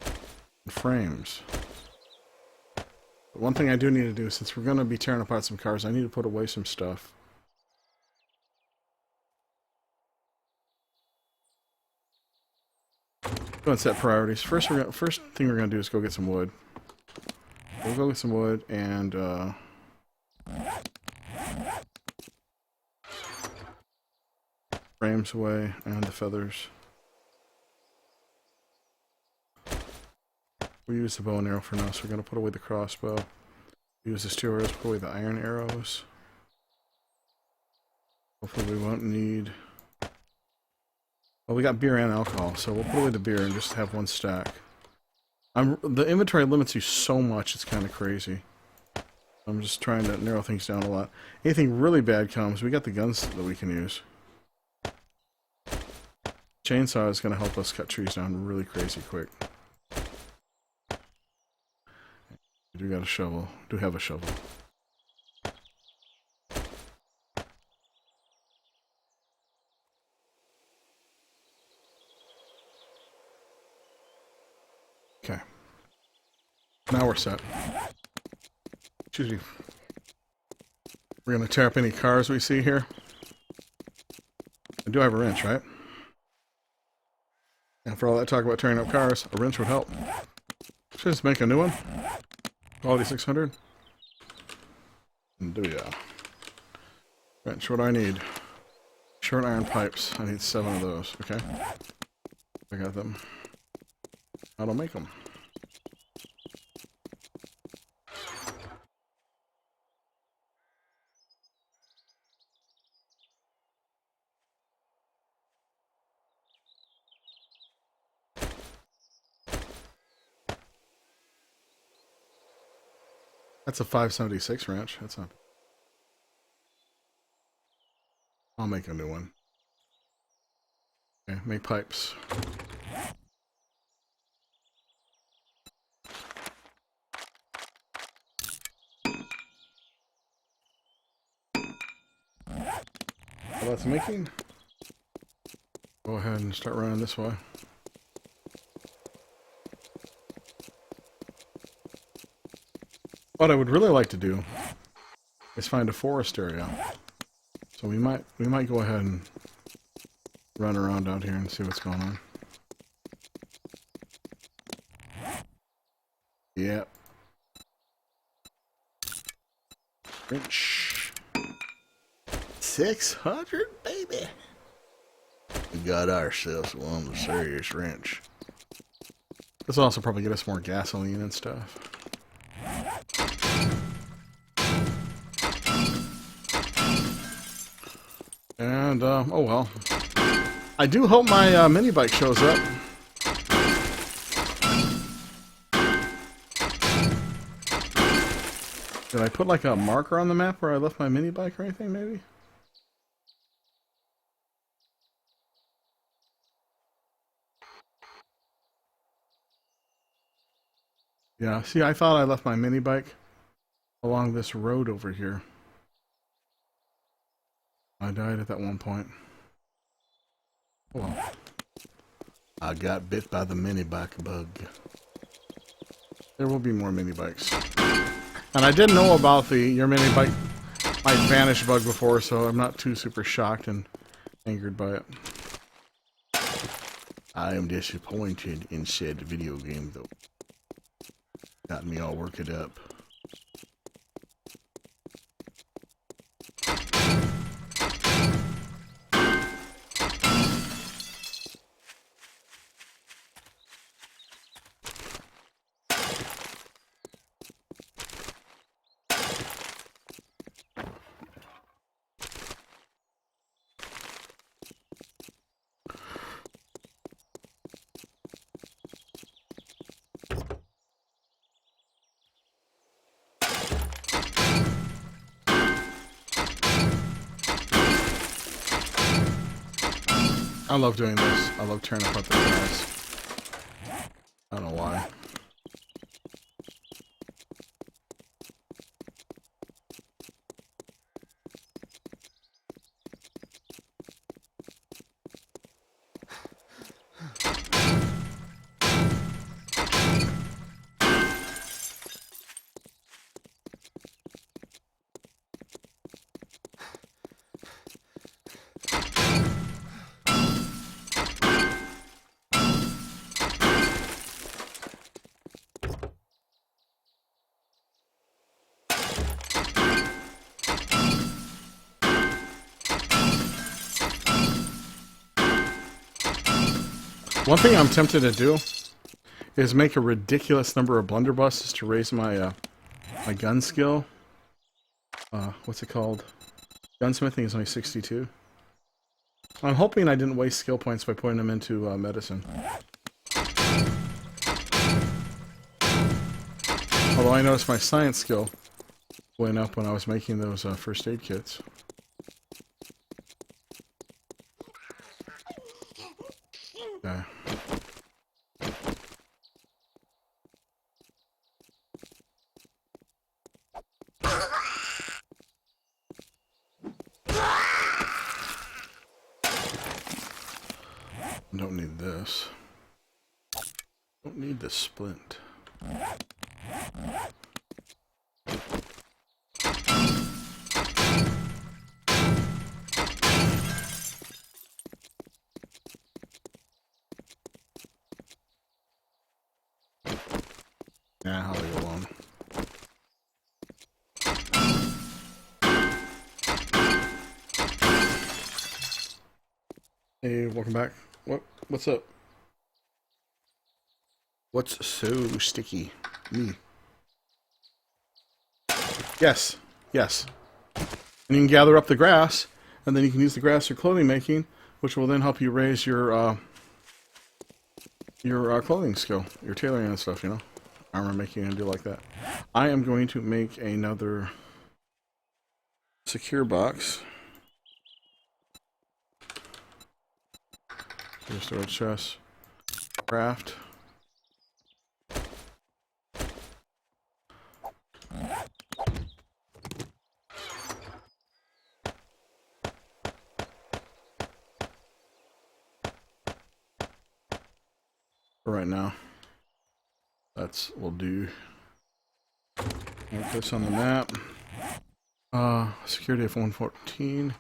And frames. But one thing I do need to do, since we're going to be tearing apart some cars, I need to put away some stuff. Go and set priorities. First thing we're going to do is go get some wood. We'll go get some wood and frames away and the feathers. We use the bow and arrow for now, so we're going to put away the crossbow. Use the steel arrows, put away the iron arrows. Hopefully we won't need... Well, we got beer and alcohol, so we'll put away the beer and just have 1 stack. The inventory limits you so much, it's kind of crazy. I'm just trying to narrow things down a lot. Anything really bad comes, we got the guns that we can use. Chainsaw is going to help us cut trees down really crazy quick. We do got a shovel. Do have a shovel. Okay. Now we're set. Excuse me. We're going to tear up any cars we see here. I do have a wrench, right? And for all that talk about tearing up cars, a wrench would help. Should I just make a new one? Quality 600? Do ya? Wrench, what do I need? Short iron pipes. I need 7 of those, okay? I got them. I don't make them. That's a 576 wrench. That's not... I'll make a new one. Okay, make pipes. Well, that's making. Go ahead and start running this way. What I would really like to do is find a forest area. So we might go ahead and run around out here and see what's going on. Yep. Wrench. 600, baby. We got ourselves one of the serious wrench. This will also probably get us more gasoline and stuff. And, oh well. I do hope my mini bike shows up. Did I put like a marker on the map where I left my mini bike or anything, maybe? Yeah, see, I thought I left my mini bike along this road over here. I died at that one point. Oh well. I got bit by the mini bike bug. There will be more mini bikes. And I did know about your mini bike might vanish bug before, so I'm not too super shocked and angered by it. I am disappointed in said video game, though. Got me all worked up. I love doing this. I love tearing apart the grass. I don't know why. One thing I'm tempted to do is make a ridiculous number of blunderbusses to raise my my gun skill. What's it called? Gunsmithing is only 62. I'm hoping I didn't waste skill points by putting them into medicine. Although I noticed my science skill went up when I was making those first aid kits. Okay. Don't need this. Don't need the splint. Yeah, I'll leave it alone. Hey, welcome back. What's up? What's so sticky? Me. Yes. Yes. And you can gather up the grass, and then you can use the grass for clothing making, which will then help you raise your clothing skill, your tailoring and stuff, you know? Armor making and do like that. I am going to make another secure box. Storage chest. Craft. For right now. We'll do. Put this on the map. Security of 114.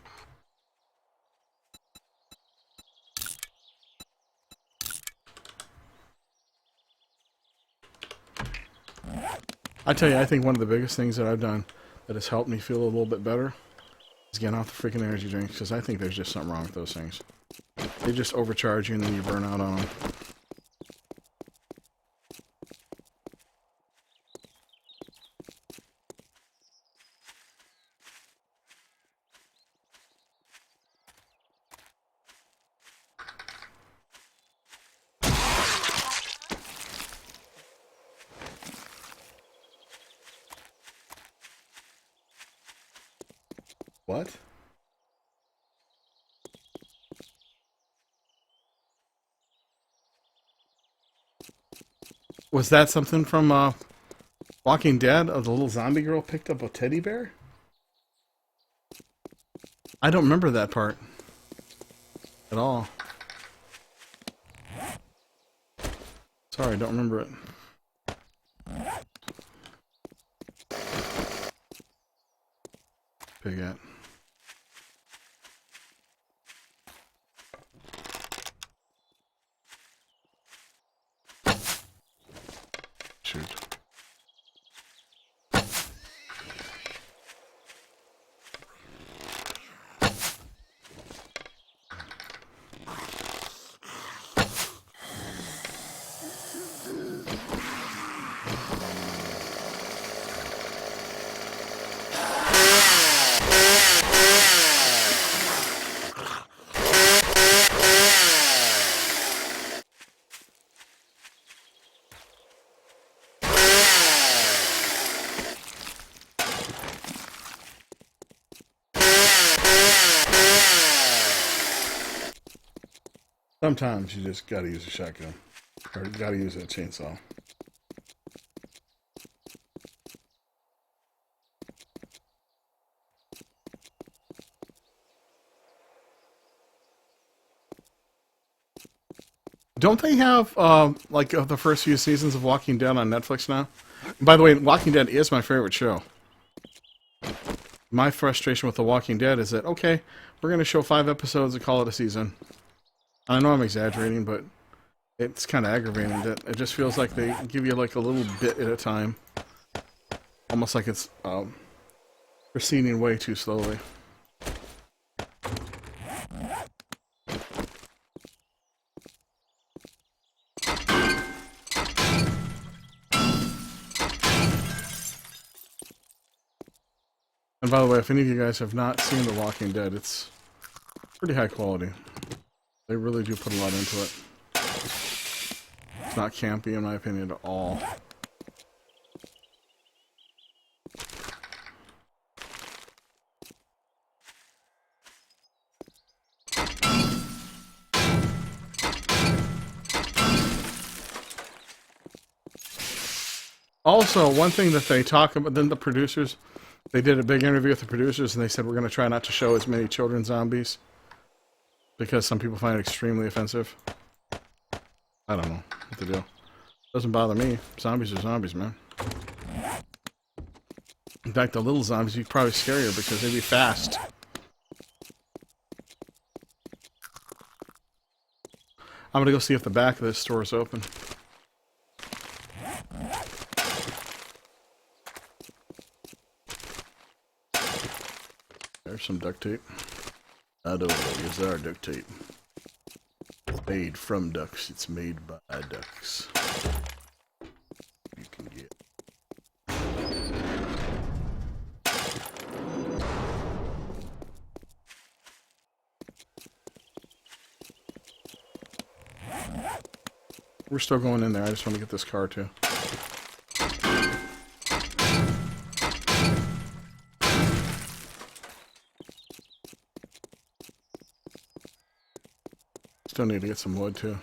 I tell you, I think one of the biggest things that I've done that has helped me feel a little bit better is getting off the freaking energy drinks, because I think there's just something wrong with those things. They just overcharge you and then you burn out on them. What? Was that something from Walking Dead? Of the little zombie girl picked up a teddy bear? I don't remember that part at all. Sorry, I don't remember it. Pigette. Shoot. Sometimes you just gotta use a shotgun. Or you gotta use a chainsaw. Don't they have, like, the first few seasons of Walking Dead on Netflix now? By the way, Walking Dead is my favorite show. My frustration with The Walking Dead is that, okay, we're going to show 5 episodes and call it a season. I know I'm exaggerating, but it's kind of aggravating that it just feels like they give you, like, a little bit at a time. Almost like it's proceeding way too slowly. And by the way, if any of you guys have not seen The Walking Dead, it's pretty high quality. They really do put a lot into it. It's not campy, in my opinion, at all. Also, one thing that they talk about, then the producers, they did a big interview with the producers, and they said we're going to try not to show as many children zombies because some people find it extremely offensive. I don't know what to do. Doesn't bother me. Zombies are zombies, man. In fact, the little zombies are probably scarier because they'd be fast. I'm going to go see if the back of this store is open. There's some duct tape. I don't know, it's our duct tape. It's made from ducks. It's made by ducks. You can get. We're still going in there. I just want to get this car too. Still need to get some wood too.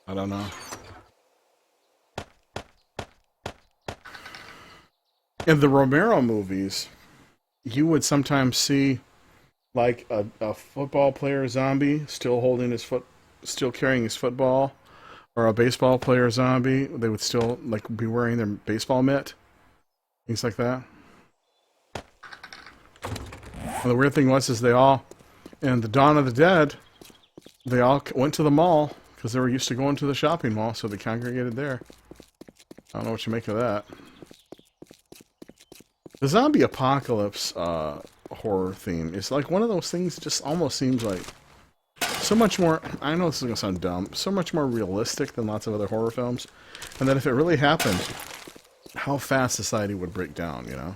I don't know. In the Romero movies, you would sometimes see like a football player zombie still holding his foot, still carrying his football, or a baseball player zombie. They would still like be wearing their baseball mitt, things like that. And the weird thing was, is they all, in the Dawn of the Dead, they all went to the mall because they were used to going to the shopping mall, so they congregated there. I don't know what you make of that. The zombie apocalypse horror theme is like one of those things that just almost seems like so much more, I know this is going to sound dumb, so much more realistic than lots of other horror films. And that if it really happened, how fast society would break down, you know?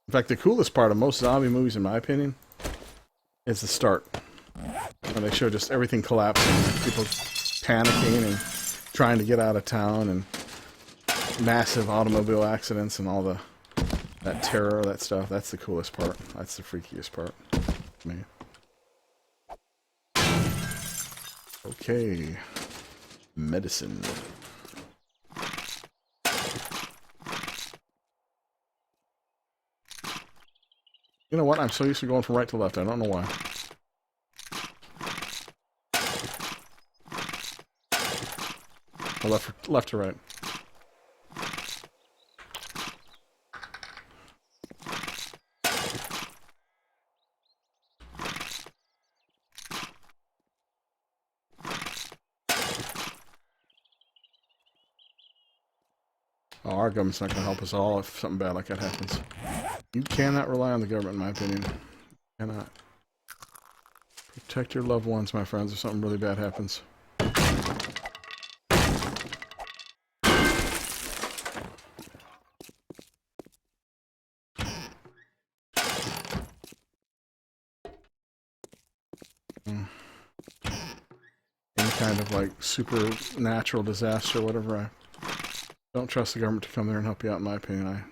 In fact, the coolest part of most zombie movies, in my opinion, is the start. And they show just everything collapsing, people panicking and trying to get out of town, and massive automobile accidents and all that terror, that stuff. That's the coolest part. That's the freakiest part to me. Okay. Medicine. You know what? I'm so used to going from right to left. I don't know why. Or left to right. Oh, our government's not going to help us all if something bad like that happens. You cannot rely on the government, in my opinion. You cannot. Protect your loved ones, my friends, if something really bad happens. Any kind of like supernatural disaster, whatever. I don't trust the government to come there and help you out, in my opinion. I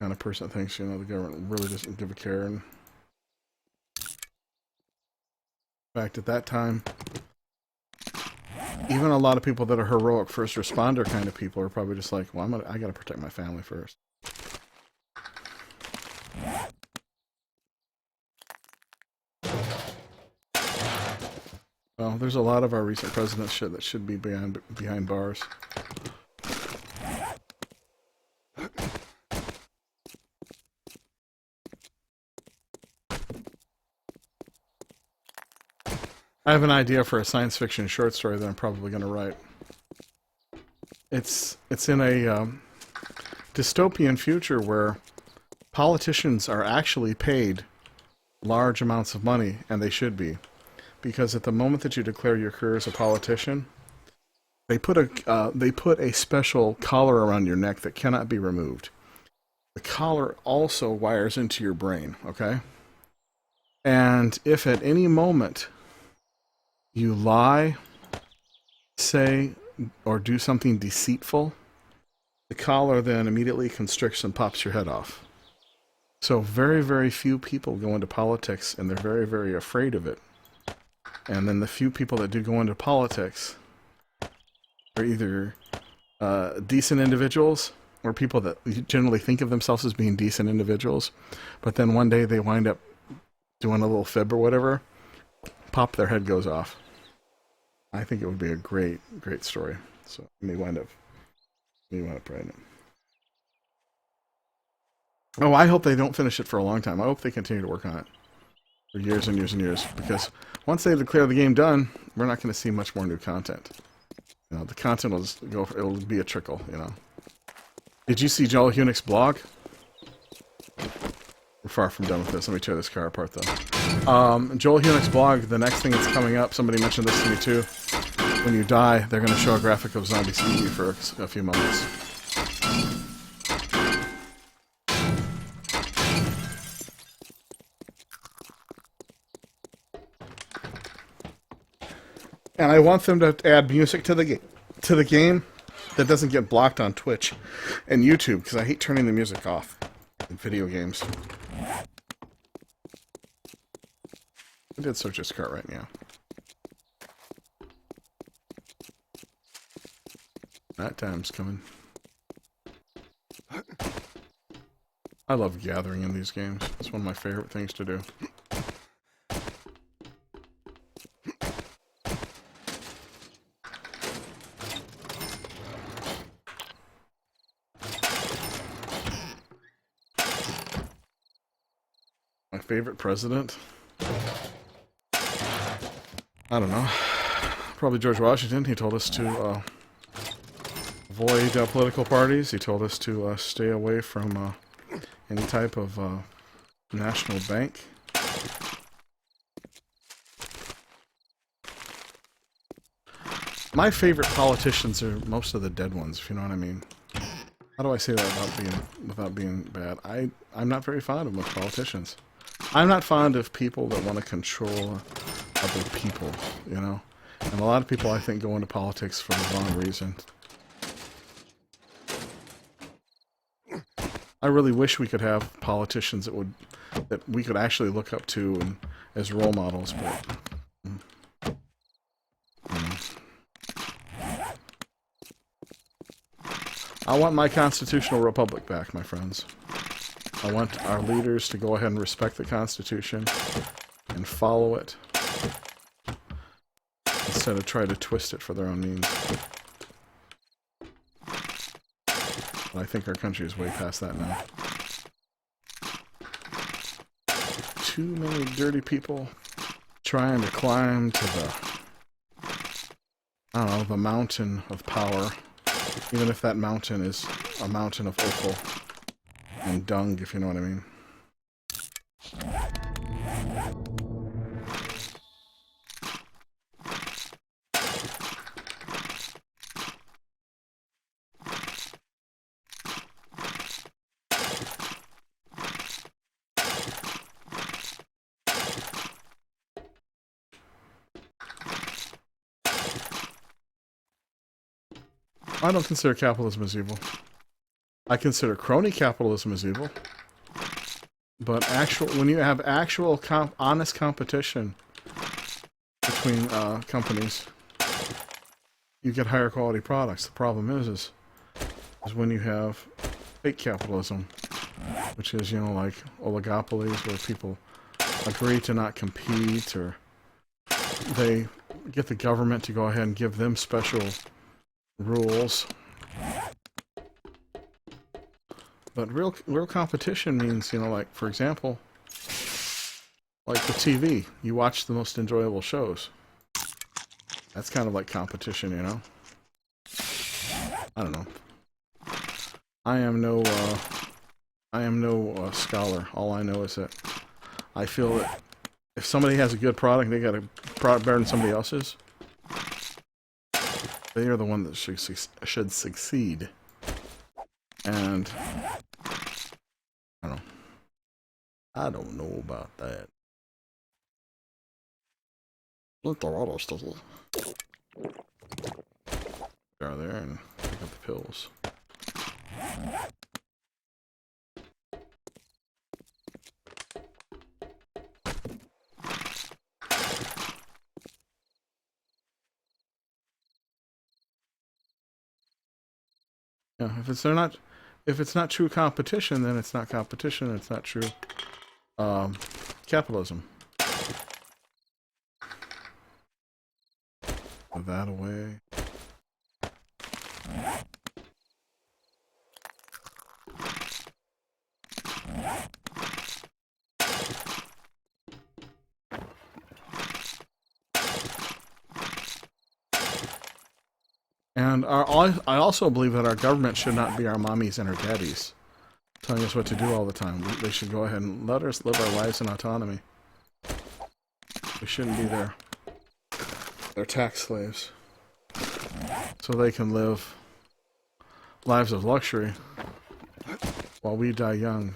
kind of person that thinks, you know, the government really doesn't give a care. And in fact, at that time, even a lot of people that are heroic first responder kind of people are probably just like, well, I gotta protect my family first. Well, there's a lot of our recent presidents shit that should be behind bars. I have an idea for a science fiction short story that I'm probably going to write. It's in a dystopian future where politicians are actually paid large amounts of money, and they should be. Because at the moment that you declare your career as a politician, they put a special collar around your neck that cannot be removed. The collar also wires into your brain, okay? And if at any moment you lie, say, or do something deceitful, the collar then immediately constricts and pops your head off. So very, very few people go into politics, and they're very, very afraid of it. And then the few people that do go into politics are either decent individuals or people that generally think of themselves as being decent individuals. But then one day they wind up doing a little fib or whatever, pop, their head goes off. I think it would be a great, great story. So I may wind up writing it. Oh, I hope they don't finish it for a long time. I hope they continue to work on it for years and years and years, because once they declare the game done, we're not going to see much more new content. You know, the content will just go. It'll be a trickle. You know. Did you see Joel Hunick's blog? We're far from done with this. Let me tear this car apart, though. Joel Hunick's blog. The next thing that's coming up. Somebody mentioned this to me too. When you die, they're going to show a graphic of zombies eating you for a few moments. And I want them to add music to the game that doesn't get blocked on Twitch and YouTube, because I hate turning the music off in video games. I did search this cart right now. That time's coming. I love gathering in these games. It's one of my favorite things to do. My favorite president? I don't know. Probably George Washington. He told us to avoid political parties. He told us to stay away from any type of national bank. My favorite politicians are most of the dead ones, if you know what I mean. How do I say that without being bad? I'm not very fond of most politicians. I'm not fond of people that want to control other people, you know? And a lot of people, I think, go into politics for the wrong reason. I really wish we could have politicians that we could actually look up to and as role models, but I want my constitutional republic back, my friends. I want our leaders to go ahead and respect the Constitution and follow it instead of try to twist it for their own means. But I think our country is way past that now. Too many dirty people trying to climb to the, I don't know, the mountain of power. Even if that mountain is a mountain of offal and dung, if you know what I mean. I don't consider capitalism as evil. I consider crony capitalism as evil. But when you have actual honest competition between companies, you get higher quality products. The problem is when you have fake capitalism, which is, you know, like oligopolies where people agree to not compete, or they get the government to go ahead and give them special rules. But real competition means, you know, like, for example, like the TV. You watch the most enjoyable shows. That's kind of like competition, you know? I don't know. I am no scholar. All I know is that I feel that if somebody has a good product, they got a product better than somebody else's, they are the one that should succeed. And I don't know about that. Look, the auto sticky. Go there and pick up the pills. Yeah, if it's not true competition, then it's not competition. It's not true capitalism. Put that away. And I also believe that our government should not be our mommies and our daddies, telling us what to do all the time. They should go ahead and let us live our lives in autonomy. We shouldn't be their tax slaves. So they can live lives of luxury while we die young.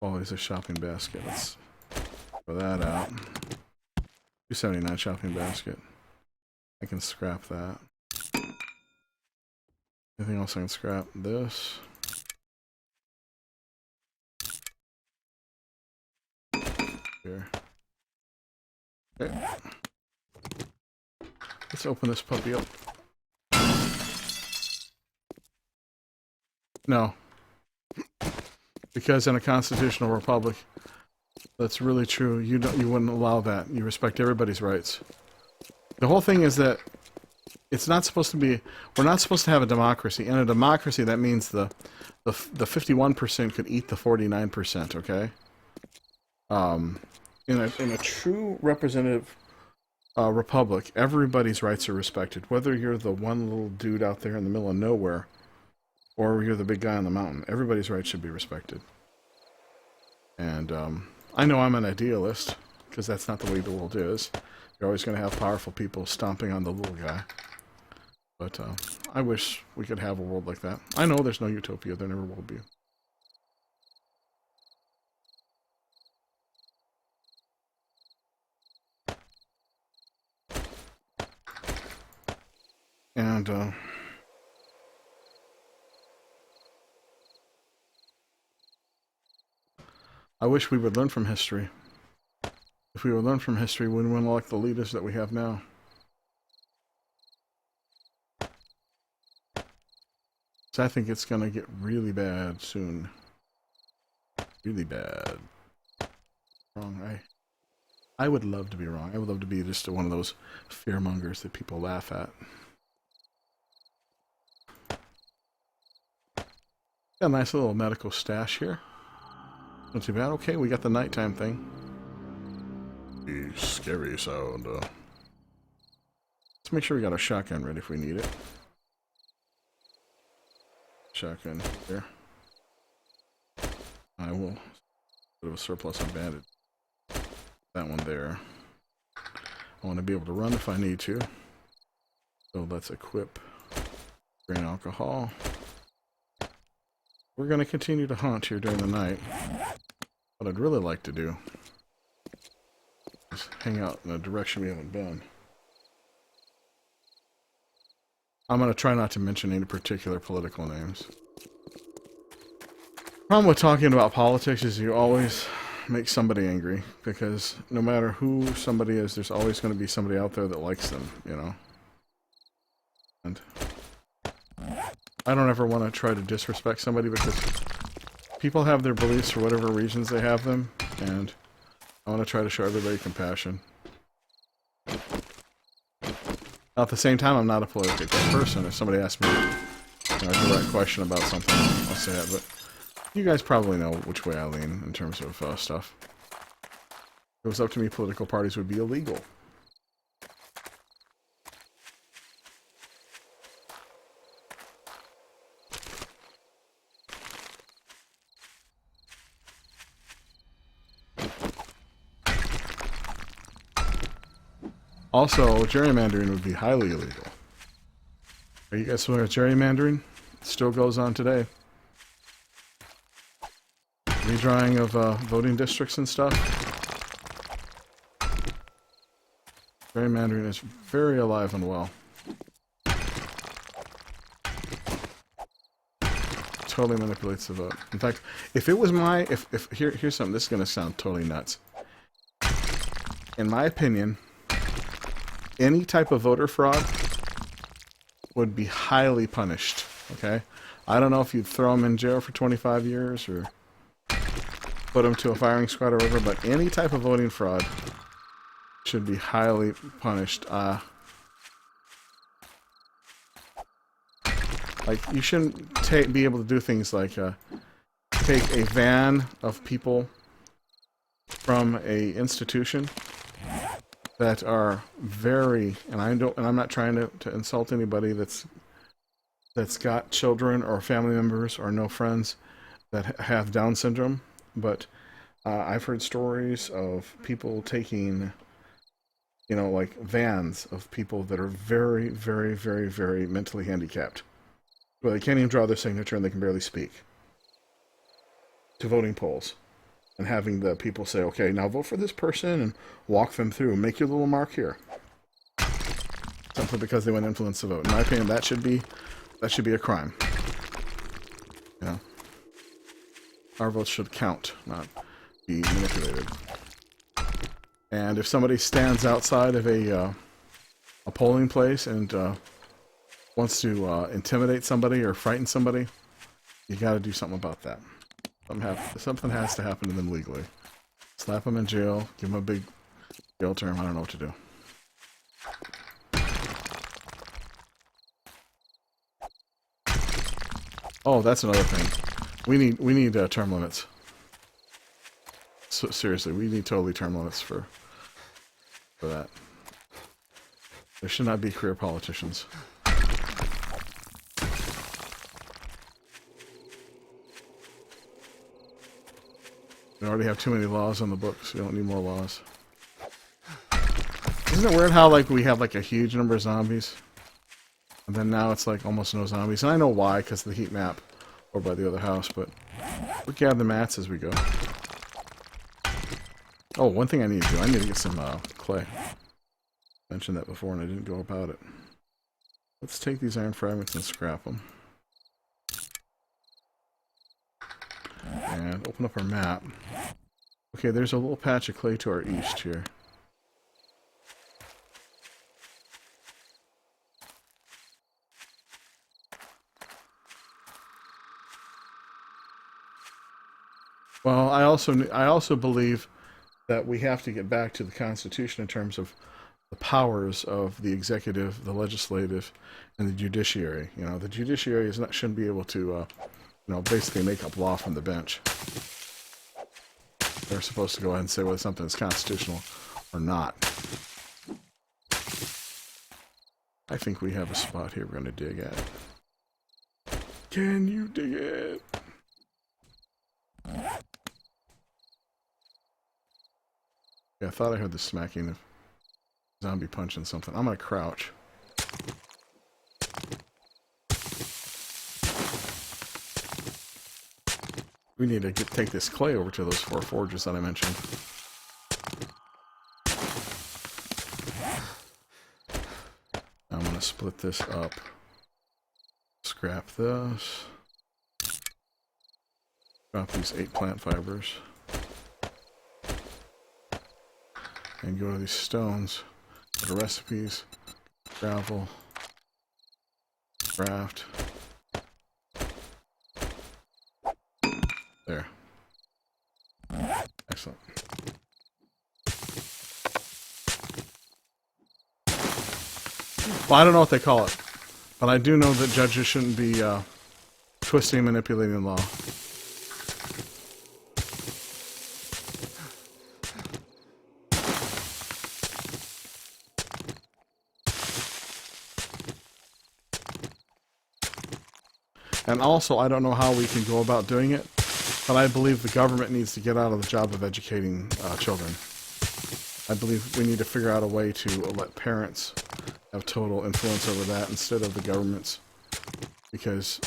Oh, there's a shopping basket. Let's throw that out. 279 shopping basket. I can scrap that. Anything else I can scrap? This. Here. Okay. Let's open this puppy up. No. Because in a constitutional republic, that's really true. You wouldn't allow that. You respect everybody's rights. The whole thing is that it's not supposed to be. We're not supposed to have a democracy. In a democracy, that means the 51% could eat the 49%. Okay. In a true representative republic, everybody's rights are respected. Whether you're the one little dude out there in the middle of nowhere, or you're the big guy on the mountain, everybody's rights should be respected. And I know I'm an idealist, because that's not the way the world is. You're always going to have powerful people stomping on the little guy. But I wish we could have a world like that. I know there's no utopia. There never will be. And I wish we would learn from history. If we would learn from history, we wouldn't elect the leaders that we have now. So I think it's going to get really bad soon. Really bad. Wrong. I would love to be wrong. I would love to be just one of those fearmongers that people laugh at. Got a nice little medical stash here. Not too bad. Okay, we got the nighttime thing. The scary sound. Let's make sure we got a shotgun ready if we need it. Shotgun here. I will. Bit of a surplus on bandage. That one there. I want to be able to run if I need to. So let's equip grain alcohol. We're going to continue to hunt here during the night. What I'd really like to do is hang out in a direction we haven't been. I'm going to try not to mention any particular political names. Problem with talking about politics is you always make somebody angry, because no matter who somebody is, there's always going to be somebody out there that likes them, you know? And I don't ever want to try to disrespect somebody, because people have their beliefs for whatever reasons they have them, and I want to try to show everybody compassion. Now, at the same time, I'm not a political person. If somebody asks me a direct question about something, I'll say it, but you guys probably know which way I lean in terms of stuff. If it was up to me, political parties would be illegal. Also, gerrymandering would be highly illegal. Are you guys familiar with gerrymandering? It still goes on today. Redrawing of voting districts and stuff. Gerrymandering is very alive and well. Totally manipulates the vote. In fact, if it was my... here's something, this is going to sound totally nuts. In my opinion, any type of voter fraud would be highly punished, okay? I don't know if you'd throw them in jail for 25 years or put them to a firing squad or whatever, but any type of voting fraud should be highly punished. Like, you shouldn't be able to do things like take a van of people from a institution that are very, and I'm not trying to insult anybody that's got children or family members or no friends that have Down syndrome, but I've heard stories of people taking, you know, like vans of people that are very, very, very, very mentally handicapped. Well, they can't even draw their signature and they can barely speak, to voting polls. And having the people say, okay, now vote for this person, and walk them through. Make your little mark here. Simply because they want to influence the vote. In my opinion, that should be a crime. Yeah. Our votes should count, not be manipulated. And if somebody stands outside of a polling place and wants to intimidate somebody or frighten somebody, you got to do something about that. Something has to happen to them legally. Slap them in jail, give them a big jail term. I don't know what to do. Oh, that's another thing. We need term limits. So, seriously, we need totally term limits for that. There should not be career politicians. We already have too many laws on the books. We don't need more laws. Isn't it weird how, like, we have, like, a huge number of zombies? And then now it's, like, almost no zombies. And I know why, because of the heat map over by the other house, but we gather the mats as we go. Oh, one thing I need to do. I need to get some clay. I mentioned that before, and I didn't go about it. Let's take these iron fragments and scrap them. And open up our map. Okay, there's a little patch of clay to our east here. Well, I also believe that we have to get back to the Constitution in terms of the powers of the executive, the legislative, and the judiciary. You know, the judiciary shouldn't be able to, you know, basically make up law from the bench. They're supposed to go ahead and say whether something is constitutional or not. I think we have a spot here we're going to dig at. Can you dig it? Yeah, I thought I heard the smacking of zombie punching something. I'm going to crouch. We need to take this clay over to those 4 forges that I mentioned. I'm going to split this up. Scrap this. Drop these 8 plant fibers. And go to these stones. Go to recipes. Gravel. Craft. There. Excellent. Well, I don't know what they call it, but I do know that judges shouldn't be twisting and manipulating the law. And also, I don't know how we can go about doing it, but I believe the government needs to get out of the job of educating children. I believe we need to figure out a way to let parents have total influence over that instead of the governments. Because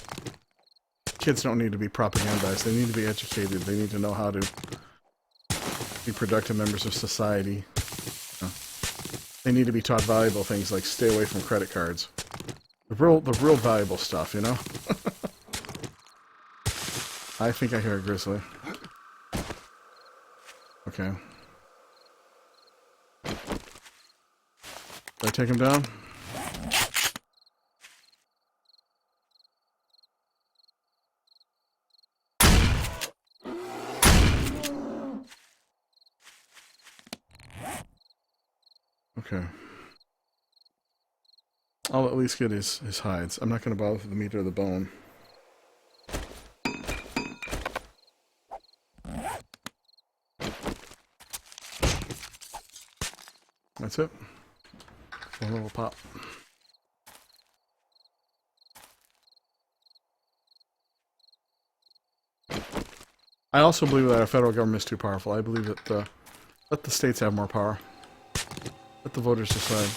kids don't need to be propagandized. They need to be educated. They need to know how to be productive members of society. They need to be taught valuable things like stay away from credit cards. The real valuable stuff, you know? I think I hear a grizzly. Okay. Did I take him down? Okay. I'll at least get his hides. I'm not going to bother with the meat or the bone. That's it. One little pop. I also believe that our federal government is too powerful. I believe that let the states have more power. Let the voters decide.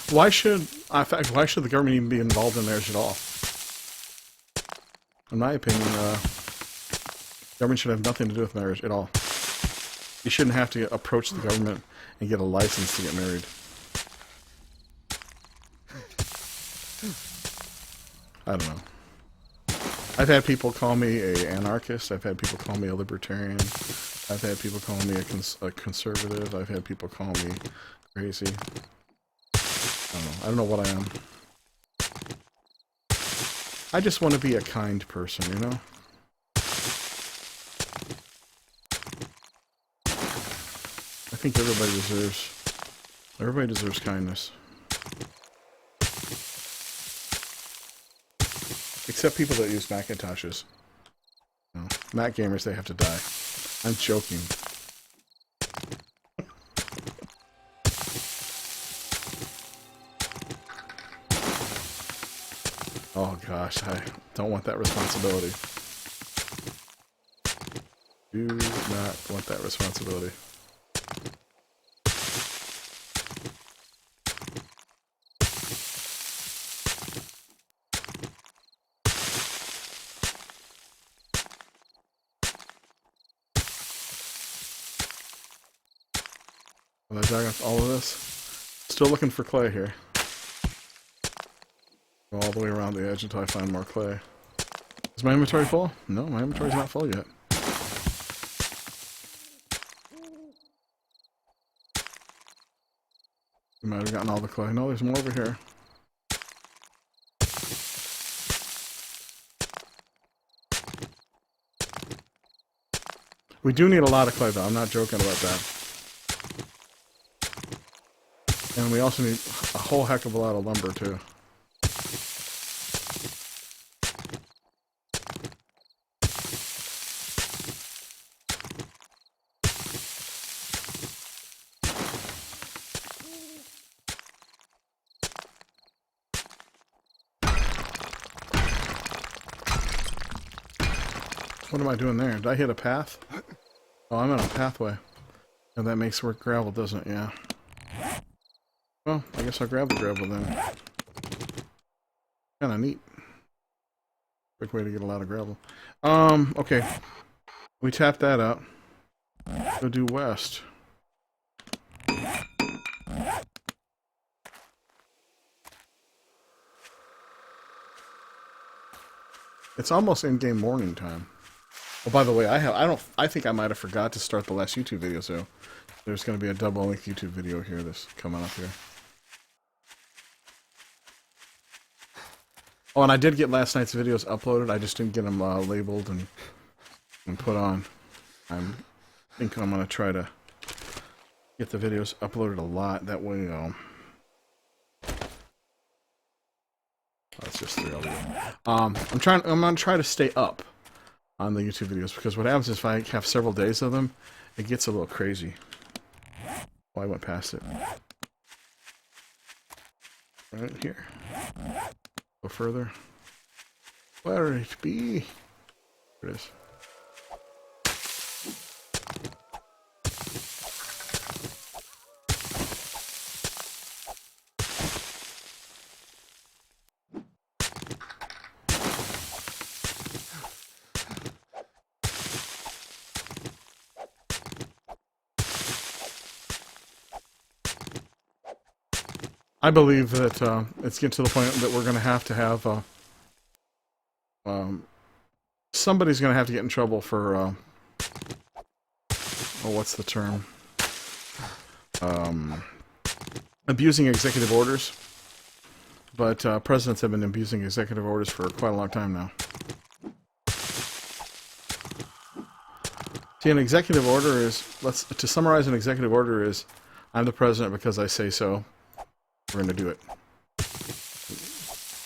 Why should the government even be involved in marriage at all? In my opinion, government should have nothing to do with marriage at all. You shouldn't have to approach the government and get a license to get married. I don't know. I've had people call me an anarchist. I've had people call me a libertarian. I've had people call me a conservative. I've had people call me crazy. I don't know what I am. I just want to be a kind person, you know? I think everybody deserves kindness. Except people that use Macintoshes. You know, Mac gamers, they have to die. I'm joking. Oh god. gosh, I don't want that responsibility. Do not want that responsibility. Am I dug up all of this? Still looking for clay here. Go all the way around the edge until I find more clay. Is my inventory full? No, my inventory's not full yet. We might have gotten all the clay. No, there's more over here. We do need a lot of clay, though. I'm not joking about that. And we also need a whole heck of a lot of lumber, too. What am I doing there? Did I hit a path? Oh, I'm on a pathway. And that makes work gravel, doesn't it? Yeah. Well, I guess I'll grab the gravel then. Kinda neat. Quick way to get a lot of gravel. Okay. We tapped that out. Go do west. It's almost in-game morning time. Oh, by the way, I think I might have forgot to start the last YouTube video, so there's going to be a double-length YouTube video here that's coming up here. Oh, and I did get last night's videos uploaded. I just didn't get them labeled and put on. I think I'm going to try to get the videos uploaded a lot. That way, that's just 3 of them. I'm going to try to stay up on the YouTube videos, because what happens is if I have several days of them, it gets a little crazy. Oh, I went past it. Right here. Go further. Where it be? There it is. I believe that it's getting to the point that we're going to have somebody's going to have to get in trouble for, oh, what's the term? Abusing executive orders. But presidents have been abusing executive orders for quite a long time now. See, an executive order is, to summarize an executive order is, I'm the president because I say so. We're going to do it.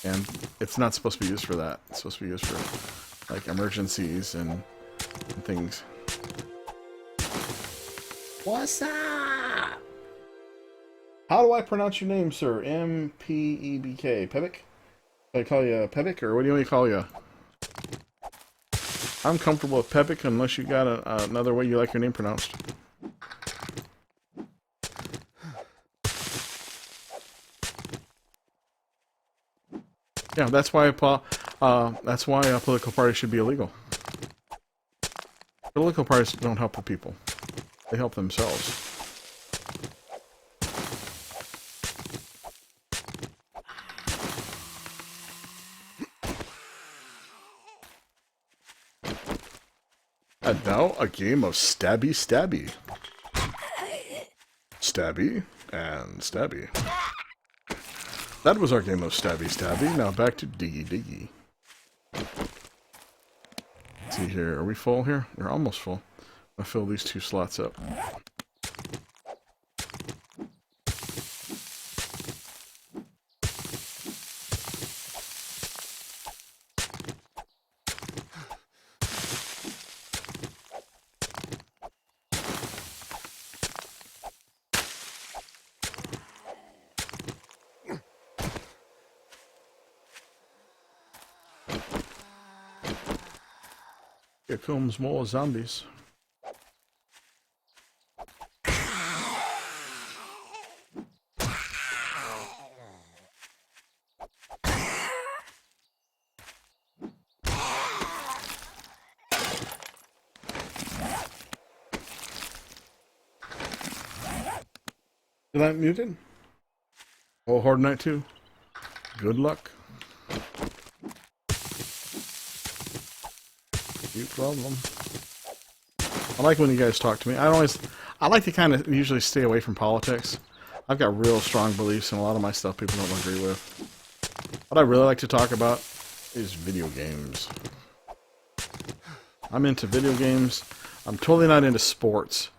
And it's not supposed to be used for that. It's supposed to be used for, like, emergencies and things. What's up? How do I pronounce your name, sir? M-P-E-B-K. Pebik? I call you Pebik, or what do you want me to call you? I'm comfortable with Pebik unless you got another way you like your name pronounced. Yeah, that's why political parties should be illegal. Political parties don't help the people; they help themselves. And now a game of stabby stabby, stabby and stabby. That was our game of stabby stabby. Now back to diggy diggy. Let's see here. Are we full here? We're almost full. I'll fill these 2 slots up. Here comes more zombies. Is that muted? Oh, Horde Night 2. Good luck. No problem. I like when you guys talk to me. I like to kind of usually stay away from politics. I've got real strong beliefs, and a lot of my stuff people don't agree with. What I really like to talk about is video games. I'm into video games. I'm totally not into sports.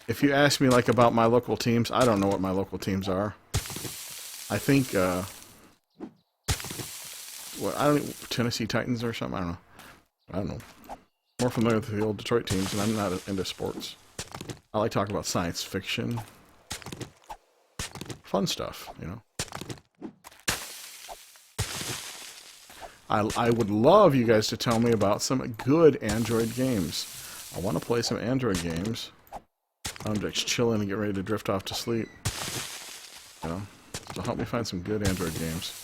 If you ask me like about my local teams, I don't know what my local teams are. I think Tennessee Titans or something. I don't know. More familiar with the old Detroit teams, and I'm not into sports. I like talking about science fiction, fun stuff, you know. I would love you guys to tell me about some good Android games. I want to play some Android games. I'm just chilling and get ready to drift off to sleep. You know, so help me find some good Android games.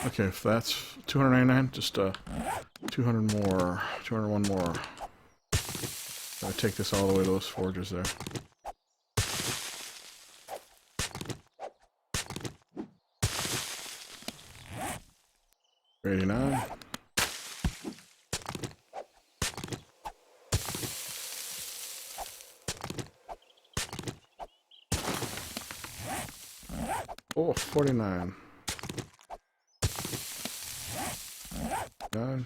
Okay, if that's 299, just 200 more, 201 more. Gotta take this all the way to those forges there. $89. Oh, 49. 9.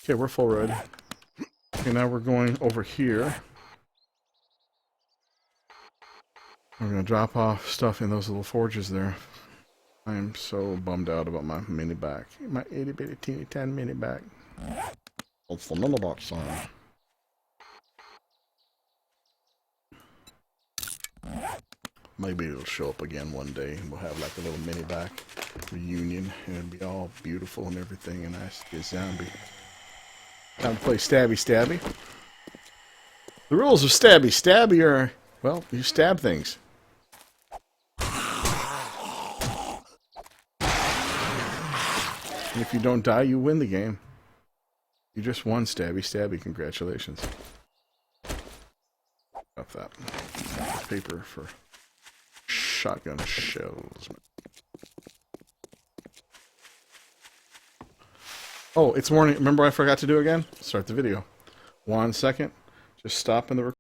Okay, we're full red. Okay, now we're going over here. We're gonna drop off stuff in those little forges there. I am so bummed out about my mini back. My itty bitty teeny tiny mini back. It's the mini box song. Maybe it'll show up again one day. We'll have like a little mini back reunion, and it'll be all beautiful and everything, and I be a zombie. Time to play Stabby Stabby. The rules of Stabby Stabby are, well, you stab things. And if you don't die, you win the game. You just won Stabby Stabby. Congratulations. Got that. Paper for shotgun shells. Oh, it's morning. Remember I forgot to do again? Start the video. 1 second. Just stop in the